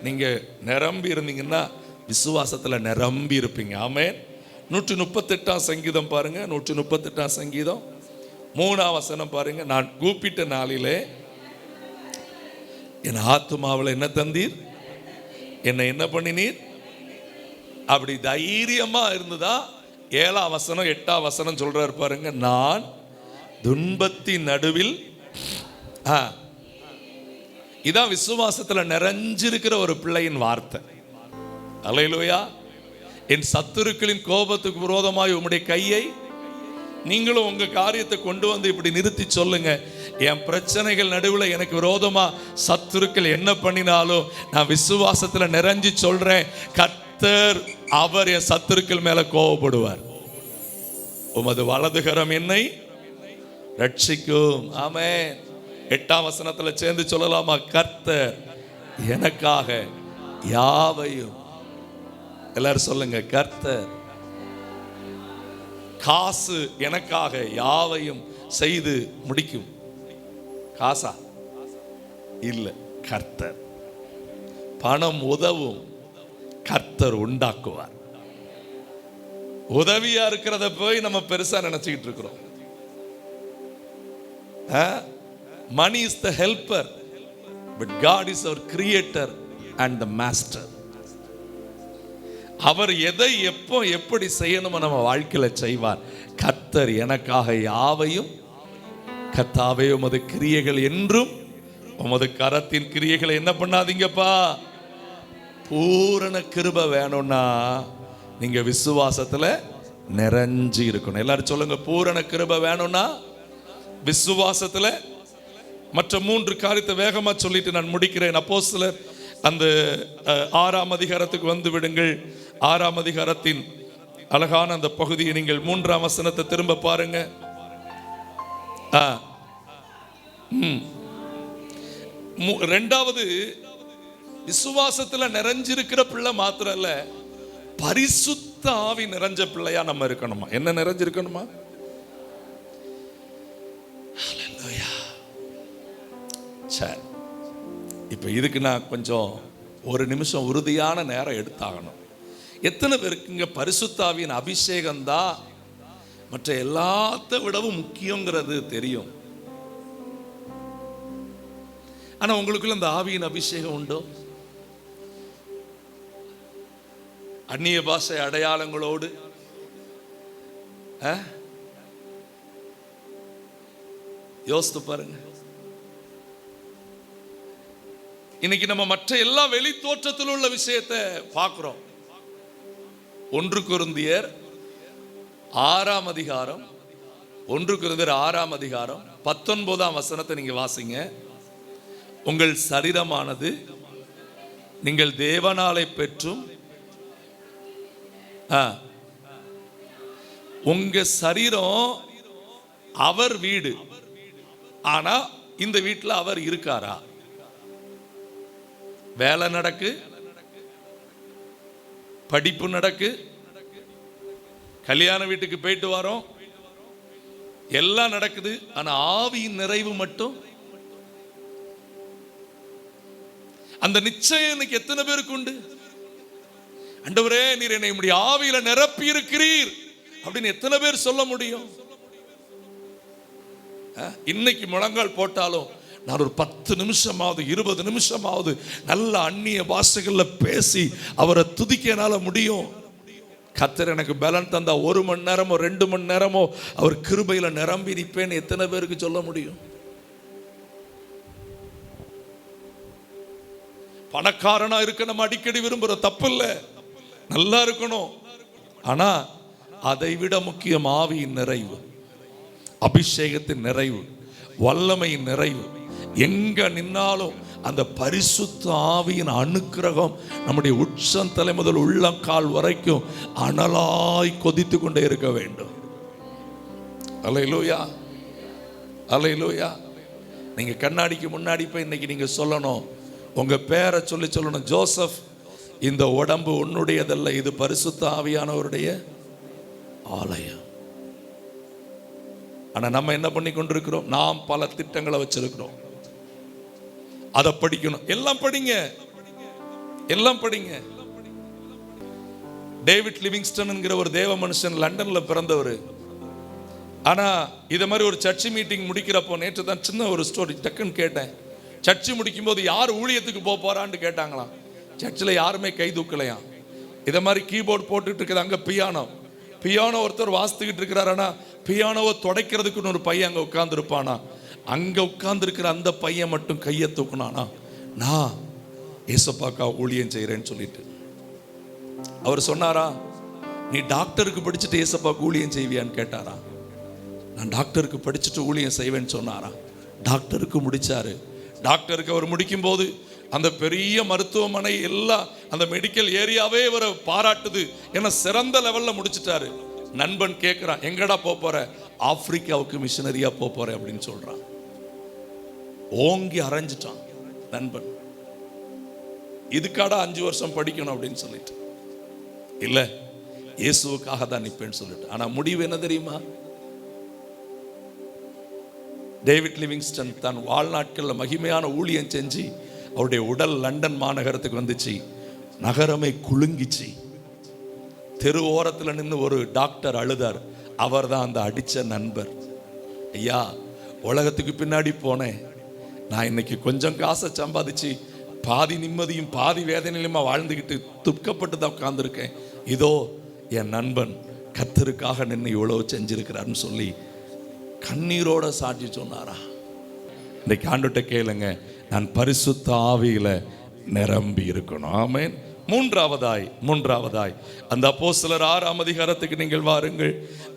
A: நீங்க நிரம்பி இருந்தீங்கன்னா விசுவாசத்துல நிரம்பி இருப்பீங்க. ஆமென். 138ஆம் சங்கீதம் பாருங்க, 138ஆம் சங்கீதம் 3ஆம் வசனம் பாருங்க. நான் கூப்பிட்ட நாளிலே என் ஆத்துமாவில் என்ன தந்தீர், என்னை என்ன பண்ணினீர். அப்படி தைரியமா இருந்ததா 7ஆம் வசனம் 8ஆம் வசனம் சொல்றாரு பாருங்க. நான் துன்பத்தின் நடுவில், இதான் விசுவாசத்துல நிறைஞ்சிருக்கிற ஒரு பிள்ளையின் வார்த்தை. அல்லேலூயா. என் சத்துருக்களின் கோபத்துக்கு விரோதமாய் உம்முடைய கையை, நீங்களும் உங்க காரியத்தை கொண்டு வந்து இப்படி நிறுத்தி சொல்லுங்க. என் பிரச்சனைகள் நடுவில் எனக்கு விரோதமா சத்துருக்கள் என்ன பண்ணினாலும் நான் விசுவாசத்துல நிறைஞ்சி சொல்றேன், கர்த்தர் கர்த்தர் அவர் என் சத்துருக்கள் மேல கோபப்படுவார். உமது வலதுகரம் என்னை ரட்சிக்கும். ஆமென். 8ஆம் வசனத்துல சேர்ந்து சொல்லலாமா? கர்த்தர் எனக்காக யாவையும், எல்லாரும் சொல்லுங்க, கர்த்தர். காசு எனக்காக யாவையும் செய்து முடிக்கும். காசா இல்ல, கர்த்தர். பணம் உதவும், கர்த்தர் உண்டாக்குவார். உதவியா இருக்கிறத போய் நம்ம பெருசா நினைச்சுக்கிட்டு இருக்கிறோம். Money is the helper, but God is our creator and the master. அவர் எதை எப்போ எப்படி செய்யணுமோ நம்ம வாழ்க்கையில செய்வார். கர்த்தர் எனக்காக யாவையும், கர்த்தாவே உமது கிரியைகள் என்றும், உமது கரத்தின் கிரியைகளை என்ன பண்ணாதீங்கப்பா. பூரண கிருபை வேணும்னா நீங்க விசுவாசத்துல நிறைஞ்சு இருக்கணும். எல்லாரும் சொல்லுங்க, பூரண கிருபை வேணும்னா விசுவாசத்துல. மற்ற 3 காரியத்தை வேகமா சொல்லிட்டு நான் முடிக்கிறேன். அப்போஸ்தலர் அந்த 6ஆம் அதிகாரத்துக்கு வந்து விடுங்கள். 6ஆம் அதிகாரத்தின் அழகான அந்த பகுதியை நீங்கள் 3ஆம் வசனத்தை திரும்ப பாருங்க. ரெண்டாவது, விசுவாசத்துல நிறைஞ்சிருக்கிற பிள்ளை மாத்திரம் இல்ல, பரிசுத்த ஆவி நிறைஞ்ச பிள்ளையா நம்ம இருக்கணுமா? என்ன நிறைஞ்சிருக்கணுமா? சரி, இப்ப இதுக்கு நான் கொஞ்சம் ஒரு நிமிஷம் உறுதியான நேரம் எடுத்தாகணும். எத்தனை பேருக்குங்க பரிசுத்தாவியின் அபிஷேகம் தான் மற்ற எல்லாத்த விடவும் முக்கியங்கிறது தெரியும்? ஆனா உங்களுக்குள்ள இந்த ஆவியின் அபிஷேகம் உண்டோ? அந்நிய பாஷை அடையாளங்களோடு யோசித்து பாருங்க. இன்னைக்கு நம்ம மற்ற எல்லா வெளி தோற்றத்தில் உள்ள விஷயத்தை பார்க்கிறோம். 1 கொரிந்தியர் 6ஆம் அதிகாரம் 1 கொரிந்தியர் 6ஆம் அதிகாரம் 19ஆம் வசனத்தை நீங்க வாசிங்க. உங்கள் சரீரமானது நீங்கள் தேவனாலே பெற்றும், உங்க சரீரம் அவர் வீடு. ஆனா இந்த வீட்டில் அவர் இருக்காரா? வேலை நடக்கு, படிப்பு நடக்கு, கல்யாண வீட்டுக்கு போயிட்டு வரோம், எல்லாம் நடக்குது. ஆனா ஆவியின் நிறைவு மட்டும், அந்த நிச்சயம் இன்னைக்கு எத்தனை பேருக்கு உண்டு? ஆண்டவரே, நீர் என்னை உம்முடைய ஆவியில நிரப்பி இருக்கிறீர் அப்படின்னு எத்தனை பேர் சொல்ல முடியும்? இன்னைக்கு முழங்கால் போட்டாலும் நான் ஒரு 10 நிமிஷமாவது 20 நிமிஷமாவது நல்ல அந்நிய பாஷைகள்ல பேசி அவரை துதிக்க என்னால முடியும். கர்த்தர் எனக்கு பலன் தந்தா 1 மணி நேரமோ 2 மணி நேரமோ அவர் கிருபையில நிரம்பி நிற்பேன்னு எத்தனை பேருக்கு சொல்ல முடியும்? பணக்காரனா இருக்க நம்ம அடிக்கடி விரும்புற, தப்பு இல்லை, நல்லா இருக்கணும். ஆனா அதை விட முக்கியம் ஆவியின் நிறைவு, அபிஷேகத்தின் நிறைவு, வல்லமையின் நிறைவு. எங்க நின்னாலும் அந்த பரிசுத்த ஆவியின் அனுக்கிரகம் நம்முடைய உச்சம் தலை முதல் உள்ளங்கால் வரைக்கும் அனலாய் கொதித்து கொண்டே இருக்க வேண்டும். அல்லேலூயா, அல்லேலூயா. நீங்க கண்ணாடிக்கு முன்னாடி போய் இன்னைக்கு நீங்க சொல்லணும், உங்க பேரை சொல்லணும், ஜோசப், இந்த உடம்பு உன்னுடையதல்ல, இது பரிசுத்த ஆவியானவருடைய ஆலயம். ஆனா நம்ம என்ன பண்ணி கொண்டிருக்கிறோம்? நாம் பல திட்டங்களை வச்சிருக்கிறோம். அதை படிக்கணும், எல்லாம் படிங்க, எல்லாம் படிங்க. டேவிட் லிவிங்ஸ்டன் என்கிற ஒரு தேவ மனுஷன் லண்டன்ல பிறந்தவர். ஆனா இத மாதிரி ஒரு சர்ச் மீட்டிங் முடிக்கிறப்போ, நேற்று தான் சின்ன ஒரு ஸ்டோரி டக்குன்னு கேட்டேன். சர்ச்சு முடிக்கும் போது யார் ஊழியத்துக்கு போறான்னு கேட்டாங்களாம். சர்ச்சில் யாருமே கை தூக்கலையாம். இதை மாதிரி கீபோர்டு போட்டுட்டு இருக்குது, அங்கே பியானோ ஒருத்தர் வாசித்துக்கிட்டு இருக்கிறார். ஆனால் பியானோவை துடைக்கிறதுக்குன்னு ஒரு பையன் அங்கே உட்கார்ந்துருப்பானா, அங்கே உட்கார்ந்துருக்கிற அந்த பையன் மட்டும் கையை தூக்குனானா, நான் ஏசப்பாக்கா ஊழியம் செய்கிறேன்னு சொல்லிட்டு. அவர் சொன்னாரா, நீ டாக்டருக்கு படிச்சுட்டு ஏசப்பாக்கு ஊழியம் செய்வியான்னு கேட்டாரா. நான் டாக்டருக்கு படிச்சுட்டு ஊழியம் செய்வேன்னு சொன்னாரா. டாக்டருக்கு முடிச்சாரு. டாக்டருக்கு அவர் முடிக்கும் போது அந்த பெரிய மருத்துவமனை எல்லாம் அந்த மெடிக்கல் ஏரியாவே இவரை பாராட்டுது, ஏன்னா சிறந்த லெவல்ல முடிச்சிட்டாரு. நண்பன் கேட்கிறான், எங்கடா போற? ஆப்பிரிக்காவுக்கு மிஷனரியா போற அப்படின்னு சொல்றான். ஓங்கி அரைஞ்சிட்டான் நண்பன். இதுக்காடா 5 வருஷம் படிக்கணும் அப்படின்னு சொல்லிட்டு, இல்ல இயேசுவுக்காக தான் நிற்பேன்னு சொல்லிட்டு. ஆனா முடிவு என்ன தெரியுமா? டேவிட் லிவிங்ஸ்டன் தன் வாழ்நாட்களில் மகிமையான ஊழியம் செஞ்சு அவருடைய உடல் லண்டன் மாநகரத்துக்கு வந்துச்சு. நகரமே குலுங்கிச்சு. தெரு ஓரத்தில் நின்று ஒரு டாக்டர் அழுதார். அவர் தான் அந்த அடித்த நண்பர். ஐயா, உலகத்துக்கு பின்னாடி போனேன், நான் இன்னைக்கு கொஞ்சம் காசை சம்பாதிச்சு பாதி நிம்மதியும் பாதி வேதனையிலுமா வாழ்ந்துக்கிட்டு துக்கப்பட்டு தான் உட்கார்ந்துருக்கேன். இதோ என் நண்பன் கர்த்தருக்காக நின்று இவ்வளவு செஞ்சிருக்கிறாருன்னு சொல்லி கண்ணீரோட சாட்சி சொன்னாரா? இன்னைக்கு ஆண்டுகிட்ட கேளுங்க, நான் பரிசுத்த ஆவியில நிரம்பி இருக்கணும். ஆமென். மூன்றாவதாய் அந்த அப்போஸ்தலர் 6ஆம் அதிகாரத்துக்கு நீங்கள் வாருங்கள்.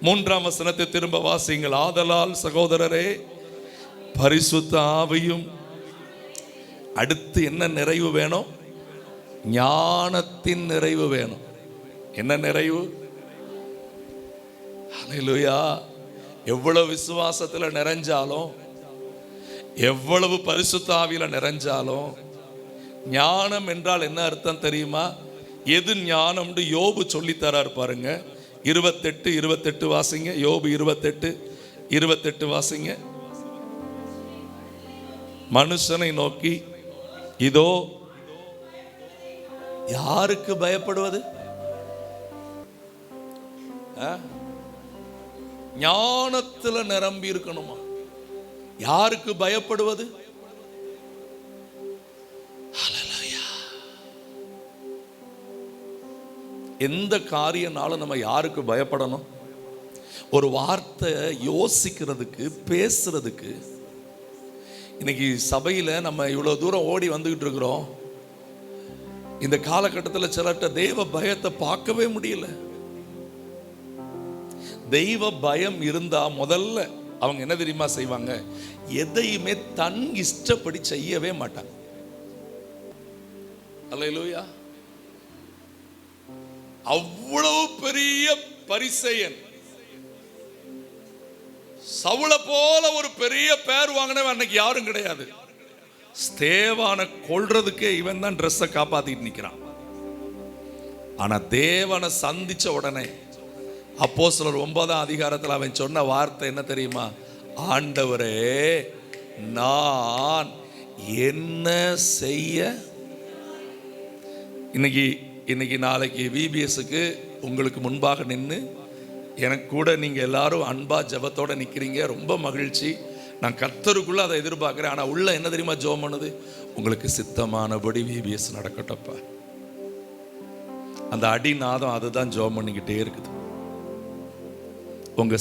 A: 3ஆம் வசனத்தை திரும்ப வாசியுங்கள். ஆதலால் சகோதரரே, பரிசுத்த ஆவியும், அடுத்து என்ன நிறைவு வேணும்? ஞானத்தின் நிறைவு வேணும். என்ன நிறைவு? ஹல்லேலூயா. எவ்வளவு விசுவாசத்துல நிறைஞ்சாலும், எவ்வளவு பரிசுத்த ஆவியில நிறைஞ்சாலும், ஞானம் என்றால் என்ன அர்த்தம் தெரியுமா? எது ஞானம்னு யோபு சொல்லித்தரார் பாருங்க. 28 வாசிங்க. யோபு 28 வாசிங்க. மனுஷனை நோக்கி, இதோ யாருக்கு பயப்படுவது? ஞானத்துல நிரம்பி இருக்கணுமா? யாருக்கு பயப்படுவது? எந்த காரியனாலும் நம்ம யாருக்கு பயப்படணும்? ஒரு வார்த்தை யோசிக்கிறதுக்கு, பேசுறதுக்கு. இன்னைக்கு சபையில நம்ம இவ்வளவு தூரம் ஓடி வந்துகிட்டு இருக்கிறோம். இந்த காலகட்டத்தில் சிலர்கிட்ட தெய்வ பயத்தை பார்க்கவே முடியல. தெய்வ பயம் இருந்தா முதல்ல அவங்க என்ன தெரியுமா செய்வாங்க? எதையுமே தன் இஷ்டப்படி செய்யவே மாட்டாங்க. அல்லேலூயா. அவ்வளவு பெரிய பரிசேயன், சவுல போல ஒரு பெரிய பேர் வாங்கினவன் அன்னைக்கு யாரும் கிடையாது. ஸ்தேவானை கொல்றதுக்கே இவன் தான் ட்ரெஸ்ஸை காப்பாத்திட்டு நிக்கிறான். ஆனா தேவனை சந்திச்ச உடனே அப்போஸ்தலர் 9ஆம் அதிகாரத்தில் அவன் சொன்ன வார்த்தை என்ன தெரியுமா? ஆண்டவரே, நான் என்ன செய்ய? இன்னைக்கு நாளைக்கு விபிஎஸ்க்கு உங்களுக்கு முன்பாக நின்று எனக்கு கூட நீங்க எல்லாரும் அன்பா ஜெபத்தோட நிக்கிறீங்க. ரொம்ப மகிழ்ச்சி. நான் கர்த்தருக்குள்ள அதை எதிர்பார்க்கிறேன். ஆனா உள்ள என்ன தெரியுமா ஜெபம் பண்ணுது? உங்களுக்கு சித்தமானபடி விபிஎஸ் நடக்கட்டப்பா. அந்த அடிநாதம் அதுதான் ஜெபம் பண்ணிக்கிட்டே இருக்குது. உங்க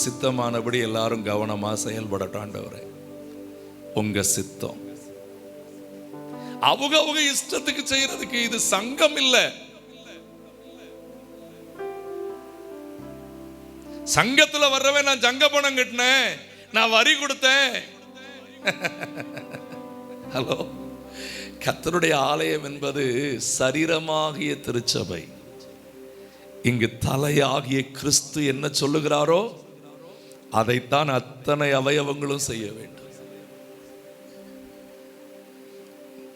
A: சித்தமானபடி எல்லாரும் கவனமா செயல்படட்டும் ஆண்டவரே. உங்க சித்தம். அவங்க இஷ்டத்துக்கு செய்யறதுக்கு இது சங்கம் இல்ல. சங்கத்துல வர்றவன் நான் ஜங்க பணம் கட்டினேன், நான் வரி கொடுத்தேன். ஹலோ, கர்த்தருடைய ஆலயம் என்பது சரீரமாகிய திருச்சபை. இங்கு தலையாகிய கிறிஸ்து என்ன சொல்லுகிறாரோ அதைத்தான் அத்தனை அவயவங்களும் செய்ய வேண்டும்.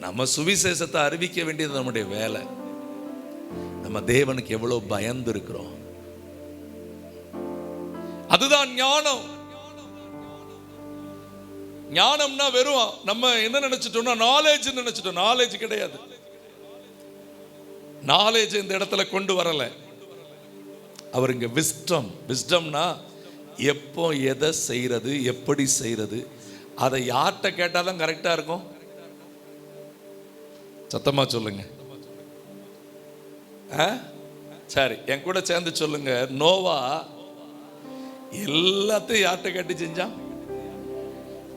A: நம்ம சுவிசேஷத்தை அறிவிக்க வேண்டியது நம்முடைய வேலை. நம்ம தேவனுக்கு எவ்வளவு பயந்து இருக்கிறோம். அதுதான் ஞானம். ஞானம்னா வெறும் நம்ம என்ன நினைச்சிட்டோம்னா நாலேஜ் நினைச்சிட்டோம். நாலேஜ் கிடையாது. நாலேஜ் இந்த இடத்துல கொண்டு வரல. அவர் இங்க விஸ்டம்னா எப்போ எதை செய்யறது, எப்படி செய்யறது, அதை யார்கிட்ட கேட்டாதான் கரெக்டா இருக்கும். சத்தமா சொல்லுங்க. சரி, என் கூட சேர்ந்து சொல்லுங்க. நோவா எல்லாத்தையும் யார்கிட்ட கேட்டு செஞ்சான்?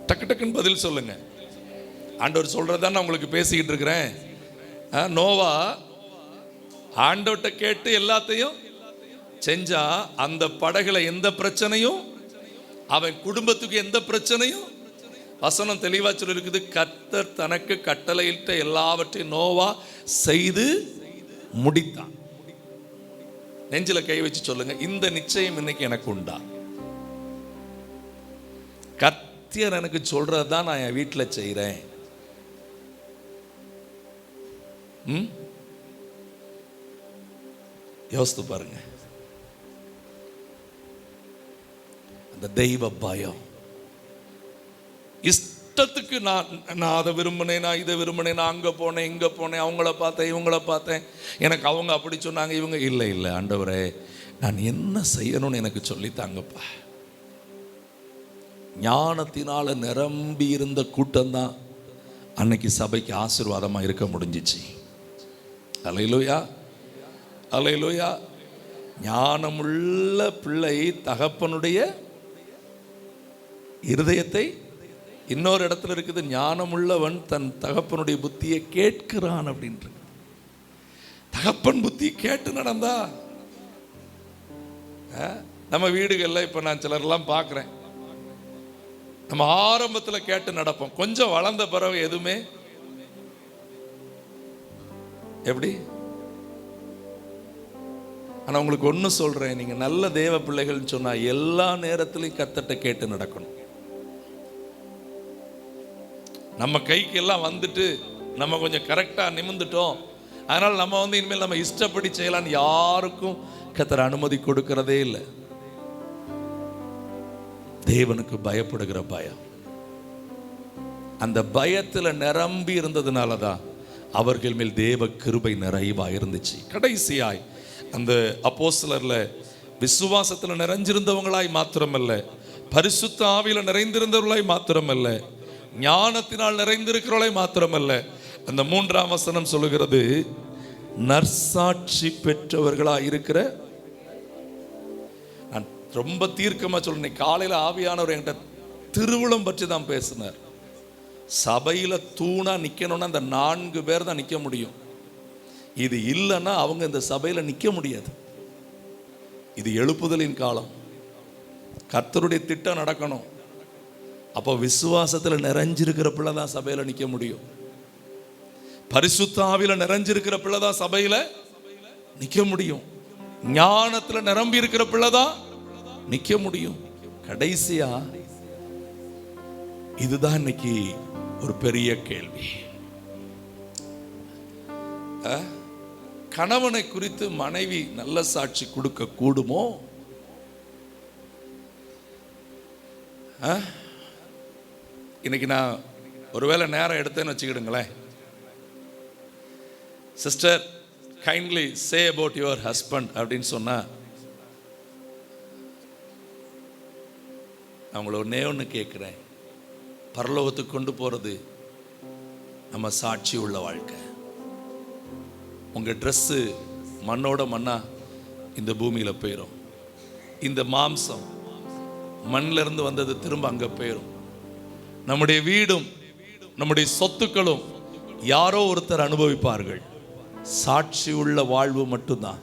A: டக்கு டக்குன்னு பதில் சொல்லுங்க. ஆண்டவர் சொல்றதான் நான் உங்களுக்கு பேசிக்கிட்டு இருக்கிறேன். நோவா ஆண்டவர்கிட்ட கேட்டு எல்லாத்தையும் செஞ்சா அந்த படகுல எந்த பிரச்சனையும், அவன் குடும்பத்துக்கு எந்த பிரச்சனையும் வசனம் தெளிவா சொல்லி இருக்குது, கர்த்தர் தனக்கு கட்டளையிட்ட எல்லாவற்றையும் நோவா செய்து முடித்தான். நெஞ்சில கை வச்சு சொல்லுங்க, இந்த நிச்சயம் இன்னைக்கு எனக்கு உண்டா? கர்த்தர் எனக்கு சொல்றதுதான் நான் என் வீட்டில் செய்கிறேன். யோசித்து பாருங்க. அந்த தெய்வ பயம், இஷ்டத்துக்கு நான் அதை விரும்பினேன், நான் இதை விரும்பினேன், நான் அங்கே போனேன் இங்கே போனேன், அவங்கள பார்த்தேன் இவங்கள பார்த்தேன், எனக்கு அவங்க அப்படி சொன்னாங்க இவங்க. இல்லை இல்லை ஆண்டவரே, நான் என்ன செய்யணும்னு எனக்கு சொல்லித்தாங்கப்பா. ஞானத்தினால நிரம்பி இருந்த கூட்டம்தான் அன்னைக்கு சபைக்கு ஆசீர்வாதமாக இருக்க முடிஞ்சிச்சு. அல்லேலூயா, அல்லேலூயா. ஞானமுள்ள பிள்ளை தகப்பனுடைய இருதயத்தை, இன்னொரு இடத்துல இருக்குது, ஞானமுள்ளவன் தன் தகப்பனுடைய புத்தியை கேட்கிறான் அப்படின்ற. தகப்பன் புத்தி கேட்டு நடந்தா நம்ம வீடுகளில் இப்போ நான் சிலர்லாம் பார்க்குறேன், நம்ம ஆரம்பத்தில் கேட்டு நடப்போம், கொஞ்சம் வளர்ந்த பிறகு எதுவுமே எப்படி. ஆனால் உங்களுக்கு ஒன்று சொல்கிறேன், நீங்கள் நல்ல தேவ பிள்ளைகள்னு சொன்னால் எல்லா நேரத்திலையும் கர்த்தர்ட்ட கேட்டு நடக்கணும். நம்ம கைக்கு எல்லாம் வந்துட்டு நம்ம கொஞ்சம் கரெக்டாக நிமிந்துட்டோம், அதனால் நம்ம இனிமேல் நம்ம இஷ்டப்படி செய்யலான்னு யாருக்கும் கர்த்தர் அனுமதி கொடுக்கிறதே இல்லை. தேவனுக்கு பயப்படுகிற பயம், அந்த பயத்தில் நிரம்பி இருந்ததுனால தான் அவர்கள் மேல் தேவ கிருபை நிறைவா இருந்துச்சு. கடைசியாய் அந்த அப்போஸ்தலர்ல விசுவாசத்தில் நிறைஞ்சிருந்தவங்களாய் மாத்திரமல்ல, பரிசுத்த ஆவியில நிறைந்திருந்தவர்களாய் மாத்திரமல்ல, ஞானத்தினால் நிறைந்திருக்கிறவர்களாய் மாத்திரமல்ல, அந்த 3ஆம் வசனம் சொல்லுகிறது, நற்சாட்சி பெற்றவர்களாய் இருக்கிற. நான் ரொம்ப தீர்க்கமா சொல்றேன், காலையில் ஆவியானவர் என்கிட்ட திருவுளம் பற்றி தான் பேசினார். சபையில தூணா நிக்கணும்னா அந்த 4 பேர் தான் நிக்க முடியும். இது இல்லைன்னா அவங்க இந்த சபையில நிக்க முடியாது. இது எழுப்புதலின் காலம், கர்த்தருடைய திட்டம் நடக்கணும். அப்போ விசுவாசத்தில் நிறைஞ்சிருக்கிற பிள்ளை தான் சபையில நிக்க முடியும். பரிசுத்த ஆவியில நிறைஞ்சிருக்கிற பிள்ளை தான் சபையில நிக்க முடியும். ஞானத்துல நிரம்பி இருக்கிற பிள்ளை தான் நிக்க முடியும். கடைசியா இதுதான் இன்னைக்கு ஒரு பெரிய கேள்வி. கணவனை குறித்து மனைவி நல்ல சாட்சி கொடுக்க கூடுமோ? இன்னைக்கு நான் ஒருவேளை நேரம் எடுத்தேன்னு வச்சுக்கிடுங்களேன், sister kindly say about your husband அப்படின்னு சொன்னா, நான் உங்களை ஒன்று கேட்குறேன், பரலோகத்துக்கு கொண்டு போகிறது நம்ம சாட்சி உள்ள வாழ்க்கை. உங்கள் ட்ரெஸ்ஸு மண்ணோட மண்ணா இந்த பூமியில் போயிடும். இந்த மாம்சம் மண்ணில் இருந்து வந்தது திரும்ப அங்கே போயிடும். நம்முடைய வீடும் நம்முடைய சொத்துக்களும் யாரோ ஒருத்தர் அனுபவிப்பார்கள். சாட்சி உள்ள வாழ்வு மட்டும்தான்.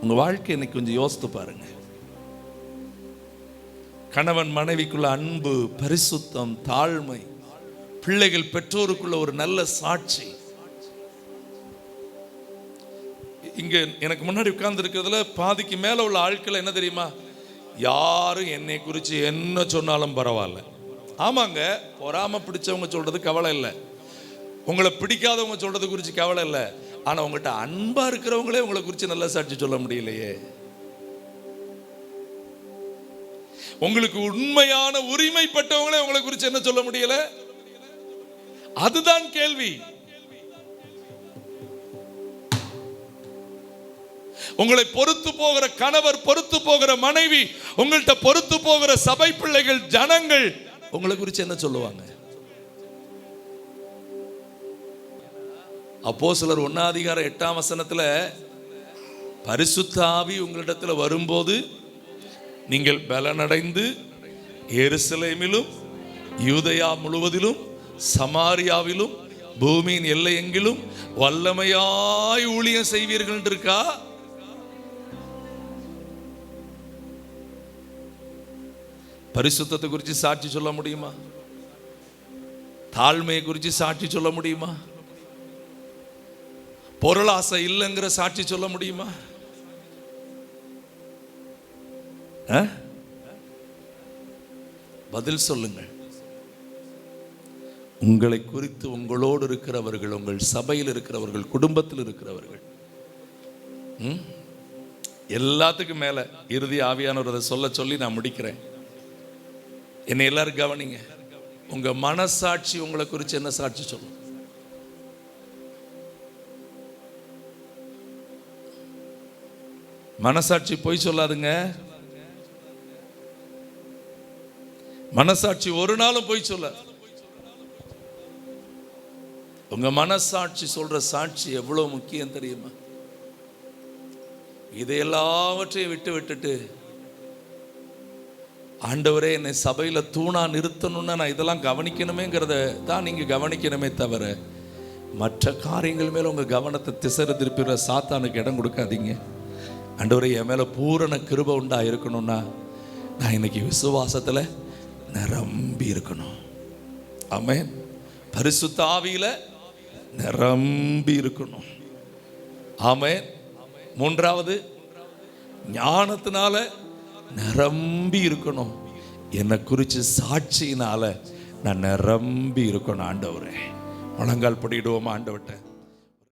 A: உங்கள் வாழ்க்கை இன்னைக்கு கொஞ்சம் யோசித்து பாருங்க. கணவன் மனைவிக்குள்ள அன்பு, பரிசுத்தம், தாழ்மை, பிள்ளைகள் பெற்றோருக்குள்ள ஒரு நல்ல சாட்சி. இங்க எனக்கு முன்னாடி உட்கார்ந்து இருக்கிறதுல பாதிக்கு மேல உள்ள ஆட்கள் என்ன தெரியுமா, யாரும் என்னை குறித்து என்ன சொன்னாலும் பரவாயில்ல. ஆமாங்க, பொறாம பிடிச்சவங்க சொல்றது கவலை இல்லை, உங்களை பிடிக்காதவங்க சொல்றது குறித்து கவலை இல்லை. ஆனா உங்கள்கிட்ட அன்பா இருக்கிறவங்களே உங்களை குறித்து நல்ல சாட்சி சொல்ல முடியலையே. உங்களுக்கு உண்மையான உரிமைப்பட்டவங்களே உங்களை குறித்து என்ன சொல்ல முடியல? அதுதான் கேள்வி. உங்களை பொறுத்து போகிற கணவர், பொறுத்து போகிற மனைவி, உங்கள்கிட்ட பொறுத்து போகிற சபை பிள்ளைகள், ஜனங்கள் உங்களை குறித்து என்ன சொல்லுவாங்க? அப்போஸ்தலர் 1:8 பரிசுத்த ஆவி உங்களிடத்தில் வரும்போது நீங்கள் பலனடைந்து எருசலேமிலும் யூதேயா முழுவதிலும் சமாரியாவிலும் பூமியின் எல்லை எங்கிலும் வல்லமையாய் ஊழியம் செய்வீர்கள் இருக்கா? பரிசுத்தத்தை குறித்து சாட்சி சொல்ல முடியுமா? தாழ்மையை குறித்து சாட்சி சொல்ல முடியுமா? பொருளாசை இல்லைங்கிற சாட்சி சொல்ல முடியுமா? பதில் சொல்லுங்கள். உங்களை குறித்து உங்களோடு இருக்கிறவர்கள், உங்கள் சபையில் இருக்கிறவர்கள், குடும்பத்தில் இருக்கிறவர்கள், எல்லாத்துக்கும் மேல இறுதி ஆவியானவர் அதை சொல்ல சொல்லி நான் முடிக்கிறேன். என்னை எல்லாரும் கவனிங்க. உங்க மனசாட்சி உங்களை குறித்து என்ன சாட்சி சொல்லும்? மனசாட்சி பொய் சொல்லாதுங்க. மனசாட்சி ஒரு நாளும் பொய் சொல்லாது. உங்க மனசாட்சி சொல்ற சாட்சி எவ்வளவு முக்கியம் தெரியுமா? இதை எல்லாவற்றையும் விட்டுட்டு ஆண்டவரே என்னை சபையில தூணா நிறுத்தணும்னா நான் இதெல்லாம் கவனிக்கணுமேங்கிறத தான் நீங்க கவனிக்கணுமே தவிர மற்ற காரியங்கள் மேல உங்க கவனத்தை திசை திருப்பிற சாத்தானுக்கு இடம் கொடுக்காதீங்க. ஆண்டவரே என் மேல பூரண கிருபை உண்டா இருக்கணும்னா நான் இன்னைக்கு விசுவாசத்துல நிரம்பி இருக்கணும். ஆமென். பரிசுத்த ஆவியில நிரம்பி இருக்கணும். ஆமென். மூன்றாவது, ஞானத்தினால நிரம்பி இருக்கணும். என்னை குறித்து சாட்சியினால நான் நிரம்பி இருக்கணும். ஆண்டவரே முழங்கால் படிடுவோமா ஆண்டவர்கிட்ட?